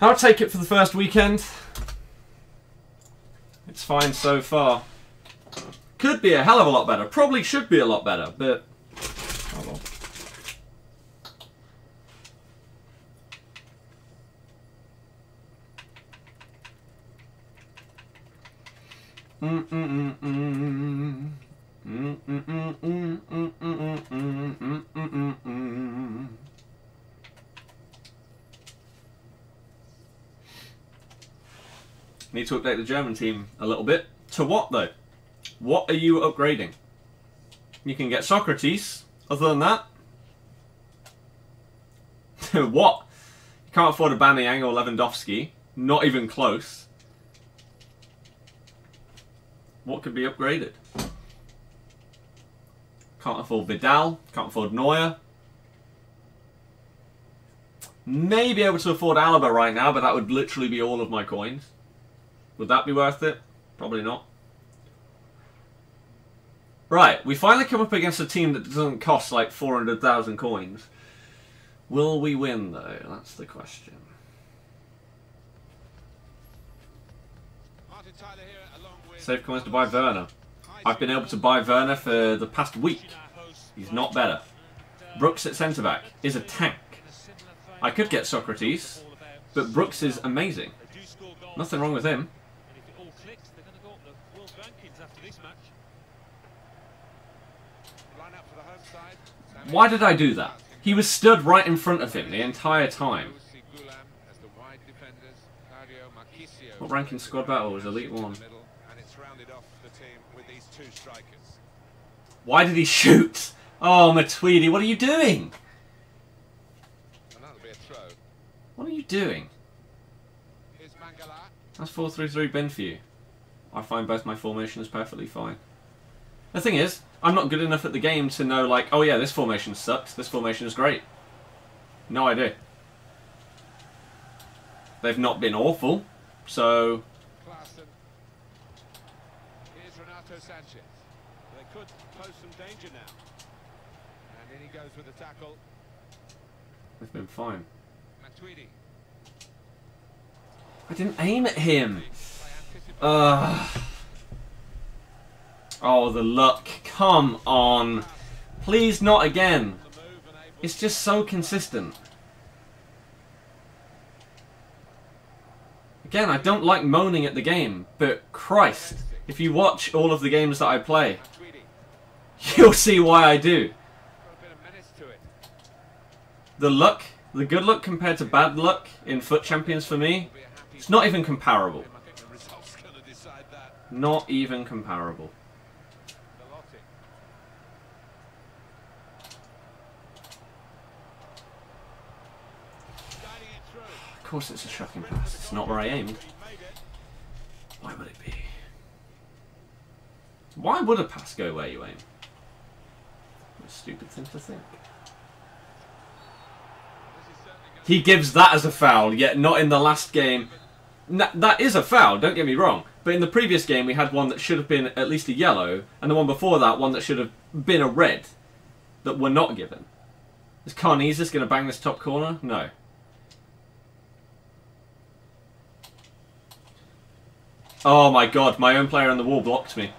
I'll take it for the first weekend. It's fine so far. Could be a hell of a lot better. Probably should be a lot better, but... Oh well. Need to update the German team a little bit. To what though? What are you upgrading? You can get Socrates. Other than that, what? You can't afford a Aubameyang or Lewandowski. Not even close. What could be upgraded? Can't afford Vidal. Can't afford Neuer. May be able to afford Alaba right now, but that would literally be all of my coins. Would that be worth it? Probably not. Right, we finally come up against a team that doesn't cost like 400,000 coins. Will we win, though? That's the question. Save coins to buy Werner. I've been able to buy Werner for the past week. He's not better. Brooks at centre-back is a tank. I could get Socrates, but Brooks is amazing. Nothing wrong with him. Why did I do that? He was stood right in front of him the entire time. What rank in squad battle was Elite 1? Why did he shoot? Oh, Matuidi, what are you doing? What are you doing? That's 4-3-3 bin for you. I find both my formations perfectly fine. The thing is, I'm not good enough at the game to know, like, oh yeah, this formation sucks, this formation is great. No idea. They've not been awful, so... Here's Renato Sanchez. They could pose some danger now. And in he goes with the tackle. They've been fine. Matuidi. I didn't aim at him. Oh, the luck. Come on. Please not again. It's just so consistent. Again, I don't like moaning at the game, but Christ, if you watch all of the games that I play, you'll see why I do. The luck, the good luck compared to bad luck in FUT Champions for me, it's not even comparable. Not even comparable. Of course it's a shocking pass. It's not where I aimed. Why would it be? Why would a pass go where you aim? What a stupid thing to think. He gives that as a foul, yet not in the last game. That is a foul, don't get me wrong. But in the previous game we had one that should have been at least a yellow, and the one before that, one that should have been a red, that were not given. Is Carnesis going to bang this top corner? No. Oh my god, my own player on the wall blocked me.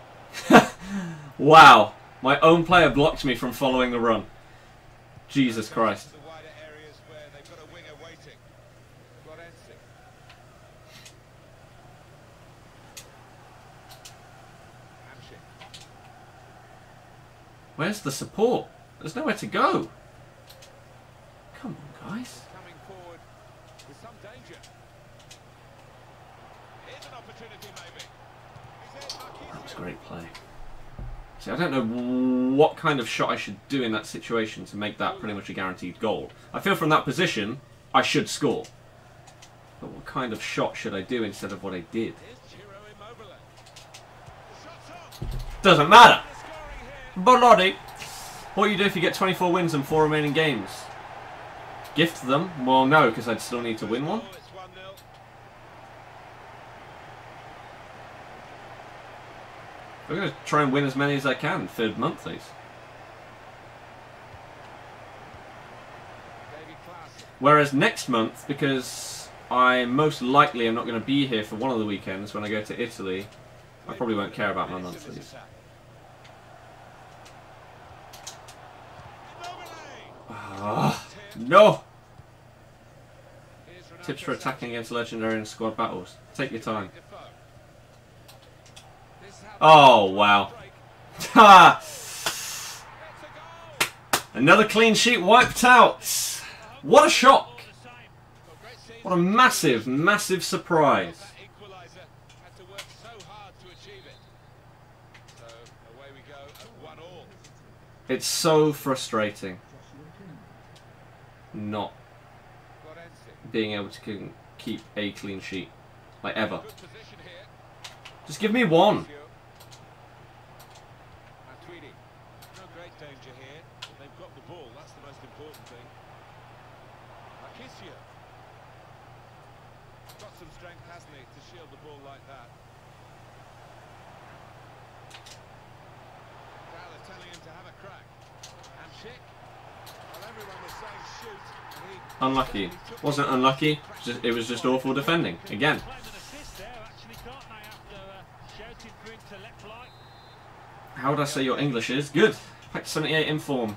Wow, my own player blocked me from following the run. Jesus Christ. Where's the support? There's nowhere to go. Come on, guys. Coming forward with some danger. Here's an opportunity, maybe. That was great play. See, I don't know what kind of shot I should do in that situation to make that pretty much a guaranteed goal. I feel from that position, I should score. But what kind of shot should I do instead of what I did? Doesn't matter. Bolodi. What do you do if you get 24 wins and 4 remaining games? Gift them? Well, no, because I'd still need to win one. I'm going to try and win as many as I can for monthlies. Whereas next month, because I most likely am not going to be here for one of the weekends when I go to Italy, I probably won't care about my monthlies. No! Tips for attacking against legendary and squad battles. Take your time. Oh, wow. Another clean sheet wiped out. What a shock. What a massive, massive surprise. It's so frustrating not being able to keep a clean sheet, like ever. Just give me one. No great danger here. They've got the ball. That's the most important thing. Marquisio. Got some strength, hasn't he, to shield the ball like that. Now they're telling him to have a crack. And Schick. Well, everyone was saying shoot, and he Unlucky. Wasn't unlucky. It was just awful defending. Again. Claim an assist there, actually, can't they, after shouting for him to let fly? How would I say your English is? Good. Pack 78 in form.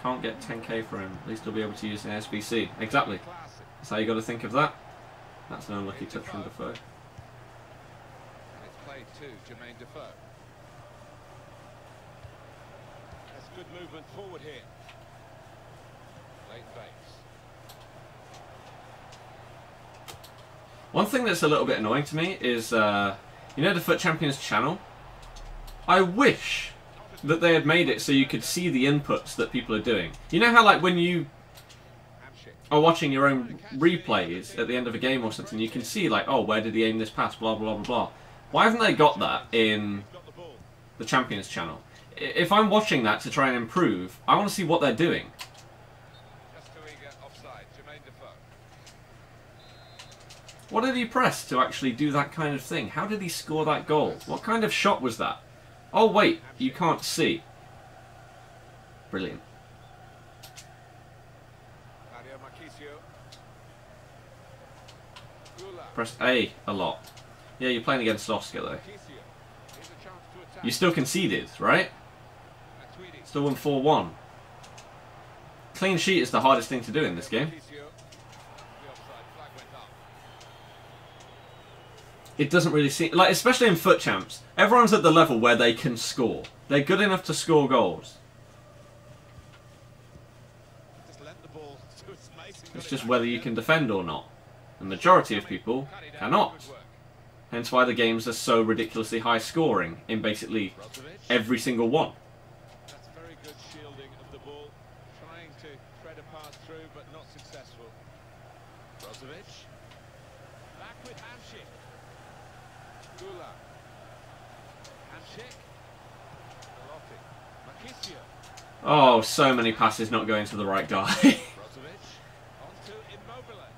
Can't get 10k for him. At least he'll be able to use an SBC. Exactly. classic. That's how you got to think of that. That's an unlucky touch from Defoe. And it's played to Jermaine Defoe. That's good movement forward here. Late Bates. One thing that's a little bit annoying to me is, you know the FUT Champions channel? I wish that they had made it so you could see the inputs that people are doing. You know how, like, when you are watching your own replays at the end of a game or something, you can see, like, oh, where did he aim this pass, blah, blah, blah, blah. Why haven't they got that in the Champions channel? If I'm watching that to try and improve, I want to see what they're doing. Just too eager, offside. Jermaine Defoe. What did he press to actually do that kind of thing? How did he score that goal? What kind of shot was that? Oh wait, you can't see. Brilliant. Mario Marchisio. Gula. Press A lot. Yeah, you're playing against Oscar though. Marchisio. Here's a chance to attack. You still conceded, right? Matuidi. Still won 4-1. Clean sheet is the hardest thing to do in this game. Marchisio. The offside flag went up. It doesn't really seem... like, especially in FUT Champs, everyone's at the level where they can score. They're good enough to score goals. Just lent the ball to its mate and got It's it just back whether again. you can defend or not. The majority of people cannot. Good work. Hence why the games are so ridiculously high scoring in basically Brozovic. every single one. That's very good shielding of the ball. Trying to thread a pass through, but not successful. Brozovic. Back with Hamšík. Gula. Hamšík. Belotti. Marchisio. Oh, so many passes not going to the right guy. Brozovic. On to Immobile.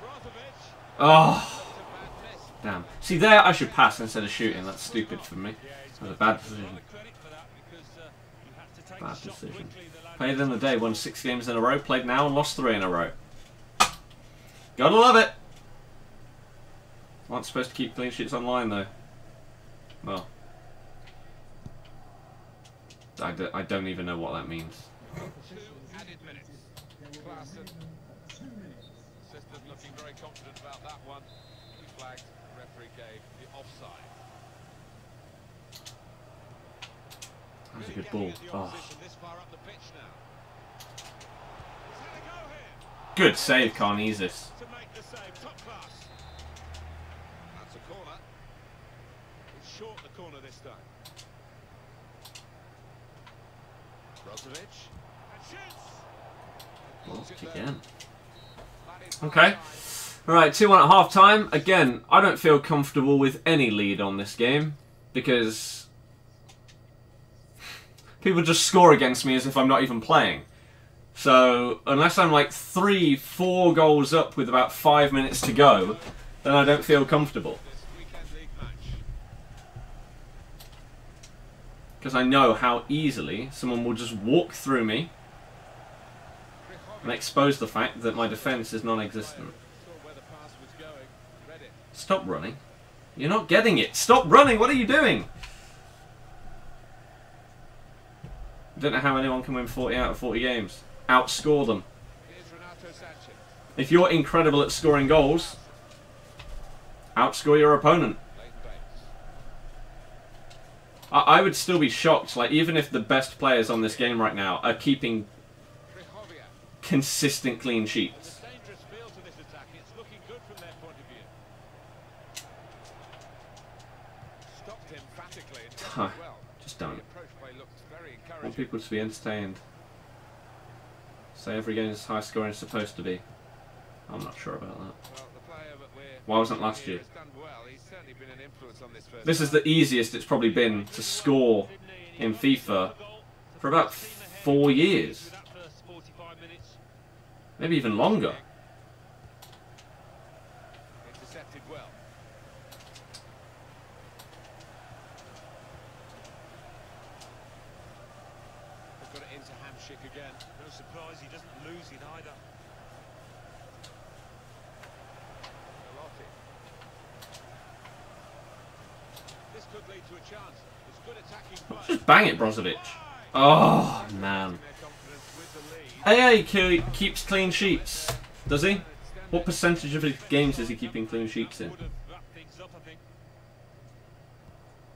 Brozovic. Oh, That's a bad miss. damn. See there, I should pass instead of shooting. That's stupid for me. That was a bad decision. Bad decision. Played in the day, won 6 games in a row, played now and lost 3 in a row. Gotta love it! Aren't supposed to keep clean sheets online though. Well. I don't even know what that means. 2 added minutes. Klaassen. Assistant looking very confident about that one. He flagged, the referee gave the offside. That was a good ball. Oh. This far up the pitch now. He's had a go here Good save, Carnesis. to make the save. Top class. That's a corner. It's short the corner this time. Brozovic. And shoots. Blocks it there. Again. That is Okay. offside. Right, 2-1 at half time. Again, I don't feel comfortable with any lead on this game because people just score against me as if I'm not even playing. So, unless I'm like 3-4 goals up with about 5 minutes to go, then I don't feel comfortable. This weekend league match. Because I know how easily someone will just walk through me and expose the fact that my defence is non-existent. Saw where the pass was going. Read it. Stop running. You're not getting it. Stop running. What are you doing? I don't know how anyone can win 40 out of 40 games. Outscore them. Here's Renato Sanchez. If you're incredible at scoring goals, outscore your opponent. Leighton Bates. I would still be shocked, like, even if the best players on this game right now are keeping Krychowiak. consistent clean sheets. There's a dangerous feel to this attack. It's looking good from their point of view. Stopped emphatically and did Huh. well. Just The don't. approach play looked very I want encouraging. people to be entertained. Say every game is as high scoring as it's supposed to be. I'm not sure about that. Well, the player that we're Why wasn't last here year? has done well. He's certainly been an influence on this first This is half. the easiest it's probably been to score in FIFA for about 4 years. Maybe even longer. Intercepted well. They've got it into Hamšík again. easy neither. This could lead to a chance. It's good attacking play. Just bang it, Brozovic. Oh, man. AA keeps clean sheets. Does he? What percentage of his games is he keeping clean sheets in?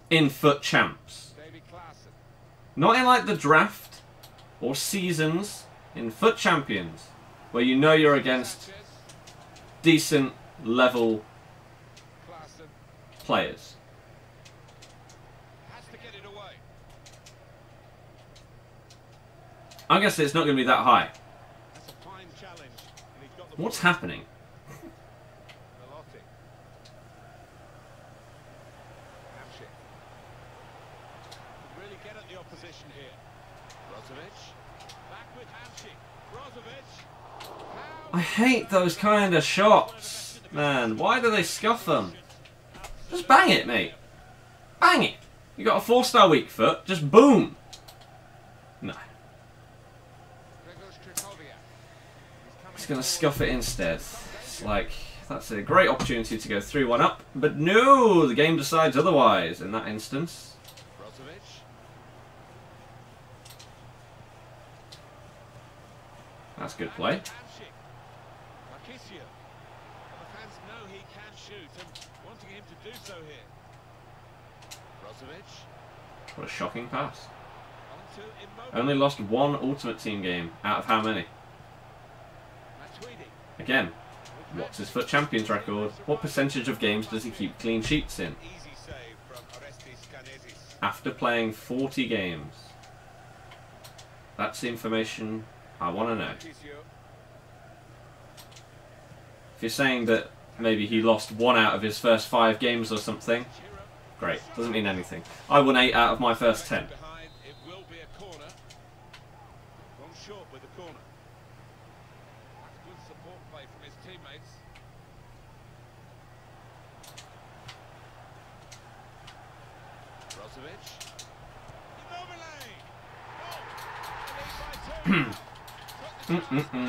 In FUT Champs. Not in like the draft or seasons. In FUT Champions. Where you know you're against decent level players. I guess it's not going to be that high. What's happening? Really get at the opposition here. Back with I hate those kind of shots. Man, why do they scuff them? Just bang it, mate. Bang it. You got a 4-star weak foot, just boom. No. He's going to scuff it instead. It's like, that's a great opportunity to go 3-1 up. But no, the game decides otherwise in that instance. That's good play. What a shocking pass. Only lost one Ultimate Team game out of how many? Again, what's his FUT Champions record? What percentage of games does he keep clean sheets in? After playing 40 games. That's the information I want to know. If you're saying that maybe he lost 1 out of his first 5 games or something, great. Doesn't mean anything. I won 8 out of my first 10.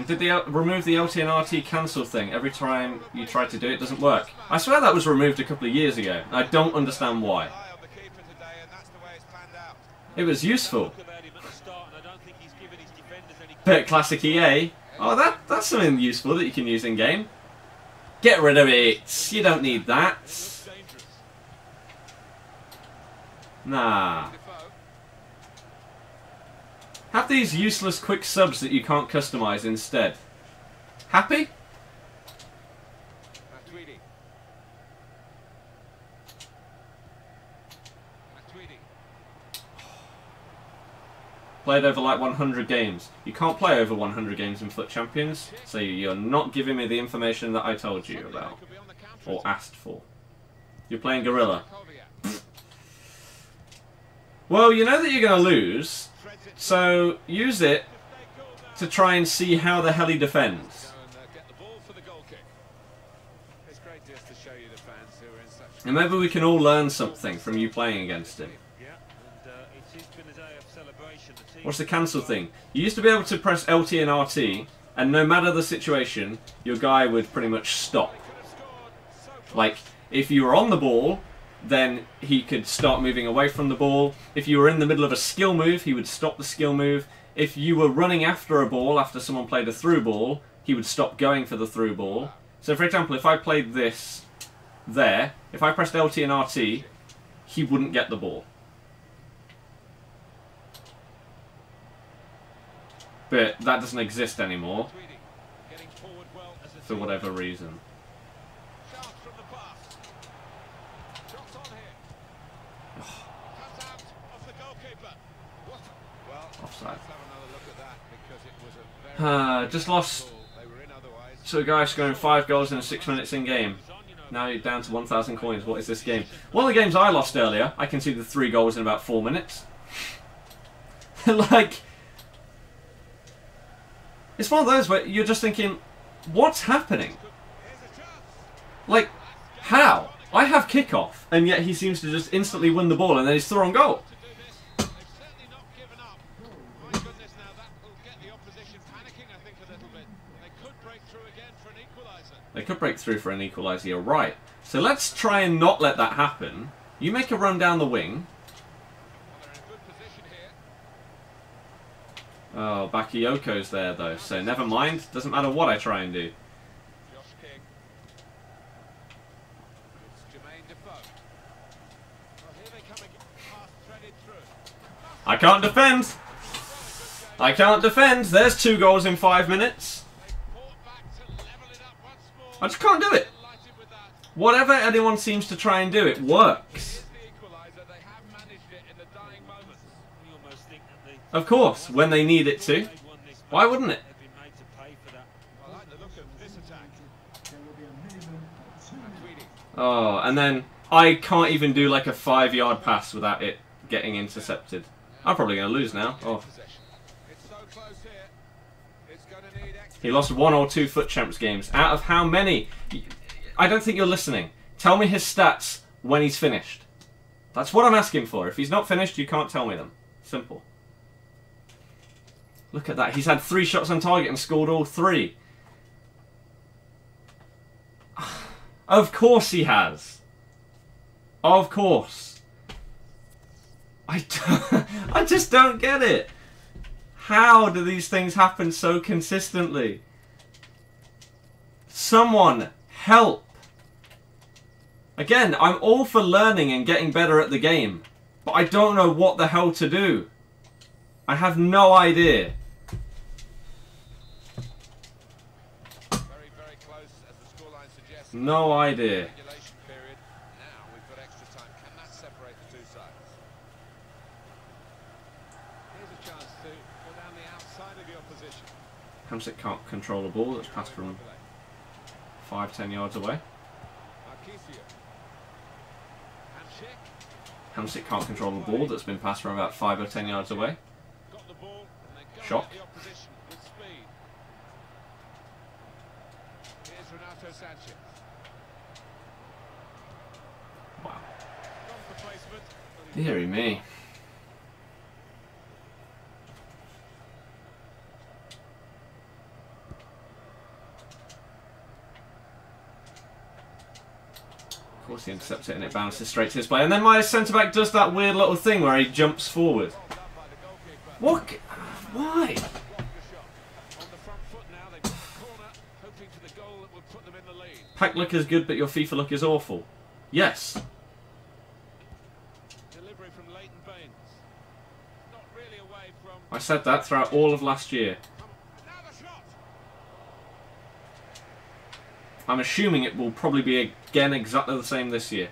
Did they remove the LT and RT cancel thing every time you try to do it? Doesn't work. I swear that was removed a couple of years ago. I don't understand why. It was useful. But classic EA. Oh, that's something useful that you can use in game. Get rid of it. You don't need that. Nah. Have these useless quick subs that you can't customize instead. Happy? Played over like 100 games. You can't play over 100 games in FUT Champions, so you're not giving me the information that I told you about. Or asked for. You're playing Gorilla. Well, you know that you're going to lose. So, use it to try and see how the hell he defends. And maybe we can all learn something from you playing against him. What's the cancel thing? You used to be able to press LT and RT, and no matter the situation, your guy would pretty much stop. Like, if you were on the ball, then he could start moving away from the ball. If you were in the middle of a skill move, he would stop the skill move. If you were running after a ball after someone played a through ball, he would stop going for the through ball. So for example, if I played this there, if I pressed LT and RT, he wouldn't get the ball. But that doesn't exist anymore, for whatever reason. Offside. Just lost to a guy scoring 5 goals in 6 minutes in game. Now you're down to 1,000 coins. What is this game? One of the games I lost earlier, I conceded 3 goals in about 4 minutes. Like, it's one of those where you're just thinking, what's happening? Like, how? I have kickoff, and yet he seems to just instantly win the ball and then he's through on goal. They could break through for an equaliser, you're right. So let's try and not let that happen. You make a run down the wing. Oh, Bakayoko's there though, so never mind. Doesn't matter what I try and do. I can't defend! I can't defend! There's 2 goals in 5 minutes. I just can't do it. Whatever anyone seems to try and do, it works. Of course, when they need it to. Why wouldn't it? Oh, and then I can't even do like a 5-yard pass without it getting intercepted. I'm probably going to lose now. Oh. He lost 1 or 2 FUT Champs games. Out of how many? I don't think you're listening. Tell me his stats when he's finished. That's what I'm asking for. If he's not finished, you can't tell me them. Simple. Look at that. He's had 3 shots on target and scored all 3. Of course he has. Of course. I just don't get it. How do these things happen so consistently? Someone help. Again, I'm all for learning and getting better at the game, but I don't know what the hell to do. I have no idea. Very close, as the scoreline suggests. No idea. Regulation period. Now we've got extra time. Can that separate the 2 sides? Here's a chance to go down the outside of the opposition. Hamsik can't control the ball that's passed from 5-10 yards away. Hamsik can't control the ball that's been passed from about 5 or 10 yards away. Shock. Wow. Deary me. Of course he intercepts it and it bounces straight to his play. And then my centre-back does that weird little thing where he jumps forward. What? Why? Pack look is good, but your FIFA look is awful. Yes. I said that throughout all of last year. I'm assuming it will probably be again exactly the same this year.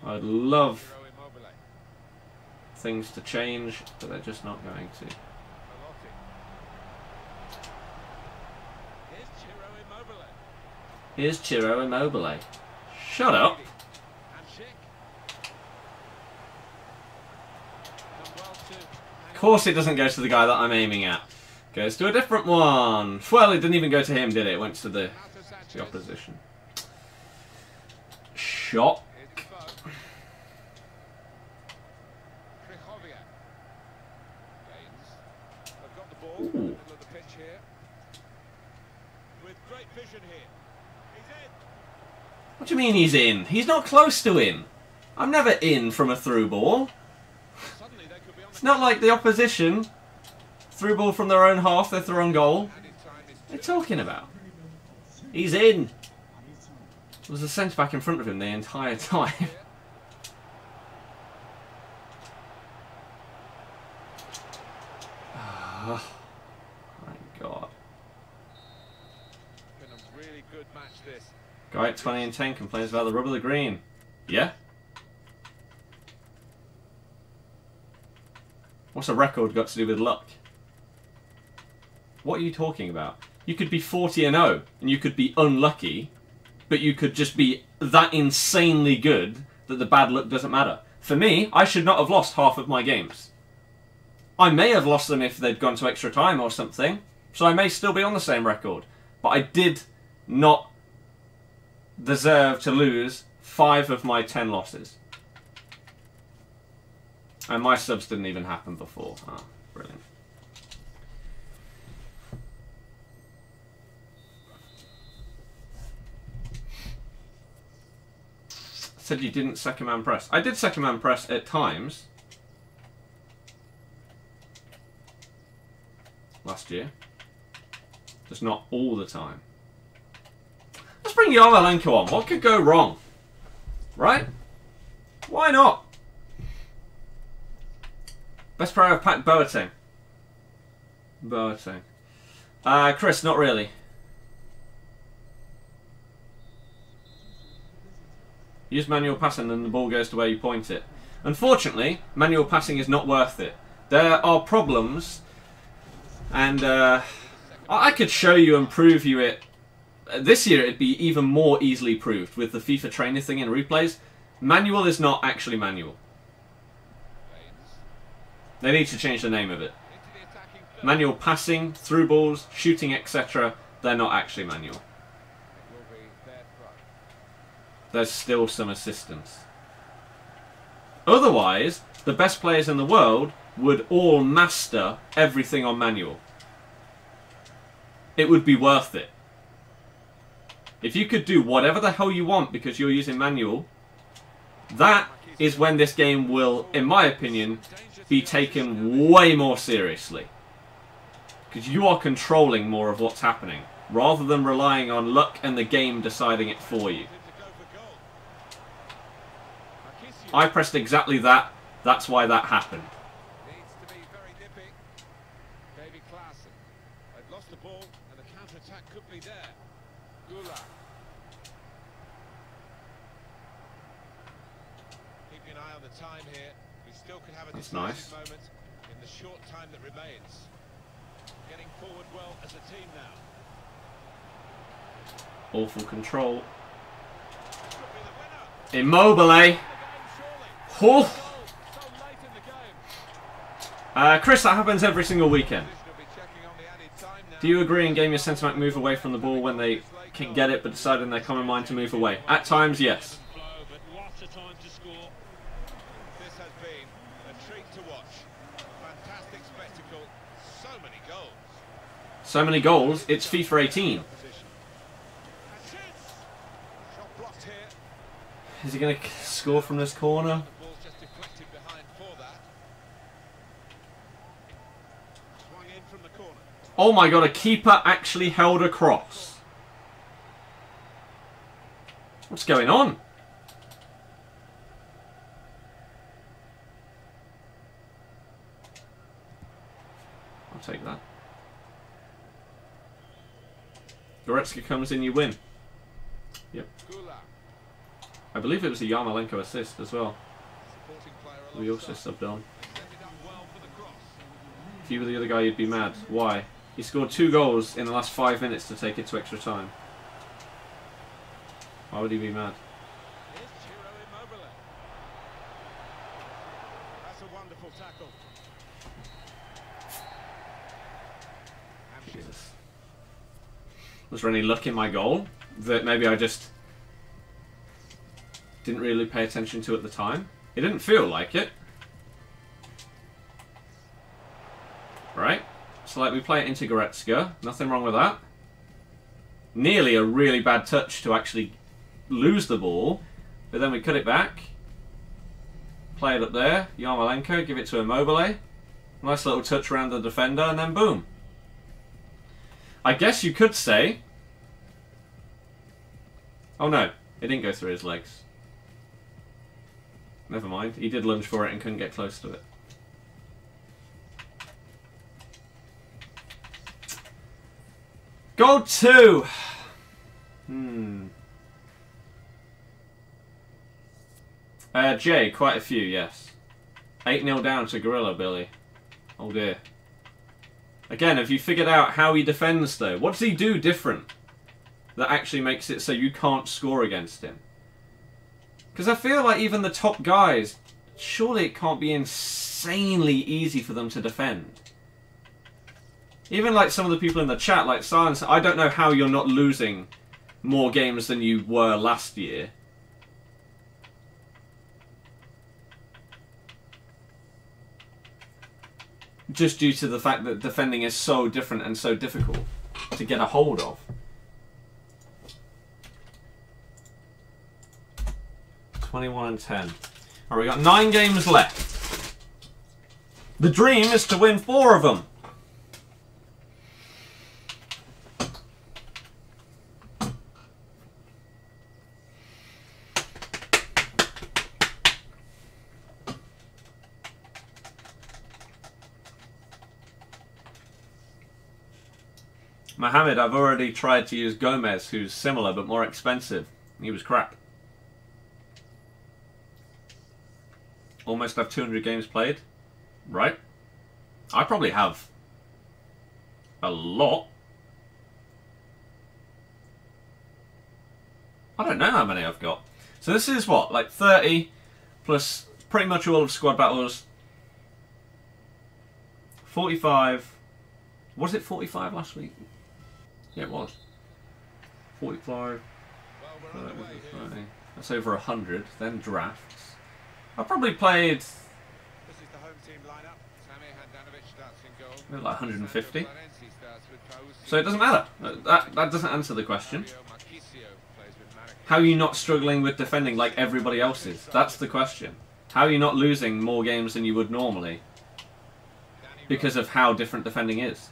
I'd love things to change, but they're just not going to. Here's Ciro Immobile. Shut up. Of course it doesn't go to the guy that I'm aiming at. Goes to a different one. Well, it didn't even go to him, did it? It went to the opposition. Shot. Ooh. What do you mean he's in? He's not close to him. I'm never in from a through ball. It's not like the opposition. Through ball from their own half, their own goal. What are you talking about? He's in. There was a centre-back in front of him the entire time. Oh, my God. Been a really good match this. Guy at 20 and 10 complains about the rub of the green. Yeah? What's a record got to do with luck? What are you talking about? You could be 40 and 0 and you could be unlucky, but you could just be that insanely good that the bad luck doesn't matter. For me, I should not have lost half of my games. I may have lost them if they'd gone to extra time or something, so I may still be on the same record. But I did not deserve to lose 5 of my 10 losses. And my subs didn't even happen before. Oh, brilliant. said you didn't second man press. I did second man press at times. Last year. Just not all the time. Let's bring Yarmolenko on. What could go wrong? Right? Why not? Best player of Pack Boateng. Boateng. Chris, not really. Use manual passing and the ball goes to where you point it. Unfortunately, manual passing is not worth it. There are problems, and I could show you and prove you it. This year it'd be even more easily proved with the FIFA trainer thing in replays. Manual is not actually manual. They need to change the name of it. Manual passing, through balls, shooting, etc. They're not actually manual. There's still some assistance. Otherwise, the best players in the world would all master everything on manual. It would be worth it. If you could do whatever the hell you want because you're using manual, that is when this game will, in my opinion, be taken way more seriously. Because you are controlling more of what's happening, rather than relying on luck and the game deciding it for you. I pressed exactly that. That's why that happened. Needs to be very nippy. Davy Klaassen. They've lost the ball and the counter-attack could be there. Gula. Keeping an eye on the time here. We still could have a decisive moment in the short time that remains. Getting forward well as a team now. Awful control. Could be the winner. Immobile. Oh. So late in the game. Chris, that happens every single weekend. Will be checking on the added time now. Do you agree in game your centre back move away from the ball when they can get it but decide in their common mind to move away? At times, yes. But what a time to score. This has been a treat to watch. Fantastic spectacle. So many goals. So many goals, it's FIFA 18. Position. And shoots. Shot blocked here. Is he going to score from this corner? The ball's just deflected behind for that. Swung in from the corner. Oh my god, a keeper actually held a cross. What's going on? I'll take that. Goretzka comes in, you win. Yep. Gula. I believe it was a Yarmolenko assist as well. Supporting player We also alongside. subbed on. Ended up well for the cross. If you were the other guy, you'd be mad. Why? He scored 2 goals in the last 5 minutes to take it to extra time. Why would he be mad? Here's Ciro Immobile. That's a wonderful tackle. And Jesus. Was there any luck in my goal that maybe I just didn't really pay attention to at the time? It didn't feel like it. Right? So like we play it into Goretzka. Nothing wrong with that. Nearly a really bad touch to actually lose the ball. But then we cut it back. Play it up there. Yarmolenko, give it to Immobile. Nice little touch around the defender and then boom. I guess you could say... Oh no, it didn't go through his legs. Never mind, he did lunge for it and couldn't get close to it. Goal 2! Jay, quite a few, yes. 8-0 down to Gorilla Billy. Oh dear. Again, have you figured out how he defends though? What does he do different that actually makes it so you can't score against him? Because I feel like even the top guys, surely it can't be insanely easy for them to defend. Even like some of the people in the chat, like Silence, I don't know how you're not losing more games than you were last year. Just due to the fact that defending is so different and so difficult to get a hold of. 21 and 10. Alright, we got 9 games left. The dream is to win 4 of them. Mohamed, I've already tried to use Gomez, who's similar but more expensive. He was crap. Almost have 200 games played. Right. I probably have a lot. I don't know how many I've got. So this is what, like 30 plus pretty much all of squad battles. 45. Was it 45 last week? Yeah, it was. 45. 30, 30. That's over 100. Then drafts. I probably played like 150. So it doesn't matter. That doesn't answer the question. How are you not struggling with defending like everybody else is? That's the question. How are you not losing more games than you would normally? Because of how different defending is.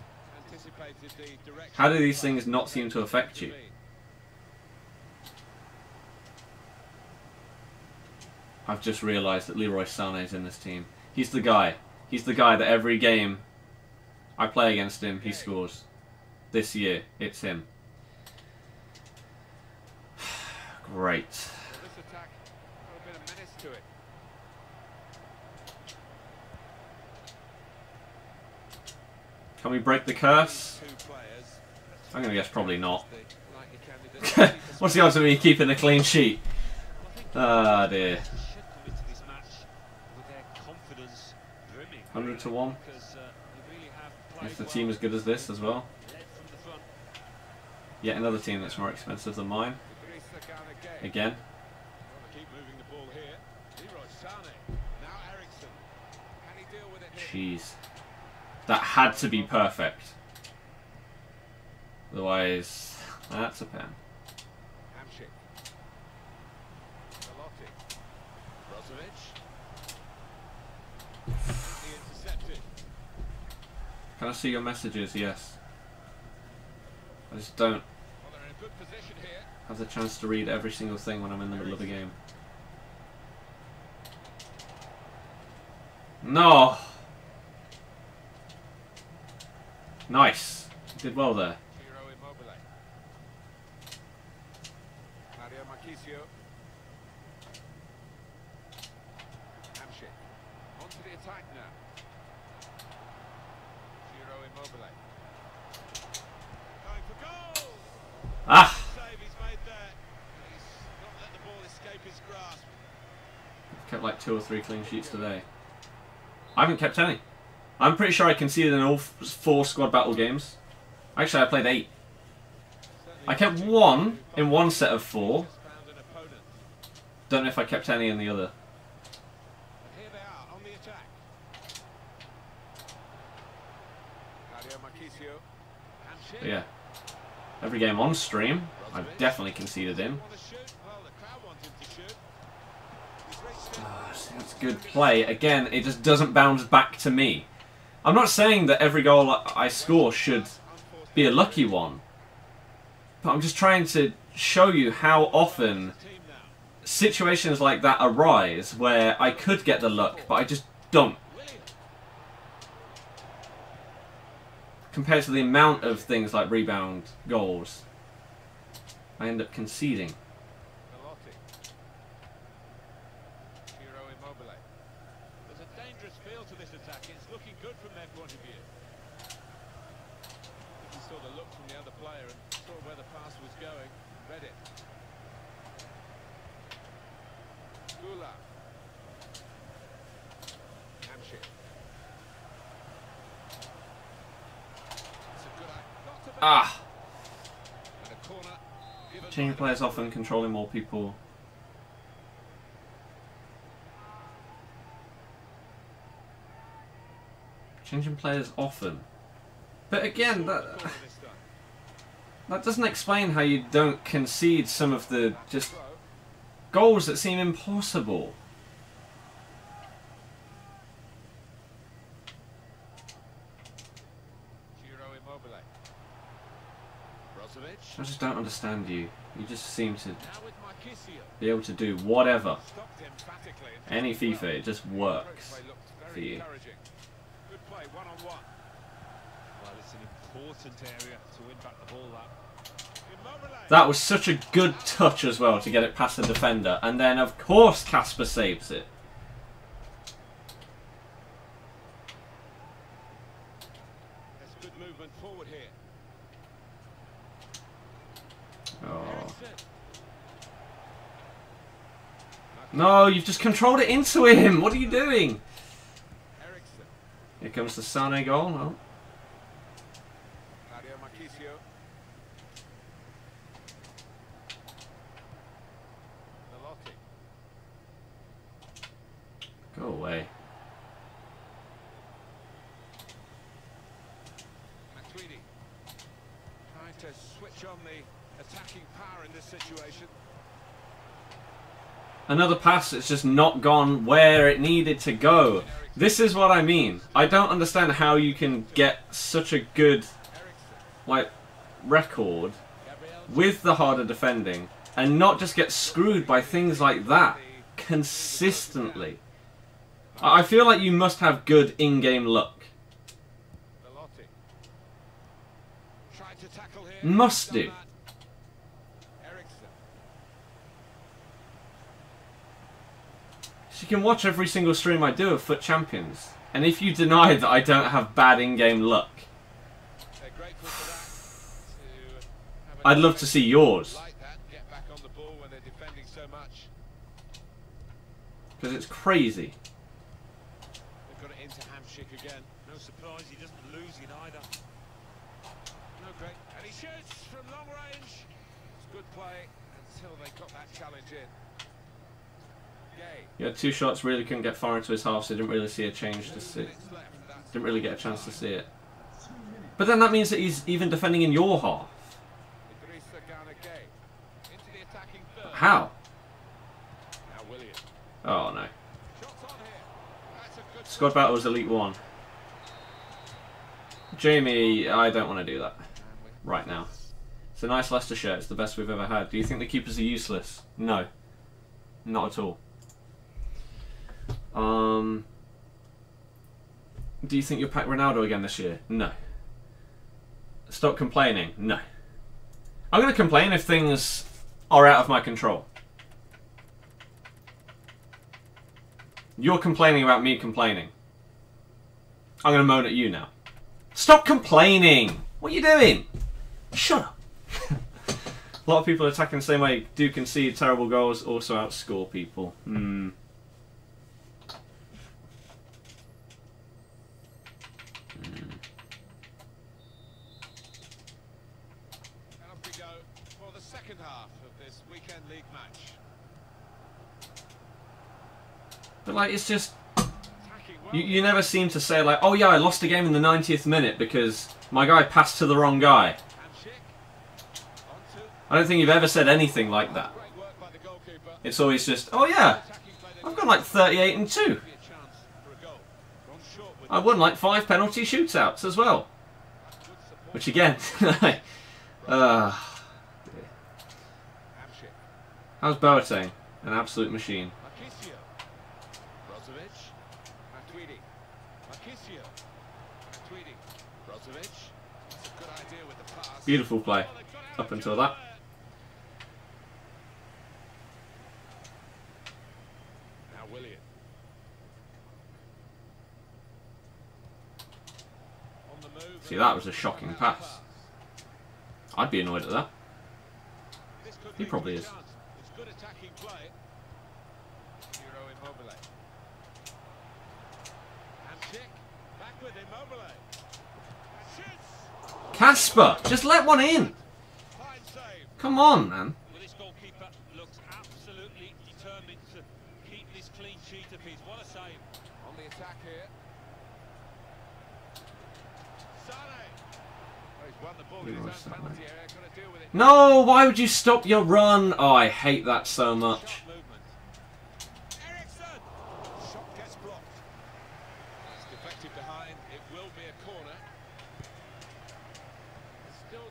How do these things not seem to affect you? I've just realised that Leroy Sané is in this team. He's the guy. He's the guy that every game I play against him, he scores. This year, it's him. Great. Can we break the curse? I'm going to guess probably not. What's the odds of me keeping a clean sheet? Ah, dear. 100 to 1. If the team as good as this as well. Yet another team that's more expensive than mine. Again. Jeez. That had to be perfect. Otherwise, that's a pen. Can I see your messages? Yes. I just don't have the chance to read every single thing when I'm in the middle of a game. No! Nice. Did well there. Ah! I've kept like 2 or 3 clean sheets today. I haven't kept any. I'm pretty sure I conceded in all 4 squad battle games. Actually, I played 8. I kept 1 in one set of 4. Don't know if I kept any in the other. But yeah. Every game on stream, I've definitely conceded in. That's good play. Again, it just doesn't bounce back to me. I'm not saying that every goal I score should be a lucky one. But I'm just trying to show you how often situations like that arise where I could get the luck, but I just don't. Compared to the amount of things like rebound goals, I end up conceding. There's a dangerous feel to this attack. It's looking good from their point of view. He saw the look from the other player and saw where the pass was going. Read it. Gula. Hamshik. Ah! Changing players often, controlling more people. Changing players often. But again, that doesn't explain how you don't concede some of the just goals that seem impossible. I just don't understand you. You just seem to be able to do whatever. Any FIFA, it just works for you. Well, it's an important area to win back the ball. That was such a good touch as well to get it past the defender, and then of course Casper saves it. There's good movement forward here. Oh. No, you've just controlled it into him. What are you doing? Here comes the Sané goal. No. Go away. Trying to switch on the attacking power in this situation. Another pass that's just not gone where it needed to go. This is what I mean. I don't understand how you can get such a good record with the harder defending and not just get screwed by things like that consistently. I feel like you must have good in-game luck. Must do. So you can watch every single stream I do of FUT Champions, and if you deny that I don't have bad in-game luck, I'd love to see yours. Because it's crazy. Again. No surprise he doesn't lose it either. No, great. And he shoots from long range. It's good play until they got that challenge in. Gay. He had 2 shots, really couldn't get far into his half, so didn't really see a change to see. Didn't really get a chance to see it. But then that means that he's even defending in your half. How? Oh no. Squad battle was Elite 1. Jamie, I don't want to do that right now. It's a nice Leicester shirt. It's the best we've ever had. Do you think the keepers are useless? No. Not at all. Do you think you'll pack Ronaldo again this year? No. Stop complaining? No. I'm going to complain if things are out of my control. You're complaining about me complaining. I'm going to moan at you now. Stop complaining! What are you doing? Shut up. A lot of people attacking the same way do concede terrible goals, also outscore people. And off we go for the second half of this weekend league match. But like, it's just... You never seem to say like, oh yeah, I lost a game in the 90th minute because my guy passed to the wrong guy. I don't think you've ever said anything like that. It's always just, oh yeah, I've got like 38 and 2. I won like 5 penalty shootouts as well. Which again, how's Boateng? An absolute machine. Beautiful play up until that. See, that was a shocking pass. I'd be annoyed at that. He probably is. Casper, just let one in. Come on, man. Well, this goalkeeper looks absolutely determined to keep this clean sheet of his. What a save. On the attack here. Sané. Oh, he's won the ball in his own penalty area. Got to deal with it. No, why would you stop your run? Oh, I hate that so much.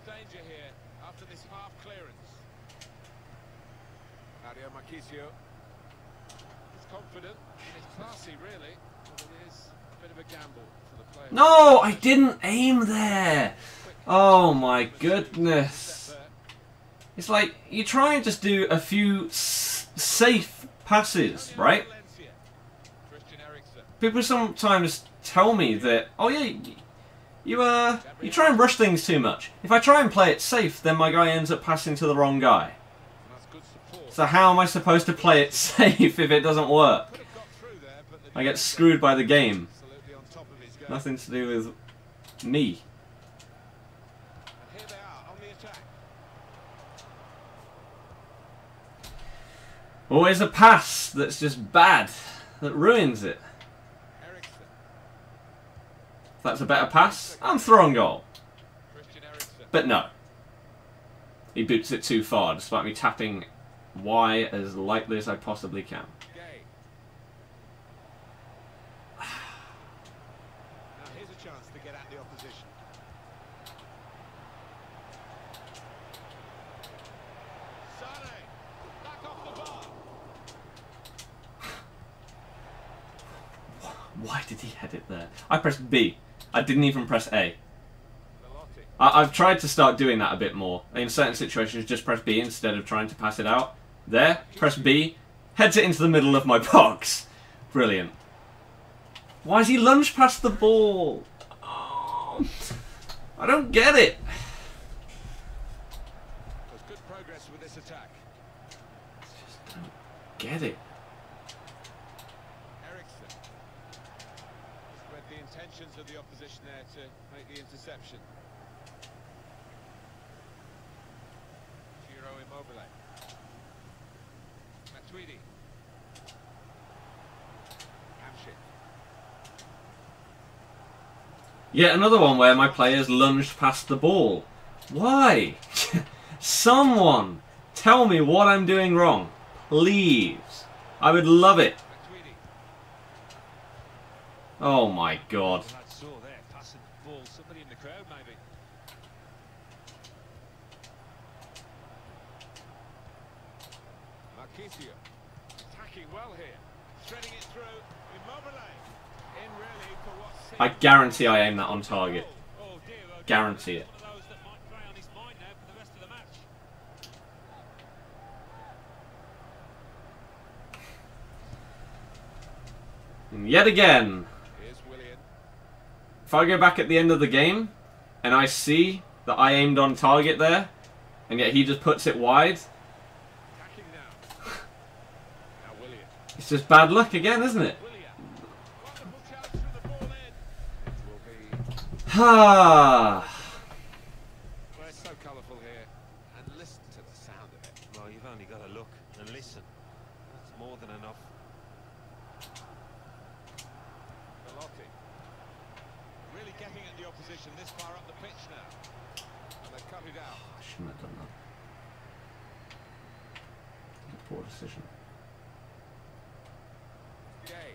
danger here after this half clearance. Mario Marchisio. He's confident and he's classy, really, but it is a bit of a gamble for the player. No, I didn't aim there. Oh my goodness. It's like you try and just do a few safe passes, right? People sometimes tell me that, oh yeah, you try and rush things too much. If I try and play it safe, then my guy ends up passing to the wrong guy. So how am I supposed to play it safe if it doesn't work? I get screwed by the game. Nothing to do with me. Always a pass that's just bad, that ruins it. If that's a better pass, I'm throwing goal. But no. He boots it too far, despite me tapping Y as lightly as I possibly can. Now here's a chance to get at the opposition. Sane, back off the bar. Why did he head it there? I pressed B. I didn't even press A. I've tried to start doing that a bit more. In certain situations, just press B instead of trying to pass it out. There, press B, heads it into the middle of my box. Brilliant. Why has he lunged past the ball? Oh, I don't get it. There's good progress with this attack. Just don't get it. Read the intentions of the opposition there to make the interception. Giro Immobile. Matuidi. Hamshik. Yet another one where my players lunged past the ball. Why? Someone tell me what I'm doing wrong. Please. I would love it. Oh my god. Saw there, passing the ball. Somebody in the crowd, maybe. Marchisio. Attacking well here. Threading it through. Immobile. In really for what seems... I guarantee I aim that on target. Oh dear, oh, Guarantee it. one of those that might play on his mind now for the rest of the match. And yet again, Here's Willian. if I go back at the end of the game and I see that I aimed on target there, and yet he just puts it wide, Attacking now. Now Willian. it's just bad luck again, isn't it? Willian. Wonderful chance with the ball in. It will be... Ah. Well, it's so colourful here. And listen to the sound of it. Well, you've only got to look and listen. That's more than enough. Velotti. Really getting at the opposition this far up the pitch now. And they've cut it out. I shouldn't have done that. Poor decision. Gay.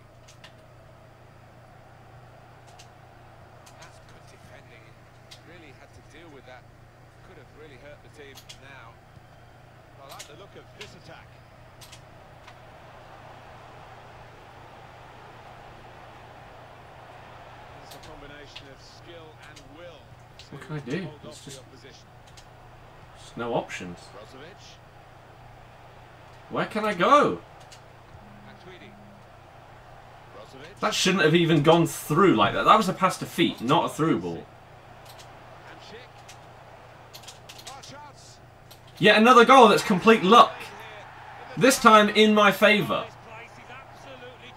That's good defending. Really had to deal with that. Could have really hurt the team now. I like the look of this attack. It's a combination of skill and will. What can I do? Hold It's off just- the opposition. There's no options. Brozovic. Where can I go? Matuidi. Brozovic. That shouldn't have even gone through like that. That was a pass to feet, not a through ball. Hamshik. Oh, chance. Yet another goal that's complete luck. This time in my favour.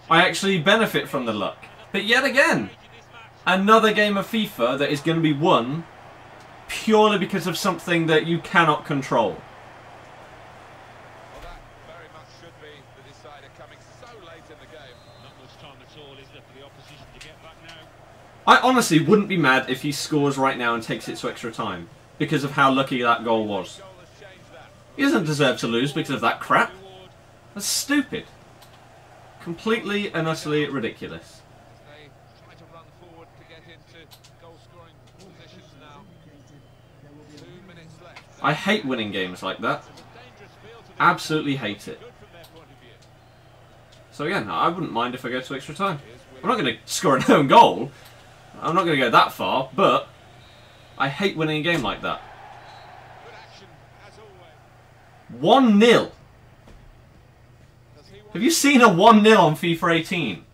I actually benefit from the luck. But yet again, another game of FIFA that is going to be won purely because of something that you cannot control. Well, that very much should be the decider coming so late in the game. Not much time at all, is there, for the opposition to get back now? I honestly wouldn't be mad if he scores right now and takes it to extra time because of how lucky that goal was. Goal has changed that. He doesn't deserve to lose because of that crap. That's stupid. Completely and utterly ridiculous. They try to run forward to get into goal-scoring positions now. 2 I hate winning games like that. Absolutely hate it. So again, I wouldn't mind if I go to extra time. I'm not going to score an own goal. I'm not going to go that far, but I hate winning a game like that. 1-0. Have you seen a 1-0 on FIFA 18?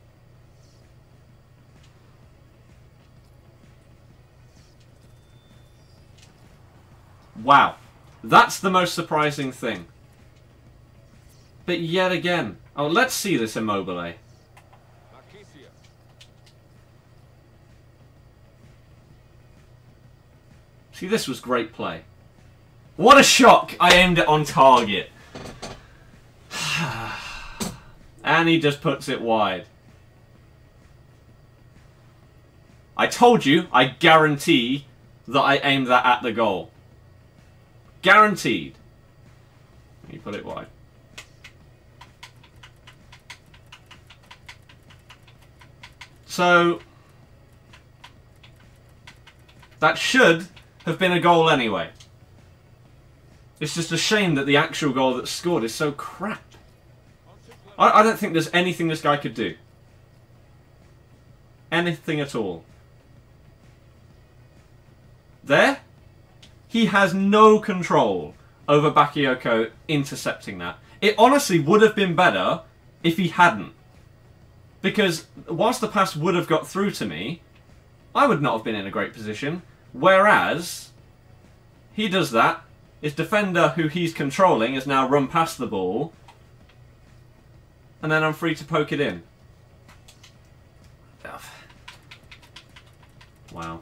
Wow. That's the most surprising thing. But yet again... Oh, let's see this Immobile. See, this was great play. What a shock! I aimed it on target. And he just puts it wide. I told you, I guarantee that I aimed that at the goal. Guaranteed. You put it wide. So, that should have been a goal anyway. It's just a shame that the actual goal that's scored is so crap. I don't think there's anything this guy could do. Anything at all. There, he has no control over Bakayoko intercepting that. It honestly would have been better if he hadn't. Because whilst the pass would have got through to me, I would not have been in a great position. Whereas, he does that. His defender, who he's controlling, has now run past the ball. And then I'm free to poke it in. Wow.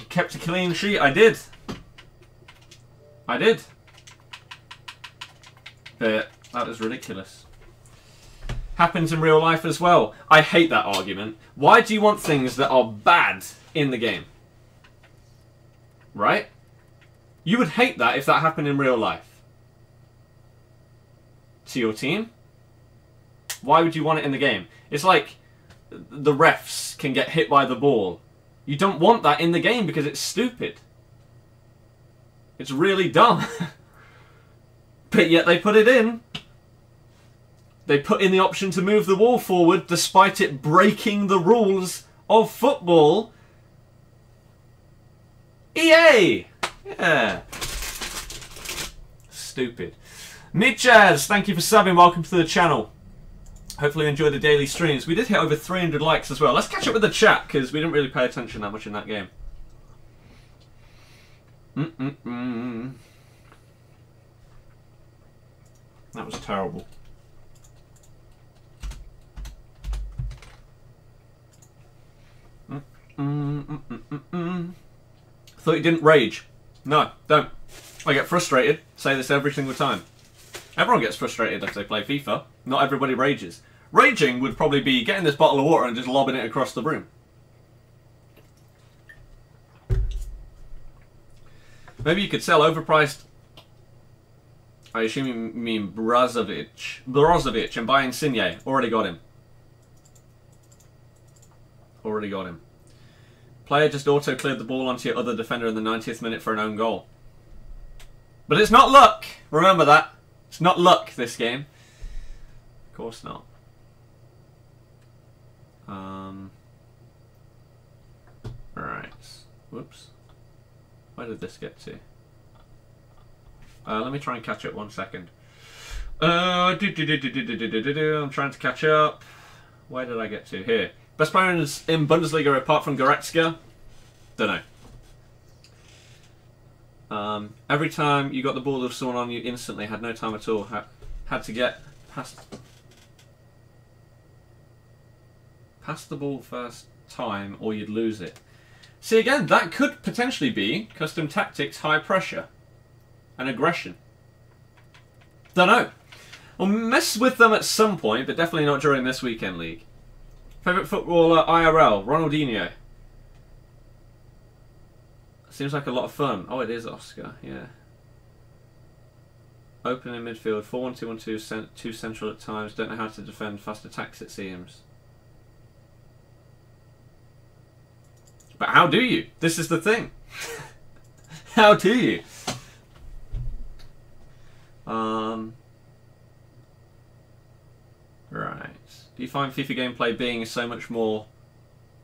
Kept a clean sheet. I did. I did. But that was ridiculous. Happens in real life as well. I hate that argument. Why do you want things that are bad in the game? Right? You would hate that if that happened in real life. To your team? Why would you want it in the game? It's like the refs can get hit by the ball. You don't want that in the game because it's stupid. It's really dumb. But yet they put it in. They put in the option to move the ball forward despite it breaking the rules of football. EA! Yeah. Stupid. Midjazz, thank you for subbing. Welcome to the channel. Hopefully you enjoyed the daily streams. We did hit over 300 likes as well. Let's catch up with the chat because we didn't really pay attention that much in that game. That was terrible. Thought you didn't rage. No, don't. I get frustrated. Say this every single time. Everyone gets frustrated if they play FIFA. Not everybody rages. Raging would probably be getting this bottle of water and just lobbing it across the room. Maybe you could sell overpriced... I assume you mean Brozovic and buy Insigne. Already got him. Already got him. Player just auto-cleared the ball onto your other defender in the 90th minute for an own goal. But it's not luck! Remember that. It's not luck, this game. Of course not. Right. Whoops. Where did this get to? Let me try and catch up 1 second. I'm trying to catch up. Where did I get to? Here. Best players in Bundesliga apart from Goretzka? Don't know. Every time you got the ball of someone on you instantly, had no time at all. Had to get past the ball first time or you'd lose it. See, again, that could potentially be custom tactics, high pressure and aggression. Don't know. We'll mess with them at some point, but definitely not during this weekend league. Favourite footballer IRL, Ronaldinho. Seems like a lot of fun. Oh, it is Oscar, yeah. Open in midfield, 4-1-2-1-2, too central at times. Don't know how to defend fast attacks, it seems. But how do you? This is the thing. How do you? Right. Do you find FIFA gameplay being so much more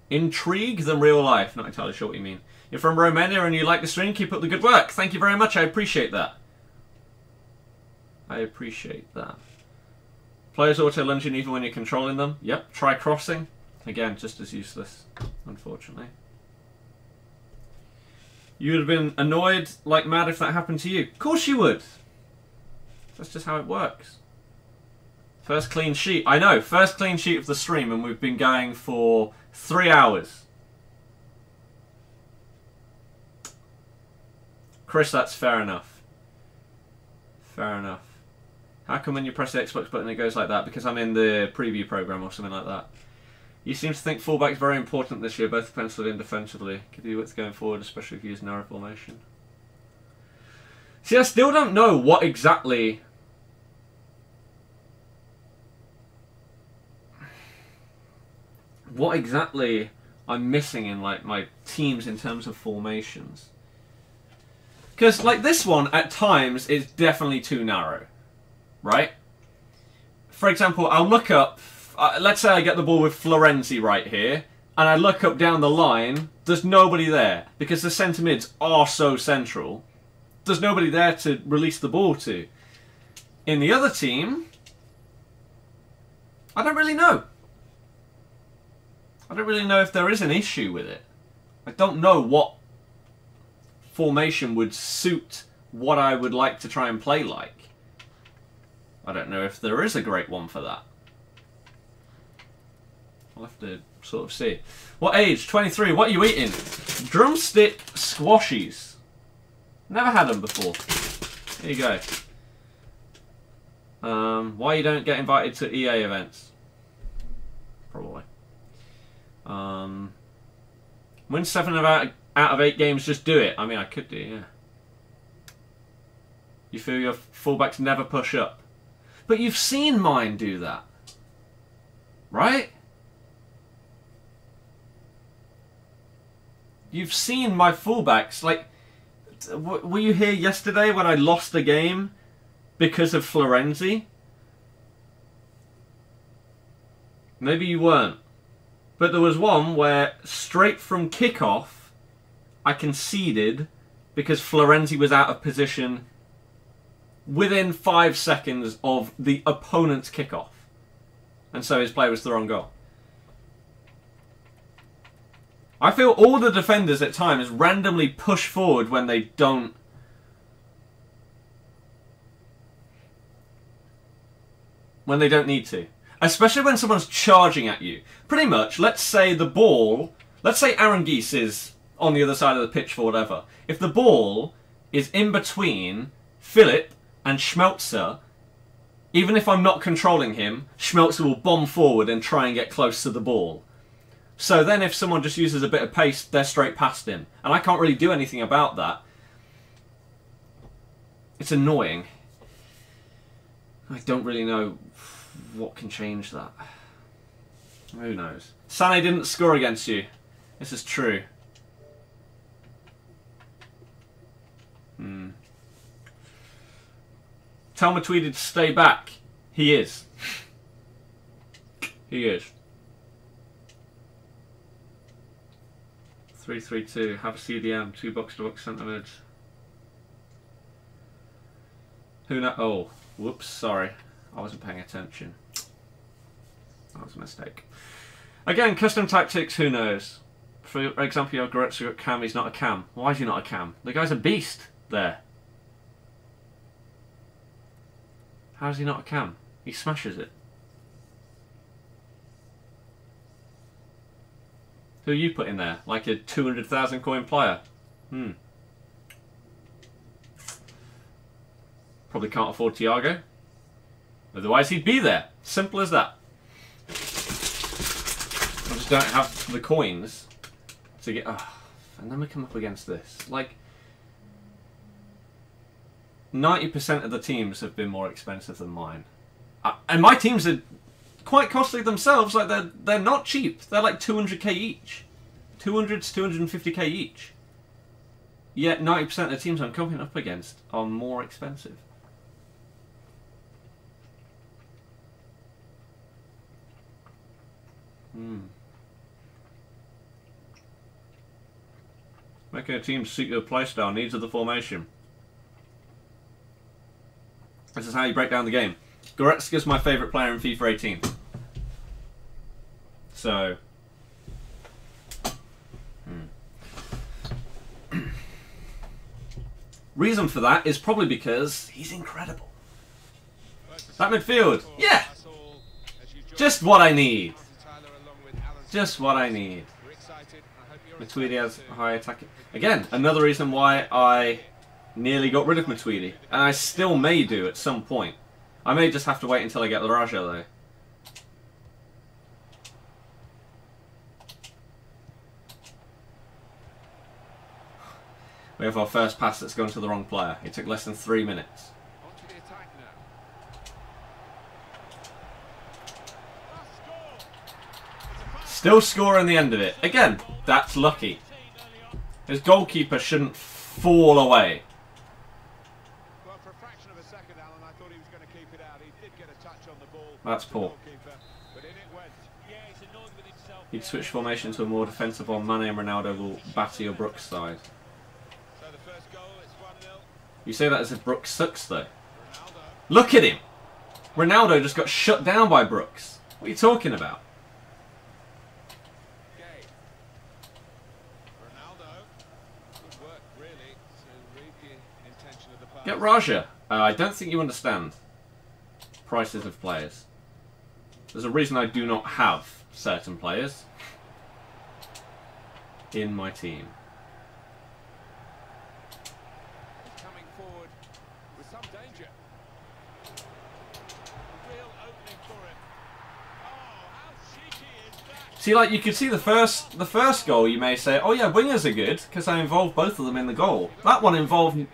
intrigue than real life? Not entirely sure what you mean. You're from Romania and you like the stream? Keep up the good work. Thank you very much. I appreciate that. I appreciate that. Players auto lunging even when you're controlling them. Yep. Try crossing. Again, just as useless, unfortunately. You would have been annoyed like mad if that happened to you. Of course you would. That's just how it works. First clean sheet. I know, first clean sheet of the stream, and we've been going for 3 hours. Chris, that's fair enough. Fair enough. How come when you press the Xbox button it goes like that? Because I'm in the preview program or something like that. You seem to think fullback's very important this year, both offensively and defensively. Give you width going forward, especially if you use narrow formation. See, I still don't know what exactly... what exactly I'm missing in like my teams in terms of formations. Because like this one, at times, is definitely too narrow. Right? For example, I'll look up... let's say I get the ball with Florenzi right here, and I look up down the line, there's nobody there, because the centre mids are so central. There's nobody there to release the ball to. In the other team, I don't really know. I don't really know if there is an issue with it. I don't know what formation would suit what I would like to try and play like. I don't know if there is a great one for that. I'll have to sort of see. What age? 23. What are you eating? Drumstick squashies. Never had them before. There you go. Why you don't get invited to EA events? Probably. Win 7 out of 8 games, just do it. I mean, I could do, yeah. You feel your fullbacks never push up. But you've seen mine do that. Right? You've seen my fullbacks. Like, were you here yesterday when I lost the game because of Florenzi? Maybe you weren't. But there was one where, straight from kickoff, I conceded because Florenzi was out of position within 5 seconds of the opponent's kickoff. And so his play was the wrong goal. I feel all the defenders at times randomly push forward when they don't... when they don't need to. Especially when someone's charging at you. Pretty much, let's say the ball... let's say Aaron Geese is on the other side of the pitch for whatever. If the ball is in between Philip and Schmelzer, even if I'm not controlling him, Schmelzer will bomb forward and try and get close to the ball. So then if someone just uses a bit of pace, they're straight past him. And I can't really do anything about that. It's annoying. I don't really know what can change that. Who knows? Sané didn't score against you. This is true. Telma tweeted to stay back. He is. He is. 3-3-2. Have a CDM. 2 box-to-box centre mids. Who knows? Oh, whoops. Sorry. I wasn't paying attention. That was a mistake. Again, custom tactics, who knows? For example, you have Goretzka at cam, he's not a cam. Why is he not a cam? The guy's a beast there. How is he not a cam? He smashes it. Who you put in there? Like a 200,000 coin player? Probably can't afford Thiago. Otherwise he'd be there. Simple as that. I just don't have the coins to get... Oh, and then we come up against this. Like... 90% of the teams have been more expensive than mine. And my teams are quite costly themselves. Like, they're not cheap. They're like 200k each. 200 to 250k each. Yet 90% of the teams I'm coming up against are more expensive. Making a team suit your playstyle, needs of the formation. This is how you break down the game. Goretzka's my favourite player in FIFA 18. So... Reason for that is probably because he's incredible. That midfield, yeah! Just what I need. Just what I need. Matuidi has high attacking. Again, another reason why I nearly got rid of Matuidi. And I still may do at some point. I may just have to wait until I get Raja though. We have our first pass that's gone to the wrong player. It took less than 3 minutes. Still scoring the end of it. Again, that's lucky. His goalkeeper shouldn't fall away. Well, for a fraction of a second, Alan, I thought he was going to keep it out. He did get a touch on the ball. That's poor. But in it went. Yeah, he's annoyed with himself. He'd switch formation to a more defensive one. Mane and Ronaldo will batter your Brooks side. So the first goal, it's 1-0. You say that as if Brooks sucks though. Ronaldo. Look at him! Ronaldo just got shut down by Brooks. What are you talking about? Gay. Ronaldo. Good work, really, to read the intention of the pass. Get Raja. I don't think you understand prices of players. There's a reason I do not have certain players in my team. He's coming forward with some danger. A real opening for him. Oh, how cheeky is that? See, like, you could see the first goal, you may say, oh yeah, wingers are good, because I involved both of them in the goal. That one involved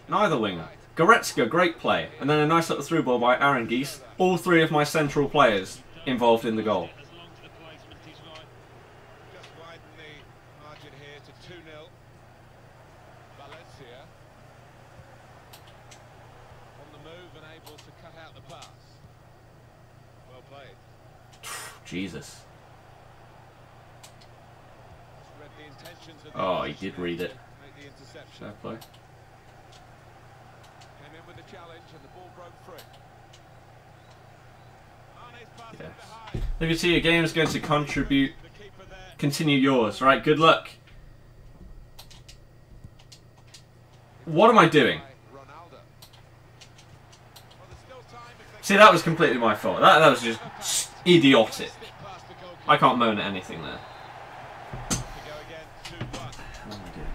neither winger. Goretzka, great play. And then a nice little through ball by Aaron Geese. All three of my central players involved in the goal. As long as the placement is right. Just widen the margin here to 2-0. Valencia on the move and able to cut out the pass. Well played. Jesus. Just read the intentions of the Oh, he did read it. make the interception. Fair play. Came in with the challenge and the ball broke free. Mane's passing Yes. behind. If you see your game is going to contribute, The keeper there. continue yours. Right, good luck. What am I doing? Ronaldo. Well, there's still time if they See, that was completely my fault. That was just idiotic. slip past the goalkeeper. I can't moan at anything there. To go again, 2-1. What am I doing?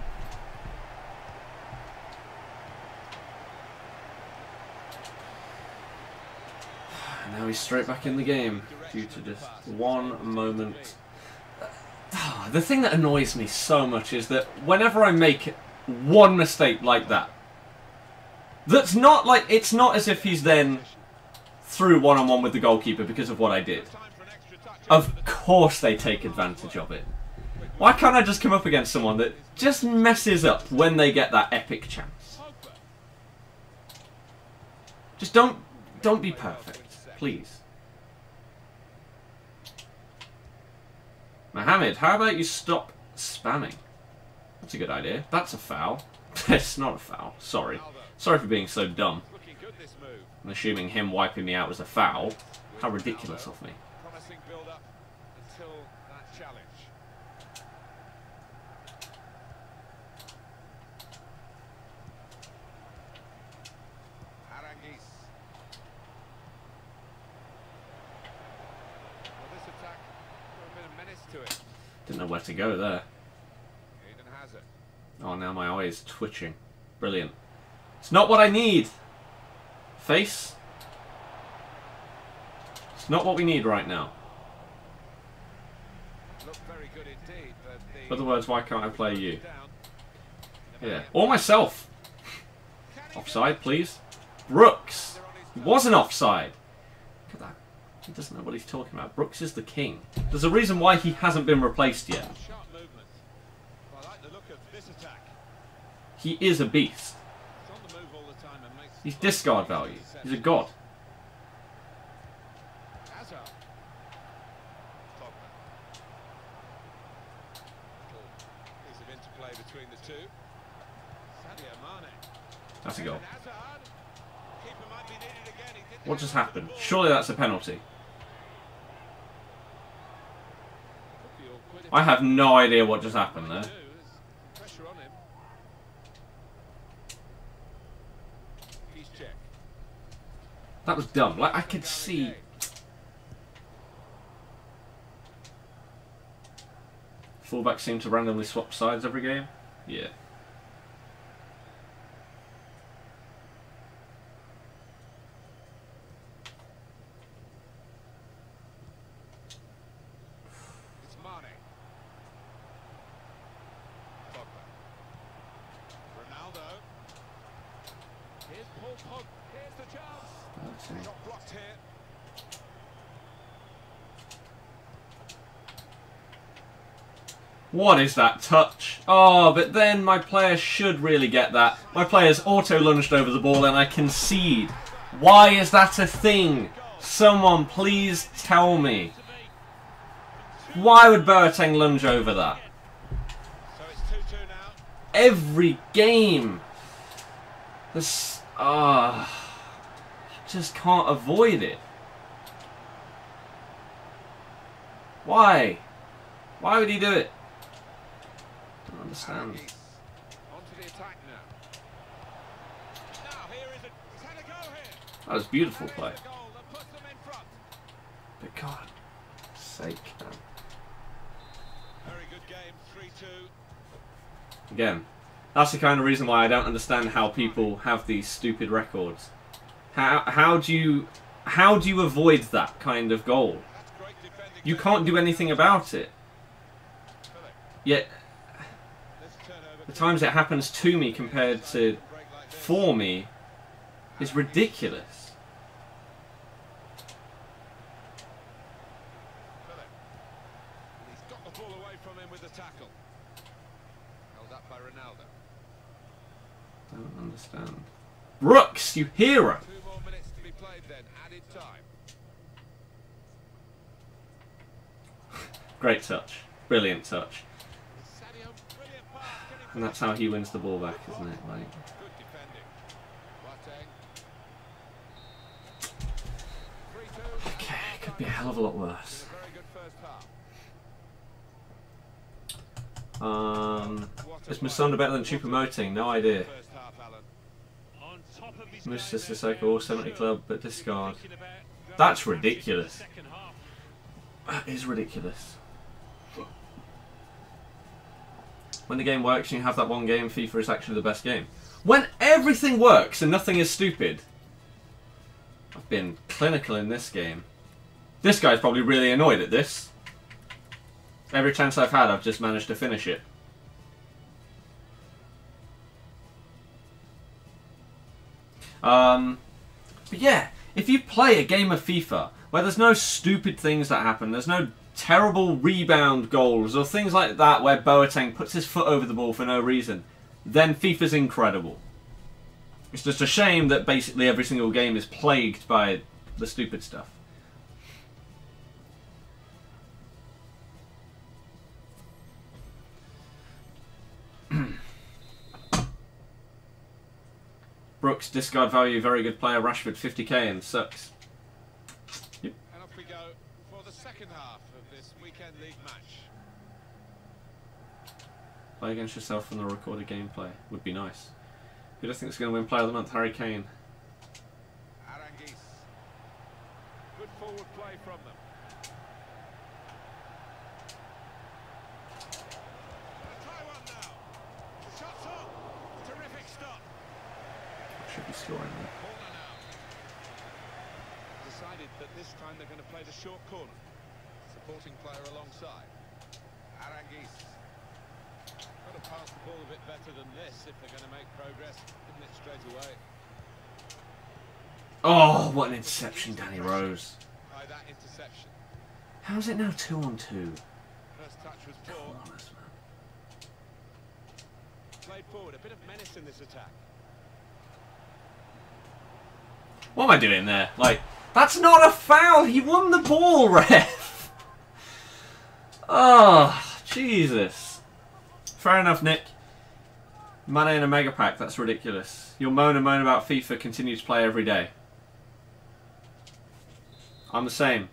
And now he's straight back in the game due to just one moment. The thing that annoys me so much is that whenever I make one mistake like that, that's not like, it's not as if he's then through one-on-one with the goalkeeper because of what I did. Time for an extra touch. Of course they take advantage of it. Why can't I just come up against someone that just messes up when they get that epic chance? Pogba. Just don't be perfect, please. Mohammed, how about you stop spamming? That's a good idea. That's a foul. It's not a foul. Sorry. Sorry for being so dumb. Looking good this move. And assuming him wiping me out was a foul. How ridiculous of me. Promising build up until that challenge. Aranguiz. Well, this attack got a bit of menace to it. Didn't know where to go there. Eden Hazard. Oh, now my eye is twitching. Brilliant. It's not what I need. Face. It's not what we need right now. Looked very good indeed, but the In other words, why can't I play you? down. Yeah. Or myself. Can Offside, please. Brooks wasn't offside. Look at that. He doesn't know what he's talking about. Brooks is the king. There's a reason why he hasn't been replaced yet. Sharp movement. I like the look of this attack. He is a beast. It's on the move all the time and makes He's discard value. He's a god. Hazard. Pogba. Little piece of interplay between the two. Sadio Mane. That's a goal. Hazard. Keeper might be needed again. He didn't What just have happened? the ball. Surely that's a penalty. Could be awkward if I have no idea what just happened there. do. There's pressure on him. He's check. That was dumb. Like, I could see... Fullbacks seem to randomly swap sides every game. Yeah. It's Mane. Pogba. Ronaldo. Here's Paul Pogba. Here's the chance. Got blocked here. What is that touch? Oh, but then my player should really get that. My player's auto-lunged over the ball and I concede. Why is that a thing? Someone please tell me. Why would Boateng lunge over that? So it's 2-2 now. Every game. This... you just can't avoid it. Why? Why would he do it? I don't understand. Onto the attack now. Now here is a... He's had a go here. That was beautiful play. Here's the goal that puts them in front. But God sake, man. Very good game. 3-2. Again, that's the kind of reason why I don't understand how people have these stupid records. How do you avoid that kind of goal? That's great defending. You can't do anything about it. Yet This turnover the times it happens to me compared to for me is ridiculous. He's got the ball away from him with the tackle. Held up by Ronaldo. I don't understand. Brooks, you hero! 2 more minutes to be played then. Added time. Great touch. Brilliant touch. Sadio, brilliant pass. Can he And that's how he wins the ball back, isn't it? Like, Good defending. Boateng. 3-2. okay, it could be a hell of a lot worse. A very good first half. Is Musonda better than Choupo-Moting? No idea. First half, Alan. On top of his Musa game, Sissoko, all 70 club, but discard. thinking about going That's back into the ridiculous. second half. That is ridiculous. When the game works and you have that one game, FIFA is actually the best game. When everything works and nothing is stupid. I've been clinical in this game. This guy's probably really annoyed at this. Every chance I've had, I've just managed to finish it. But yeah, if you play a game of FIFA where there's no stupid things that happen, there's no terrible rebound goals or things like that where Boateng puts his foot over the ball for no reason, then FIFA's incredible. It's just a shame that basically every single game is plagued by the stupid stuff. Brooks, discard value, very good player. Rashford, 50k and sucks. Yep. And off we go for the second half of this weekend league match. Play against yourself from the recorded gameplay. Would be nice. Who do you think is going to win Player of the Month? Harry Kane. Aranguiz. Good forward play from them. Gonna try one now. The shot's on. Terrific stop. Should be scoring there. Corner now. Decided that this time they're going to play the short corner. Supporting player alongside. Aranguiz. Got to pass the ball a bit better than this if they're going to make progress, isn't it, straight away? Oh, what an interception, Danny Rose. By that interception. How is it now 2-on-2? First touch was poor. Flawless, man. Played forward, a bit of menace in this attack. What am I doing there? Like, that's not a foul! He won the ball, ref! Oh, Jesus. Fair enough, Nick. Mane in a mega pack, that's ridiculous. You'll moan and moan about FIFA, continue to play every day. I'm the same.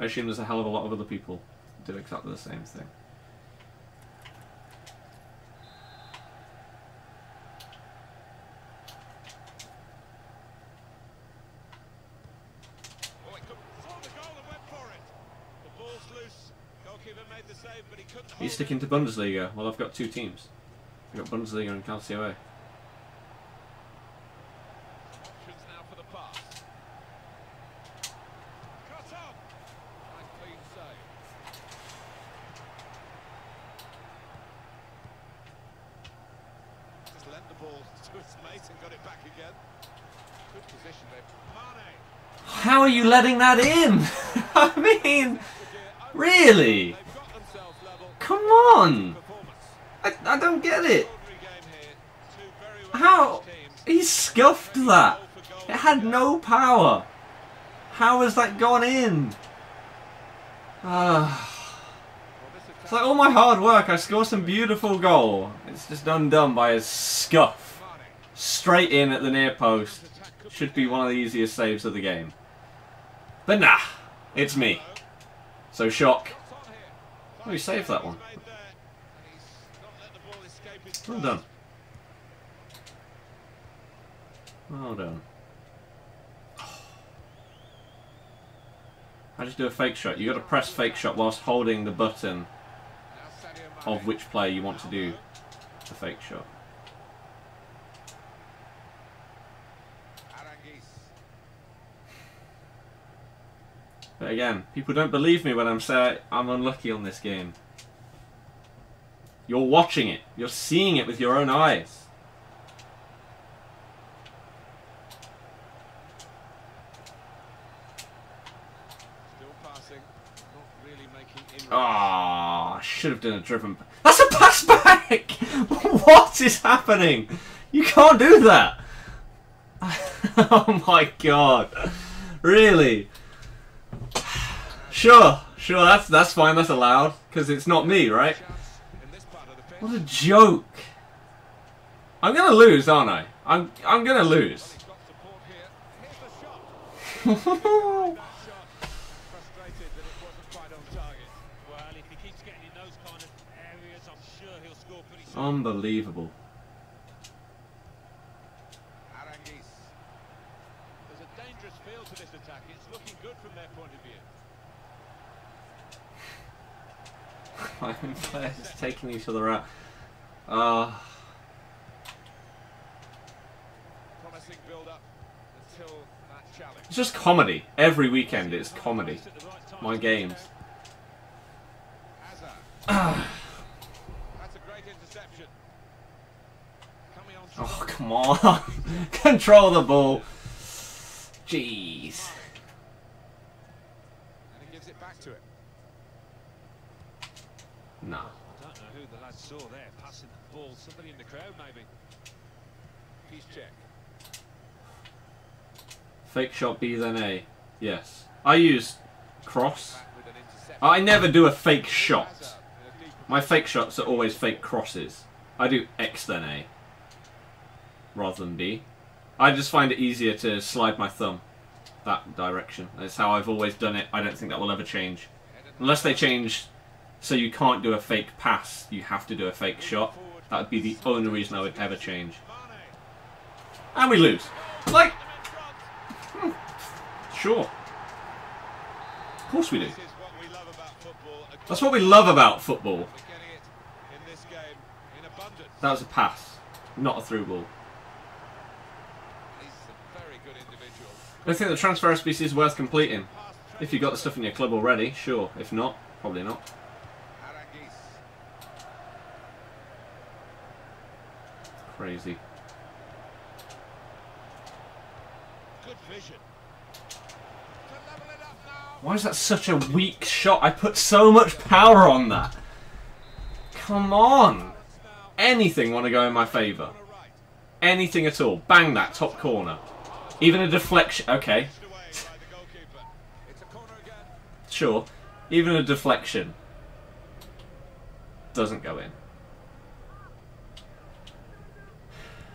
I assume there's a hell of a lot of other people who do exactly the same thing. Oh, he saw the goal and went for it. The ball's loose. Goalkeeper made the save, but he couldn't hold Are you sticking to Bundesliga? Well, I've got two teams. I've got Bundesliga and Calcio A. Options now for the pass. Cut up. Nice clean save. Just lent the ball to his mate and got it back again. Good position there. Mane. How are you letting that in? I mean, really? They've got themselves level. Come on! Performance. I don't get it. Extraordinary game here. Two very well How? managed teams. He scuffed that. Goal for goal It had no power. How has that gone in? Well, this It's attack- like all my hard work. I score some beautiful goal. It's just undone by a scuff. Mane. Straight in at the near post. Should be one of the easiest saves of the game. But nah, it's me. So shock. It's on here. Oh, he saved that one. He's made there, and he's not let the ball escape his Well grasp. done. Well done. I just do a fake shot. You got to press fake shot whilst holding the button Now Sadio Mane. of which player you want to do the fake shot. Aranguiz. But again, people don't believe me when I'm saying I'm unlucky on this game. You're watching it. You're seeing it with your own eyes. Still passing. Not really making inroads. Ah, I should have done a driven. That's a pass back! What is happening? You can't do that! Oh my god. Really? Sure, that's fine, that's allowed. Because it's not me, right? Chance in this part of the pitch. What a joke. I'm gonna lose, aren't I? I'm gonna lose. He's got support here. Here's the shot. That shot. Frustrated that it wasn't quite on target. Well, if he keeps getting in those kind of areas, I'm sure he'll score pretty soon. Unbelievable. Aranguiz. There's a dangerous feel to this attack. It's looking good from their point of view. My own players taking each other out. Promising build-up until that challenge. It's just comedy. Every weekend it's comedy. At the right time. My games. Hazard. That's a great interception. Coming on strong. Oh, come on. Control the ball. Jeez. And he gives it back to it. No. I don't know who the lads saw there passing the ball. Somebody in the crowd, maybe. He's check. Fake shot B then A. Yes. I use cross. Back with an interception. I never do a fake shot. Hazard in a deep My fake shots are always fake crosses. I do X then A. Rather than B. I just find it easier to slide my thumb that direction. That's how I've always done it. I don't think that will ever change. Unless they change so you can't do a fake pass, you have to do a fake shot. That would be the only reason I would ever change. Mane. And we lose. Like, sure. Of course we do. This is what we love about football. That's what we love about football. We're getting it in this game in abundance. That was a pass, not a through ball. He's a very good individual. I think the transfer SBC is worth completing. If you've got the stuff in your club already, sure. If not, probably not. Aranguiz. Crazy. Good vision. To level it up now. Why is that such a weak shot? I put so much power on that. Come on. Anything want to go in my favour? Anything at all. Bang that top corner. Even a deflection. Okay. Sure. Even a deflection doesn't go in.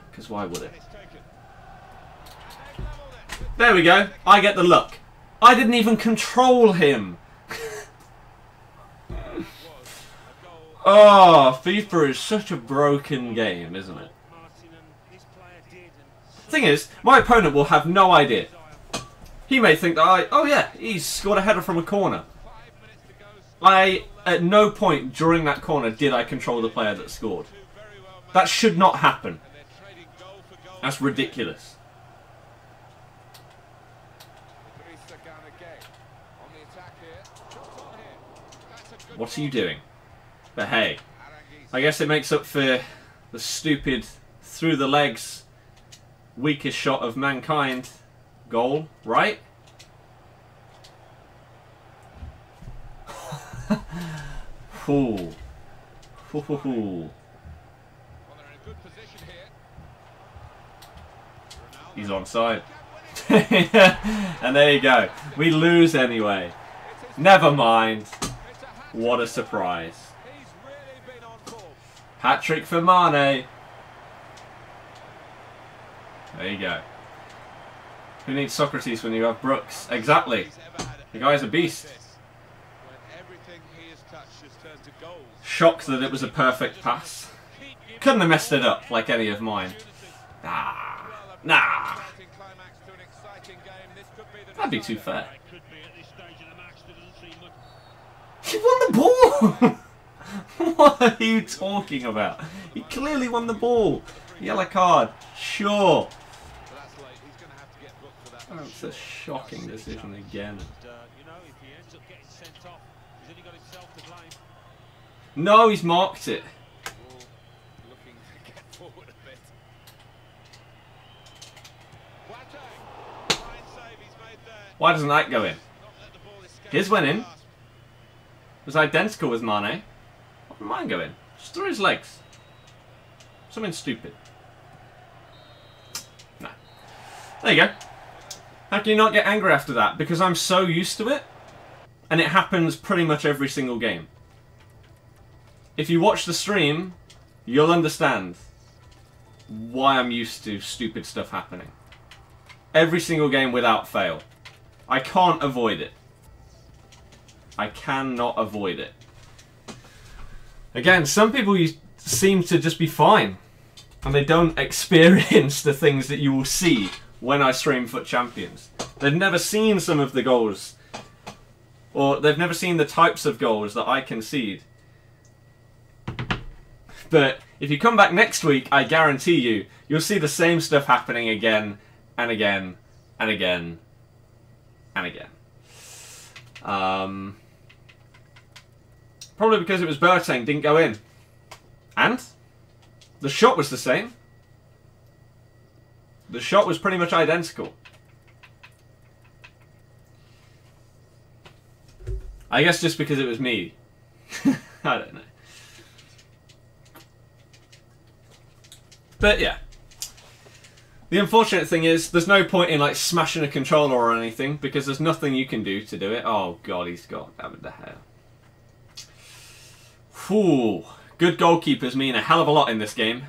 Because why would it? There we go. I get the look. I didn't even control him. Oh, FIFA is such a broken game, isn't it? Thing is, my opponent will have no idea. He may think that oh yeah, he's scored a header from a corner. At no point during that corner did I control the player that scored. That should not happen. That's ridiculous. What are you doing? But hey, I guess it makes up for the stupid through the legs weakest shot of mankind goal, right? Ooh. Ooh. He's onside. And there you go. We lose anyway. Never mind. What a surprise. Hat-trick for Mane. There you go. Who needs Socrates when you have Brooks? Exactly. The guy's a beast. Shocked that it was a perfect pass. Couldn't have messed it up like any of mine. Nah. That'd be too fair. He won the ball! What are you talking about? He clearly won the ball. Yellow card. Sure. That's a shocking decision again. No, he's marked it. Why doesn't that go in? His went in. It was identical with Mane. Why did mine go in? Just through his legs. Something stupid. No. There you go. How can you not get angry after that? Because I'm so used to it. And it happens pretty much every single game. If you watch the stream, you'll understand why I'm used to stupid stuff happening. Every single game without fail. I can't avoid it. I cannot avoid it. Again, some people seem to just be fine. And they don't experience the things that you will see when I stream FUT Champions. They've never seen some of the goals. Or they've never seen the types of goals that I concede. But if you come back next week, I guarantee you, you'll see the same stuff happening again and again and again and again. Probably because it was Boateng didn't go in. And the shot was the same. The shot was pretty much identical. I guess just because it was me. I don't know. But yeah. The unfortunate thing is, there's no point in like smashing a controller or anything, because there's nothing you can do to do it. Oh god, he's got David De Gea. Whew. Good goalkeepers mean a hell of a lot in this game.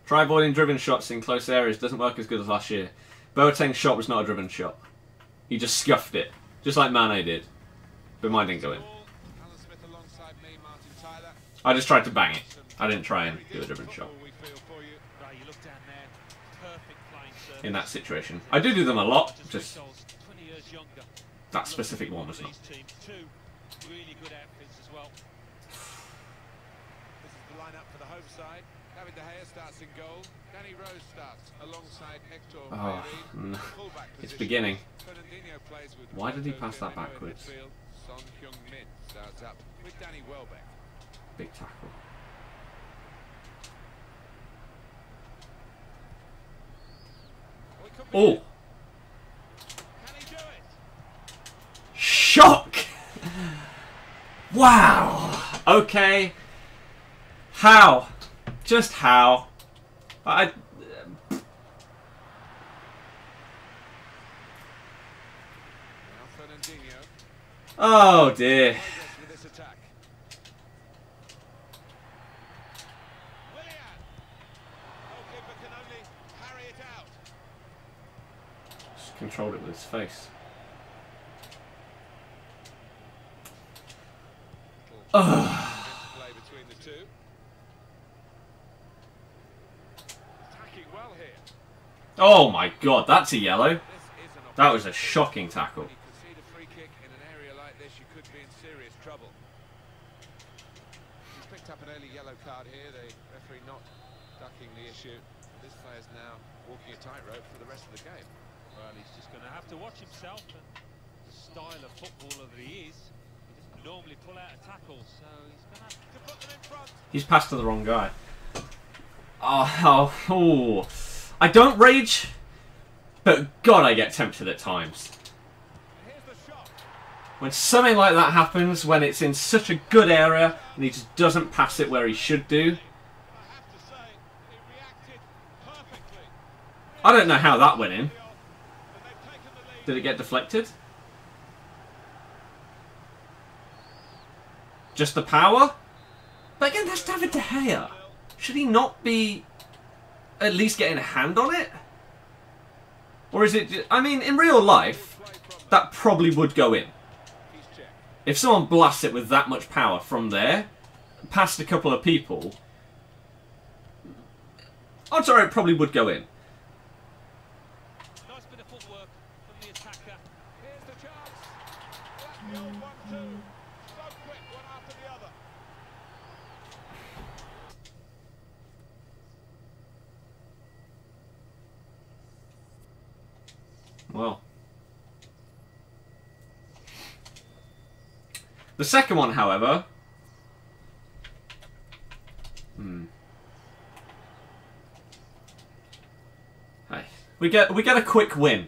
Try avoiding driven shots in close areas. Doesn't work as good as last year. Boateng's shot was not a driven shot. He just scuffed it. Just like Mane did. But mine didn't go in. I just tried to bang it. I didn't try and do a driven shot. In that situation. I do them a lot. Just that specific one was not. Really good outfits as well. This is the lineup for the home side. David De Gea starts in goal. Danny Rose starts alongside Hector. Oh, no. It's beginning. Why did he pass that backwards? Son Heung-min starts up with Danny Welbeck. Big tackle. could be Oh. it. Can he do it? Shock! Wow. Okay. How? Just how? Now Fernandinho. Oh dear. Progress with this attack. Willian. Goalkeeper can only parry it out. Just controlled it with his face. Interplay between the two. Attacking well here. Oh my god, that's a yellow. This is an That was a shocking tackle. When you concede a free kick in an area like this, you could be in serious trouble. He's picked up an early yellow card here. The referee not ducking the issue. This player's now walking a tightrope for the rest of the game. Well, he's just going to have to watch himself and the style of footballer that he is. He doesn't normally pull out a tackle, so he's going to have To put them in front. He's passed to the wrong guy. Oh. I don't rage, but God, I get tempted at times. Here's the shot. When something like that happens, when it's in such a good area, and he just doesn't pass it where he should do. I have to say, he reacted perfectly. I don't know how that went in. And they've taken the lead. Did it get deflected? Just the power? But again, that's David De Gea. Should he not be at least getting a hand on it? Or is it... I mean, in real life, that probably would go in. He's checked. If someone blasts it with that much power from there, past a couple of people, odds are it probably would go in. nice bit of footwork from the attacker. Here's the chance. That's the old 1-2. So quick, one after the other. Well. The second one, however... Hey. We get a quick win.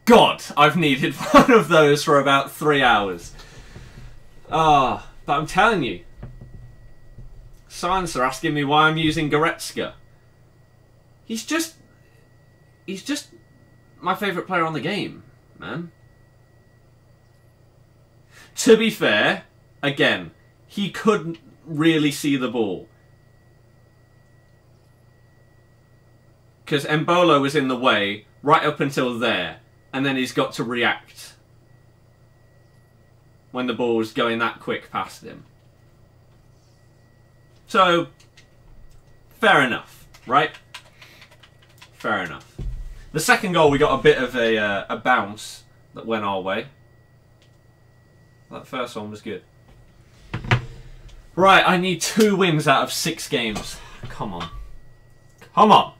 God, I've needed one of those for about 3 hours. But I'm telling you. Science are asking me why I'm using Goretzka. He's just my favourite player on the game, man. To be fair, again, he couldn't really see the ball. Because Embolo was in the way right up until there. And then he's got to react when the ball was going that quick past him. So, fair enough, right? Fair enough. The second goal, we got a bit of a bounce that went our way. That first one was good. Right, I need 2 wins out of 6 games. Come on. Come on.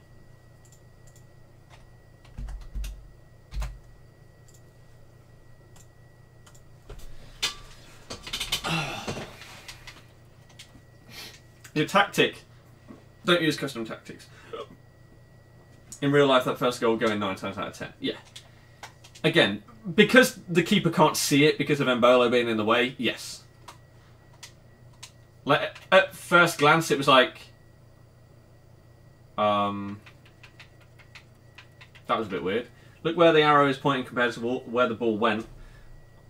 Your tactic. Don't use custom tactics. In real life, that first goal will go in 9 times out of 10. Yeah. Again, because the keeper can't see it because of Embolo being in the way, yes. Like, at first glance, it was like... that was a bit weird. Look where the arrow is pointing compared to where the ball went.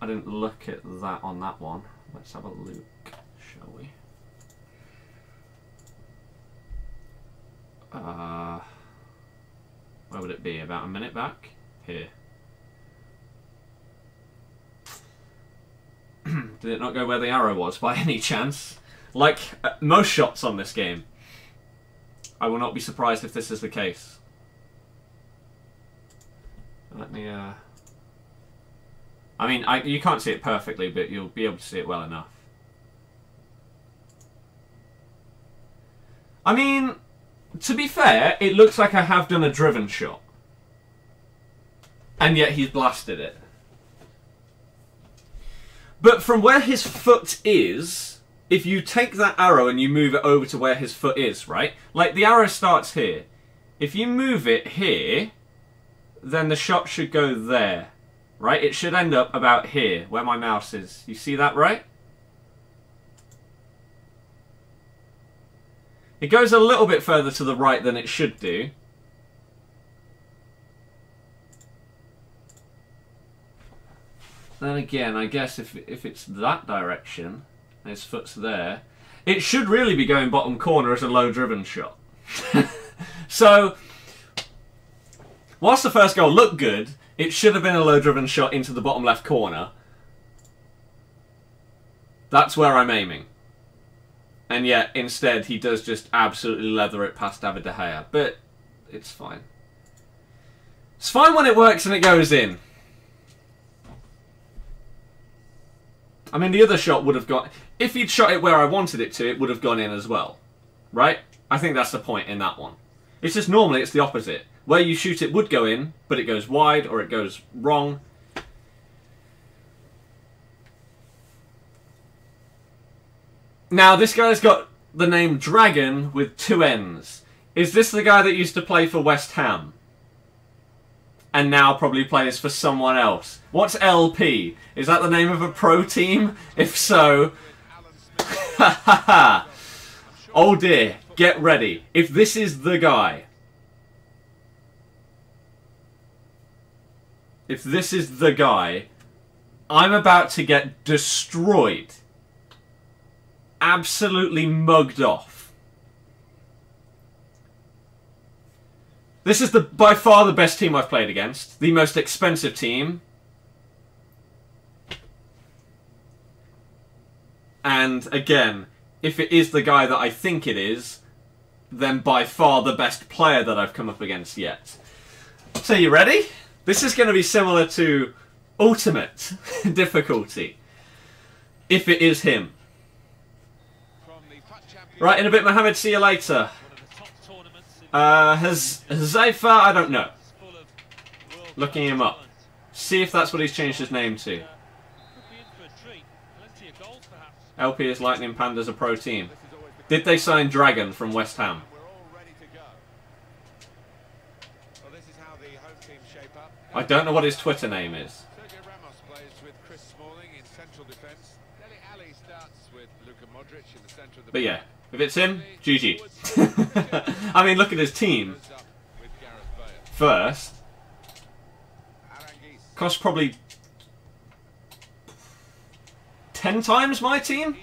I didn't look at that on that one. Let's have a look, shall we? Where would it be? About a minute back? Here. Did it not go where the arrow was by any chance? Like most shots on this game. I will not be surprised if this is the case. Let me, I mean, you can't see it perfectly, but you'll be able to see it well enough. I mean... To be fair, it looks like I have done a driven shot. And yet he's blasted it. But from where his foot is, if you take that arrow and you move it over to where his foot is, right? Like the arrow starts here. If you move it here, then the shot should go there. Right? It should end up about here, where my mouse is. You see that, right? It goes a little bit further to the right than it should do. Then again, I guess if it's that direction, and his foot's there, it should really be going bottom corner as a low-driven shot. So, whilst the first goal looked good, it should have been a low-driven shot into the bottom left corner. That's where I'm aiming. And yet, instead, he does just absolutely leather it past David De Gea. But, it's fine. It's fine when it works and it goes in. I mean, the other shot would have gone... If he'd shot it where I wanted it to, it would have gone in as well. Right? I think that's the point in that one. It's just normally it's the opposite. Where you shoot it would go in, but it goes wide or it goes wrong. Now, this guy's got the name Dragon with 2 N's. Is this the guy that used to play for West Ham? And now probably plays for someone else. What's LP? Is that the name of a pro team? If so... Ha ha ha! Oh dear, get ready. If this is the guy... If this is the guy, I'm about to get destroyed. Absolutely mugged off. This is by far the best team I've played against. The most expensive team. And again, if it is the guy that I think it is, then by far the best player that I've come up against yet. So you ready? This is going to be similar to Ultimate difficulty. If it is him. Right, in a bit, Mohammed. See you later. Hazaifa, I don't know. Looking him up. See if that's what he's changed his name to. LP is Lightning Pandas a pro team. Did they sign Dragon from West Ham? I don't know what his Twitter name is. But yeah, if it's him, GG. I mean, look at his team. First. Cost probably 10 times my team?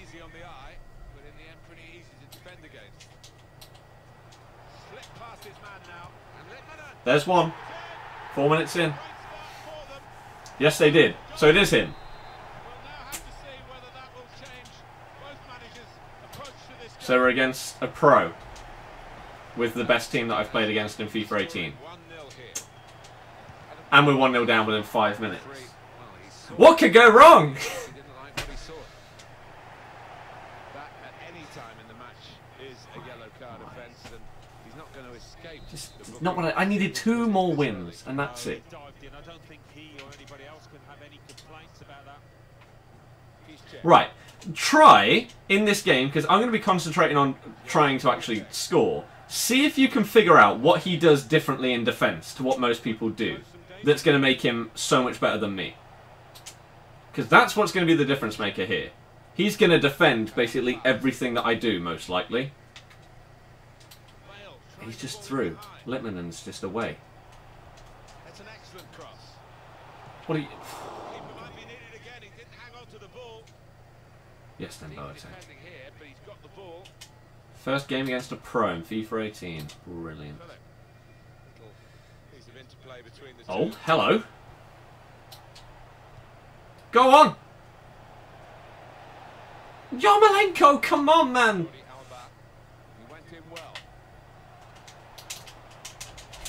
There's one. 4 minutes in. Yes, they did. So it is him. So we're against a pro. With the best team that I've played against in FIFA 18. And we're 1-0 down within 5 minutes. What could go wrong? Just not what I needed 2 more wins, and that's it. Right. Try, in this game, because I'm going to be concentrating on trying to actually score, see if you can figure out what he does differently in defence to what most people do. That's going to make him so much better than me. Because that's what's going to be the difference maker here. He's going to defend basically everything that I do, most likely. He's just through. Litmanen's just away. What are you... Yes, then Boateng. First game against a pro in FIFA 18. Brilliant. Oh, hello. Go on! Yarmolenko, come on, man!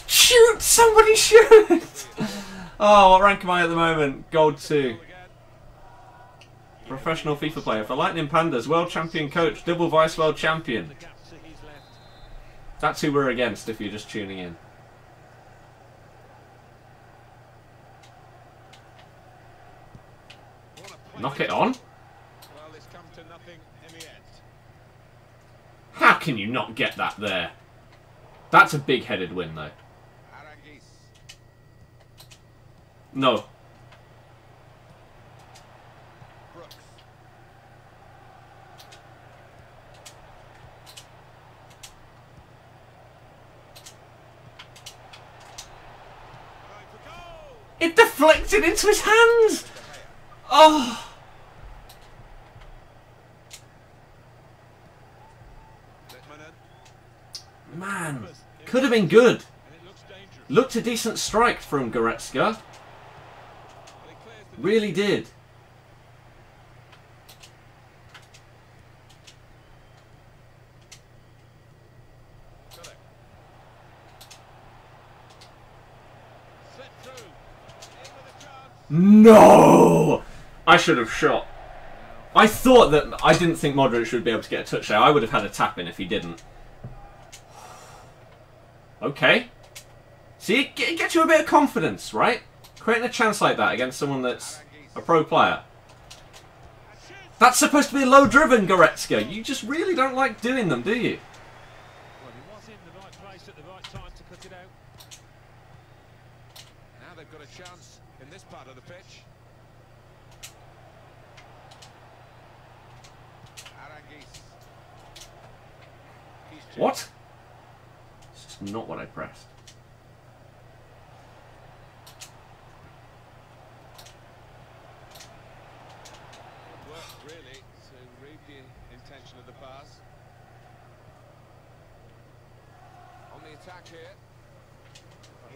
Shoot! Somebody shoot! Oh, what rank am I at the moment? Gold 2. Professional FIFA player for Lightning Pandas, World Champion Coach, double Vice World Champion. That's who we're against if you're just tuning in. Knock it on. How can you not get that there? That's a big-headed win, though. No. Brooks. Going for goal. It deflected into his hands! Oh! Littmanen. Man, could have been good. And it looks dangerous. Looked a decent strike from Goretzka. Well, he clears the Really did. Philip. Slip through. In with a chance. No! I should have shot. I thought that... I didn't think Modric would be able to get a touch there. I would have had a tap in if he didn't. Okay. See, it gets you a bit of confidence, right? Creating a chance like that against someone that's a pro player. That's supposed to be a low-driven Goretzka. You just really don't like doing them, do you? Well, he was in the right place at the right time to cut it out. Now they've got a chance in this part of the pitch. Arangis. What? This is not what I pressed. It worked really to read the intention of the pass. On the attack here.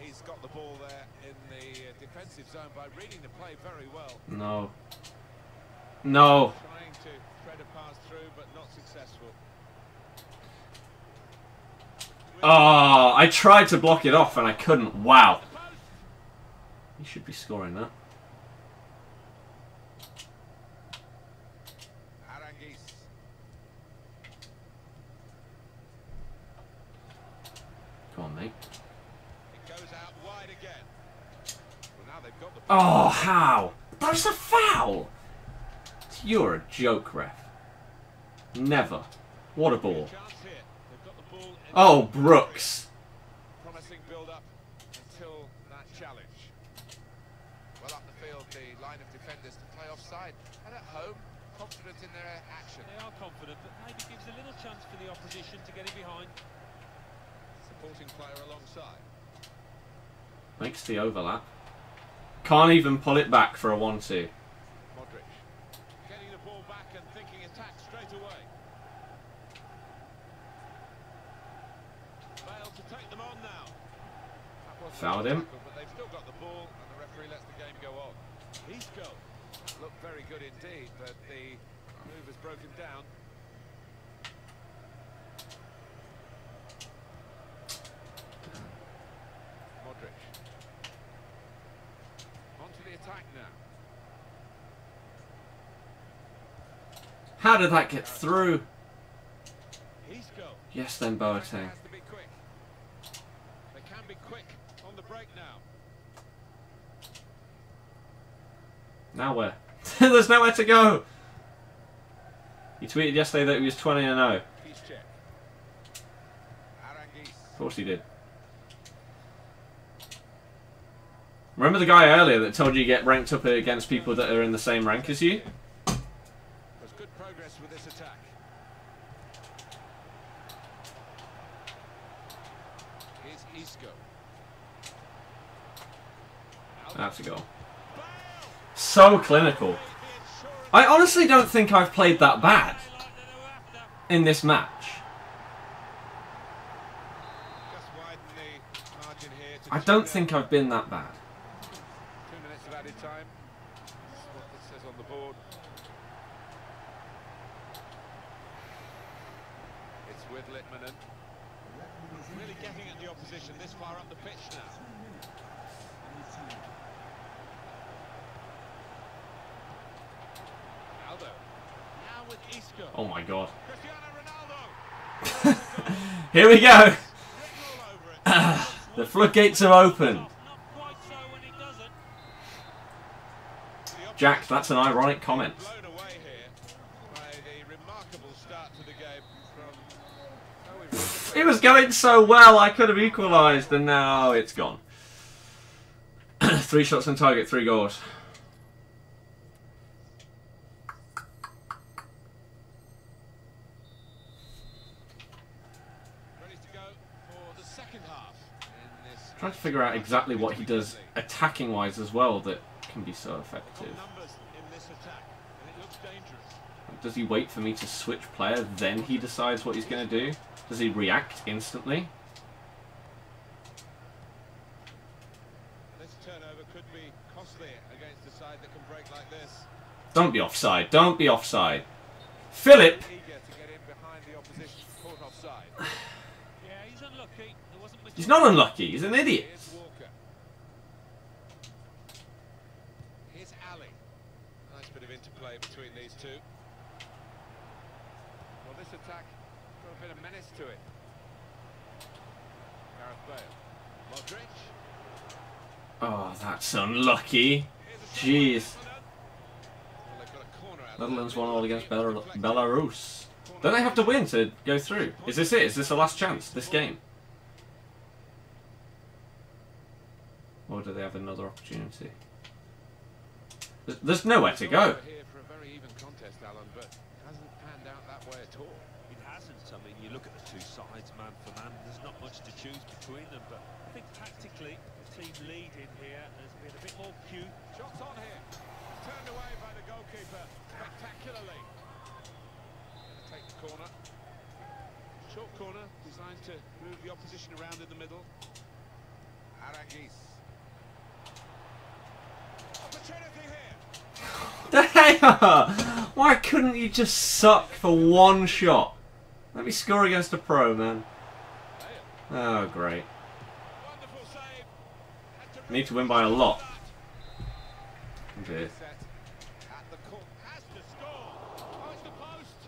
He's got the ball there in the defensive zone by reading the play very well. No. No. Trying to thread a pass through, but not successful. Oh, I tried to block it off and I couldn't. Wow. You should be scoring that. Arangis. Come on, mate. It goes out wide again. Well, now they've got the Oh, how? That's a foul! You're a joke, ref. Never. What a ball. chance here. They've got the ball in Oh, Brooks. promising build-up until that challenge. Well, up the field, the line of defenders to play offside. And at home, confident in their action. They are confident, but maybe gives a little chance for the opposition to get in behind. Supporting player alongside. Makes the overlap. Can't even pull it back for a 1-2. Modric. Getting the ball back and thinking attack straight away. Failed to take them on now. That wasn't Fouled a him. tackle, but they've still got the ball and the referee lets the game go on. Isco. Looked very good indeed, but the move has broken down. Modric. On to the attack now. How did that get through? Isco. Yes, then Pressure Boateng. has to be quick. They can be quick on the break now. Now where? There's nowhere to go. He tweeted yesterday that he was 20-0. He's check. Arangis. Of course he did. Remember the guy earlier that told you get ranked up against people that are in the same rank as you? There's good progress with this attack. Here's Isco. That's a goal. So clinical. I honestly don't think I've played that bad in this match. Just widen the margin here to I don't think I've been that bad. 2 minutes of added time. That's what it says on the board. It's with Littmanen. Really getting at the opposition this far up the pitch now. Aldo. Now with Isco. Oh my god. Cristiano Ronaldo. Here we go. Written all over it. The floodgates are open. Not quite so when he doesn't. The Jack, that's an ironic comment. blown away here by the remarkable start to the game from It was going so well, I could have equalised, and now it's gone. 3 shots on target, 3 goals. Ready to go for the second half in this. Trying to figure out exactly what he does attacking wise as well that can be so effective. Numbers in this attack, and it looks dangerous. Does he wait for me to switch player, then he decides what he's going to do? Does he react instantly? This turnover could be costly against a side that can break like this. Don't be offside. Don't be offside. Philip! Eager to get in behind the opposition, caught offside. Yeah, he's unlucky. There wasn't much. He's not unlucky. He's an idiot. Here's Walker. Here's Ali. Nice bit of interplay between these two. Well, this attack got a bit of menace to it. Gareth Bale. Modric. Oh, that's unlucky. Jeez. Well, they've got a corner out Netherlands there. 1-0 against Belarus. Don't they have to win to go through? Is this it? Is this the last chance, this game? Or do they have another opportunity? There's nowhere to go. Here for a very even contest, Alan, but hasn't panned out that way at all. It hasn't. I mean, you look at the two sides, man for man. There's not much to choose between them, but I think tactically, the team lead in here has been a bit more cute. Shots on here. Turned away by the goalkeeper spectacularly. Gonna take the corner. Short corner designed to move the opposition around in the middle. Arangis. Opportunity here. The hell! Why couldn't you just suck for one shot? Let me score against a pro, man. Oh, great. Wonderful save. Had Need to win by a lot. that. Dear. Set at the corner. Has to score. Oh, it's the post.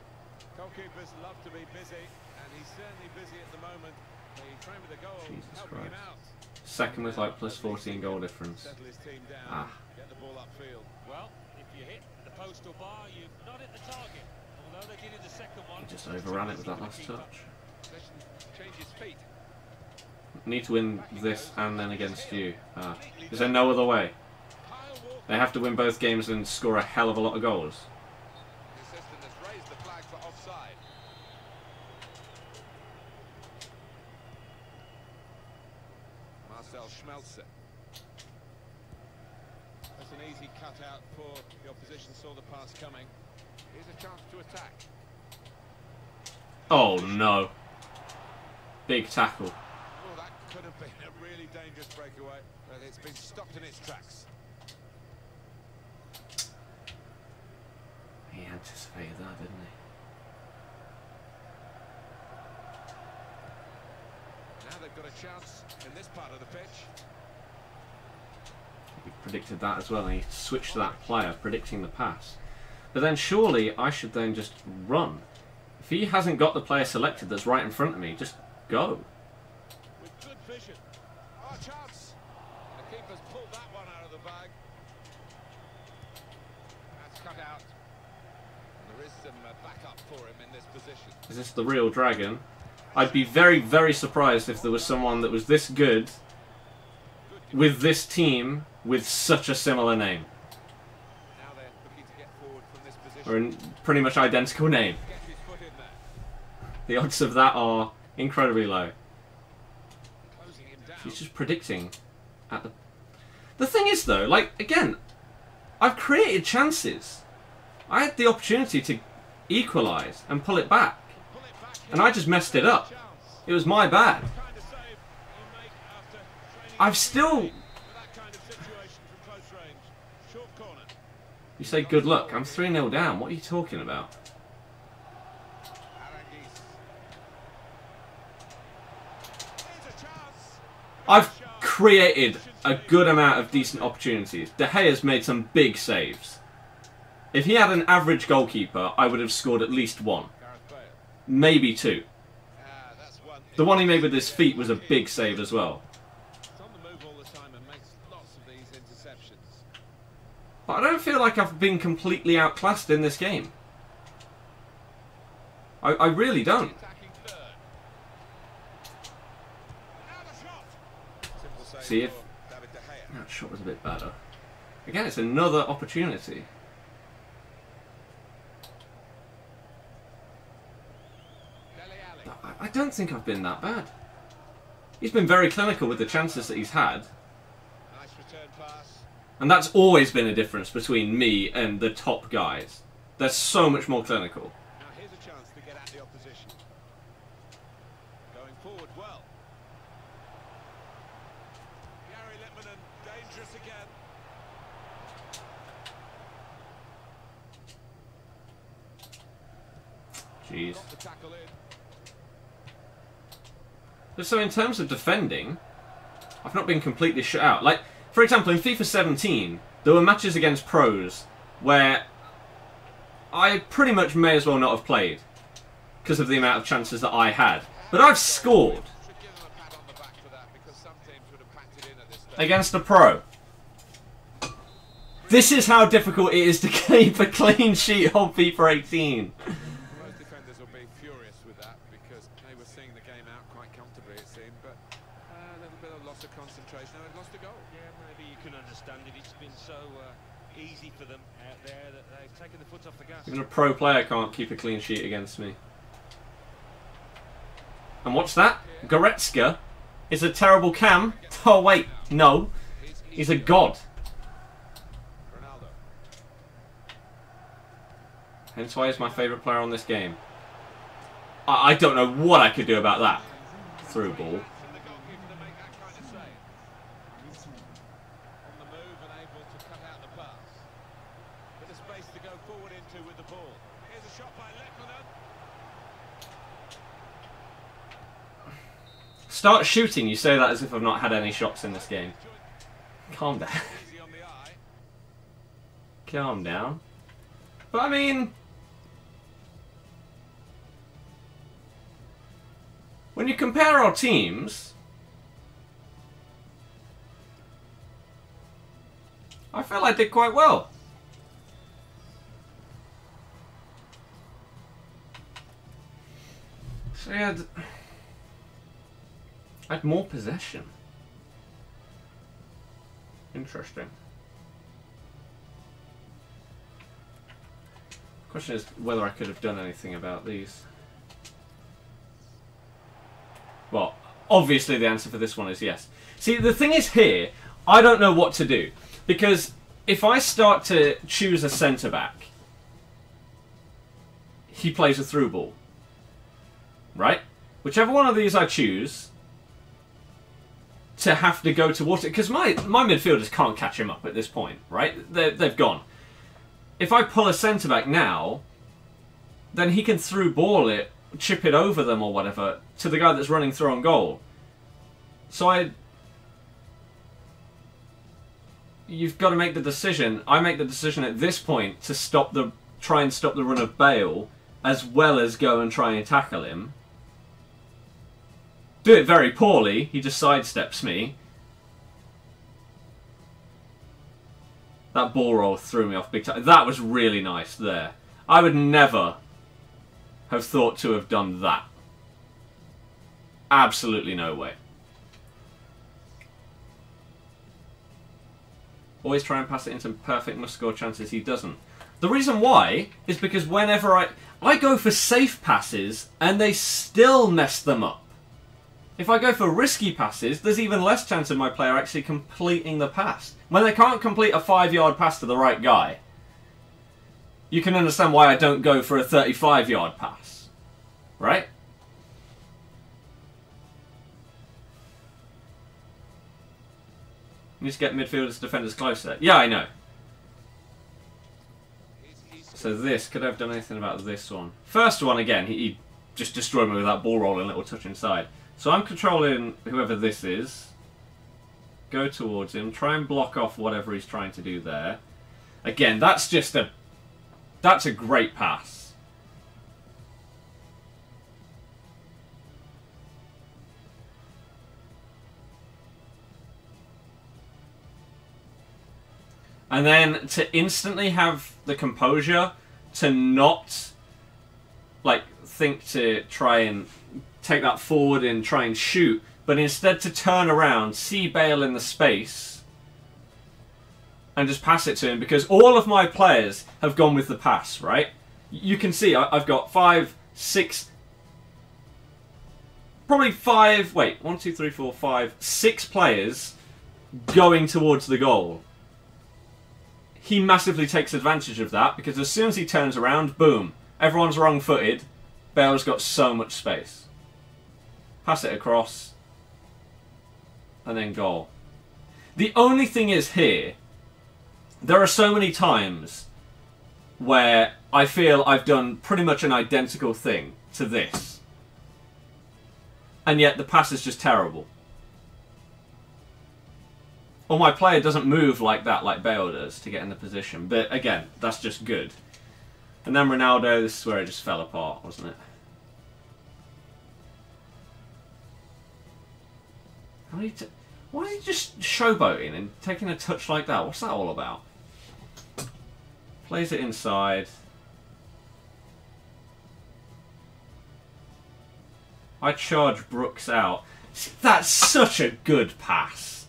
Goalkeepers love to be busy, and he's certainly busy at the moment. The frame of the goal Jesus helping him Christ. out. Second with like plus 14 goal difference. Settle his team down. Ah. Get the ball upfield. Well, if you hit the post or bar, you've not hit the target. Although they did in the second one. He just overran it with that last touch. Possession changes feet. Need to win this and then against you. Is there no other way? Kyle Walker. They have to win both games and score a hell of a lot of goals. The assistant has raised the flag for offside. Marcel Schmelzer. That's an easy cutout for the opposition. Saw the pass coming. Here's a chance to attack. Oh no. Big tackle. Oh, that could have been a really dangerous breakaway, but it's been stopped in its tracks. He anticipated that, didn't he? Now they've got a chance in this part of the pitch. He predicted that as well, and he switched to that player, predicting the pass. But then surely I should then just run. If he hasn't got the player selected that's right in front of me, just go. With good vision. Oh, chance. The keeper's pulled that one out of the bag. That's cut out. And there is some backup for him in this position. Is this the real dragon? I'd be very, very surprised if there was someone that was this good with this team with such a similar name. Now they're looking to get forward from this position. Or a pretty much identical name. Get his foot in there. The odds of that are incredibly low. Closing him down. He's just predicting at the... The thing is though, like, again, I've created chances. I had the opportunity to equalise and pull it back. Pull it back And I just messed it up. chance. It was my bad. Kind of save you make after training I've still... for that kind of situation from close range. Short corner. You say good luck. I'm 3-0 down. What are you talking about? Arangis. Here's a chance. I've created a good amount of decent opportunities. De Gea's made some big saves. If he had an average goalkeeper, I would have scored at least one. Gareth Bale. Maybe two. That's one. The one he made with his feet was a big save as well. He's on the move all the time and makes lots of these interceptions. But I don't feel like I've been completely outclassed in this game. I really don't. Attacking third. Now the shot. Simple save See if for David De Gea. That shot was a bit better. Again, it's another opportunity. I don't think I've been that bad. He's been very clinical with the chances that he's had. Nice return pass. And that's always been a difference between me and the top guys. They're so much more clinical. Now here's a chance to get at the opposition. Going forward well. Gary Littmanen, dangerous again. Jeez. Got the tackle in. So in terms of defending, I've not been completely shut out. Like, for example, in FIFA 17, there were matches against pros where I pretty much may as well not have played because of the amount of chances that I had. But I've scored Should give them a pat on the back for that, because some teams would have packed it in at this stage. against a pro. This is how difficult it is to keep a clean sheet on FIFA 18. Most defenders will be furious with that, because they were seeing the game out quite comfortably, it seemed, but a little bit of loss of concentration. Now they've lost a goal. Yeah, maybe you can understand it. It's been so easy for them out there that they've taken the foot off the gas. Even a pro player can't keep a clean sheet against me. And what's that? Goretzka is a terrible cam. Oh wait, no. He's a god. Ronaldo. Hence why he's my favourite player on this game. I don't know what I could do about that. Through ball. From the goalkeeper to make that kind of save. On the move and able to cut out the pass. Bit of space to go forward into with the ball. Here's a shot by Littmanen. Start shooting, you say that as if I've not had any shots in this game. Calm down. Easy on the eye. Calm down. But I mean, when you compare our teams, I feel I did quite well. So yeah, I had more possession. Interesting. Question is whether I could have done anything about these. Well, obviously the answer for this one is yes. See, the thing is here, I don't know what to do. Because if I start to choose a centre-back, he plays a through ball. Right? Whichever one of these I choose to have to go towards it, because my midfielders can't catch him up at this point, right? They've gone. If I pull a centre-back now, then he can through ball it, chip it over them or whatever, to the guy that's running through on goal. So you've got to make the decision. I make the decision at this point to try and stop the run of Bale, as well as go and try and tackle him. Do it very poorly. He just sidesteps me. That ball roll threw me off big time. That was really nice there. I would never have thought to have done that. Absolutely no way. Always try and pass it into perfect must-score chances. He doesn't. The reason why is because whenever I go for safe passes and they still mess them up. If I go for risky passes, there's even less chance of my player actually completing the pass. When they can't complete a 5-yard pass to the right guy, you can understand why I don't go for a 35-yard pass. Right? You just get midfielders, defenders closer. Yeah, I know. So this, could I have done anything about this one? First one, again, he just destroyed me with that ball rolling little touch inside. So I'm controlling whoever this is. Go towards him. Try and block off whatever he's trying to do there. Again, that's a great pass. And then to instantly have the composure to not think to try and take that forward and try and shoot, but instead to turn around, see Bale in the space, and just pass it to him, because all of my players have gone with the pass, right? You can see I've got 5, 6, probably 5, wait, 1, 2, 3, 4, 5, 6 players going towards the goal. He massively takes advantage of that, because as soon as he turns around, boom, everyone's wrong-footed. Bale's got so much space. Pass it across, and then goal. The only thing is here, there are so many times where I feel I've done pretty much an identical thing to this. And yet the pass is just terrible. Or my player doesn't move like that, like Bale does, to get in the position. But again, that's just good. And then Ronaldo, this is where it just fell apart, wasn't it? Why are you just showboating and taking a touch like that? What's that all about? Plays it inside. I charge Brooks out. That's such a good pass.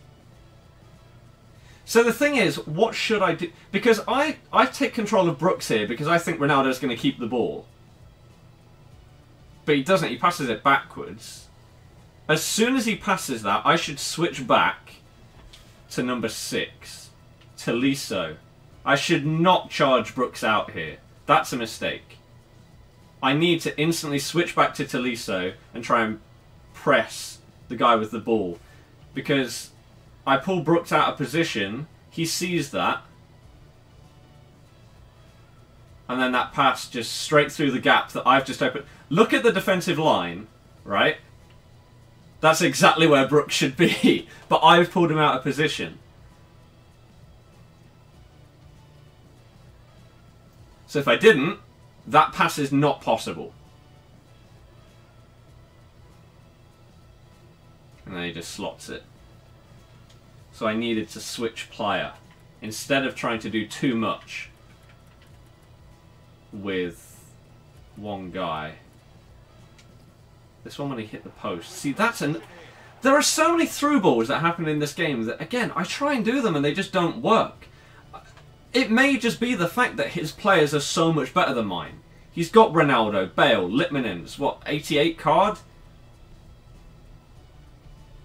So the thing is, what should I do? Because I take control of Brooks here because I think Ronaldo's going to keep the ball. But he doesn't. He passes it backwards. As soon as he passes that, I should switch back to number 6, Tolisso. I should not charge Brooks out here. That's a mistake. I need to instantly switch back to Tolisso and try and press the guy with the ball. Because I pull Brooks out of position, he sees that, and then that pass just straight through the gap that I've just opened. Look at the defensive line, right? That's exactly where Brooks should be, but I've pulled him out of position. So if I didn't, that pass is not possible. And then he just slots it. So I needed to switch player. Instead of trying to do too much with one guy. This one when he hit the post. See, that's an... There are so many through balls that happen in this game that, again, I try and do them and they just don't work. It may just be the fact that his players are so much better than mine. He's got Ronaldo, Bale, Litmanen's, what, 88 card?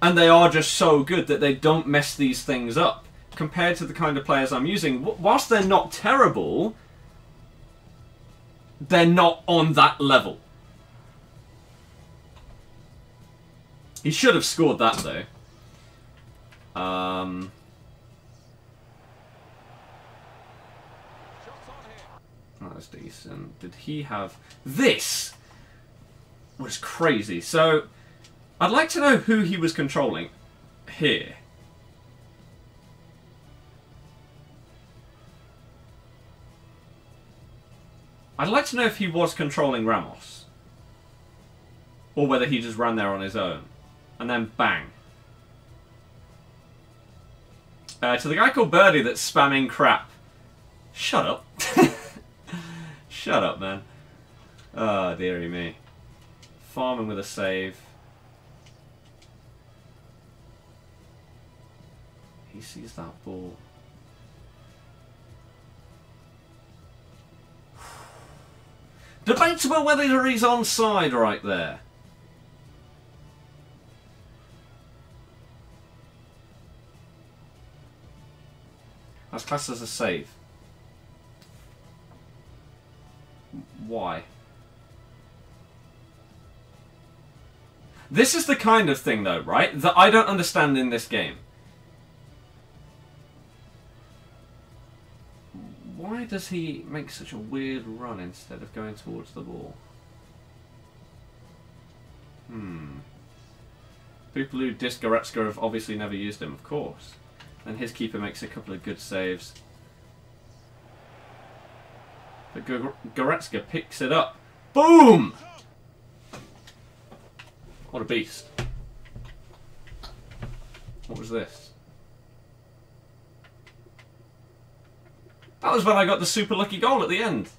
And they are just so good that they don't mess these things up. Compared to the kind of players I'm using, whilst they're not terrible, they're not on that level. He should have scored that, though. That was decent. Did he have... This was crazy. So, I'd like to know who he was controlling here. I'd like to know if he was controlling Ramos. Or whether he just ran there on his own. And then bang. To the guy called Birdie that's spamming crap. Shut up. Shut up, man. Oh, dearie me. Farming with a save. He sees that ball. Debatable whether he's onside right there. That's classed as a save. Why? This is the kind of thing, though, right, that I don't understand in this game. Why does he make such a weird run instead of going towards the ball? People who diss Goretzka have obviously never used him, of course. And his keeper makes a couple of good saves. But Goretzka picks it up. Boom! What a beast. What was this? That was when I got the super lucky goal at the end.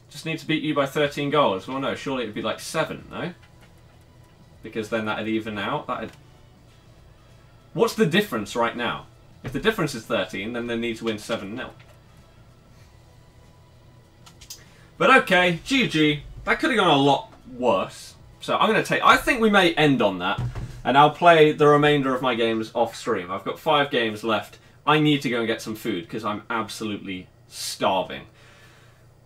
Just need to beat you by 13 goals. Well, no, surely it would be like 7, no? Because then that'd even out. That'd... What's the difference right now? If the difference is 13, then they need to win 7-0. But okay, GG. That could have gone a lot worse. So I'm going to take... I think we may end on that. And I'll play the remainder of my games off stream. I've got 5 games left. I need to go and get some food because I'm absolutely starving.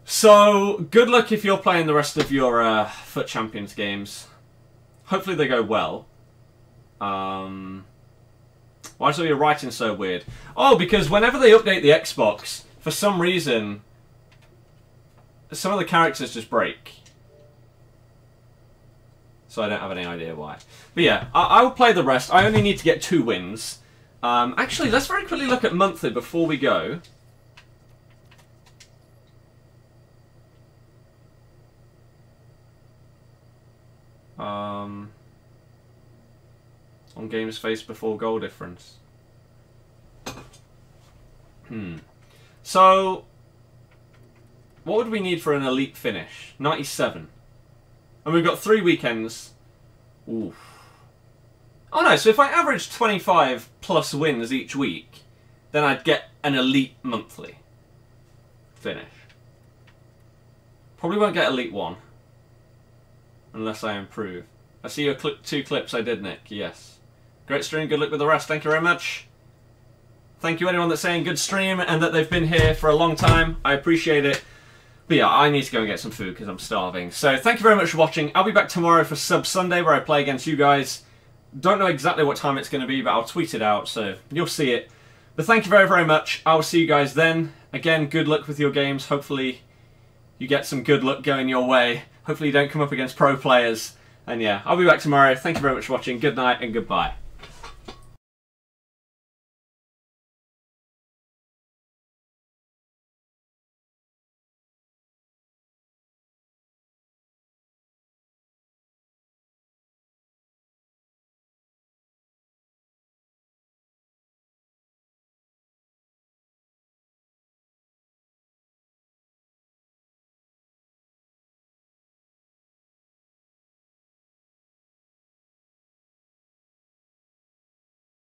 So, good luck if you're playing the rest of your FUT Champions games. Hopefully they go well. Why is all your writing so weird? Oh, because whenever they update the Xbox, for some reason, some of the characters just break. So I don't have any idea why. But yeah, I will play the rest. I only need to get 2 wins. Actually, let's very quickly look at monthly before we go. On games faced before goal difference. So, what would we need for an elite finish? 97. And we've got 3 weekends. Oof. Oh no, so if I average 25 plus wins each week, then I'd get an elite monthly finish. Probably won't get elite 1. Unless I improve. I see your 2 clips I did, Nick. Yes. Great stream, good luck with the rest. Thank you very much. Thank you anyone that's saying good stream and that they've been here for a long time. I appreciate it. But yeah, I need to go and get some food because I'm starving. So thank you very much for watching. I'll be back tomorrow for Sub Sunday where I play against you guys. Don't know exactly what time it's going to be, but I'll tweet it out so you'll see it. But thank you very, very much. I will see you guys then. Again, good luck with your games. Hopefully you get some good luck going your way. Hopefully you don't come up against pro players. And yeah, I'll be back tomorrow. Thank you very much for watching. Good night and goodbye.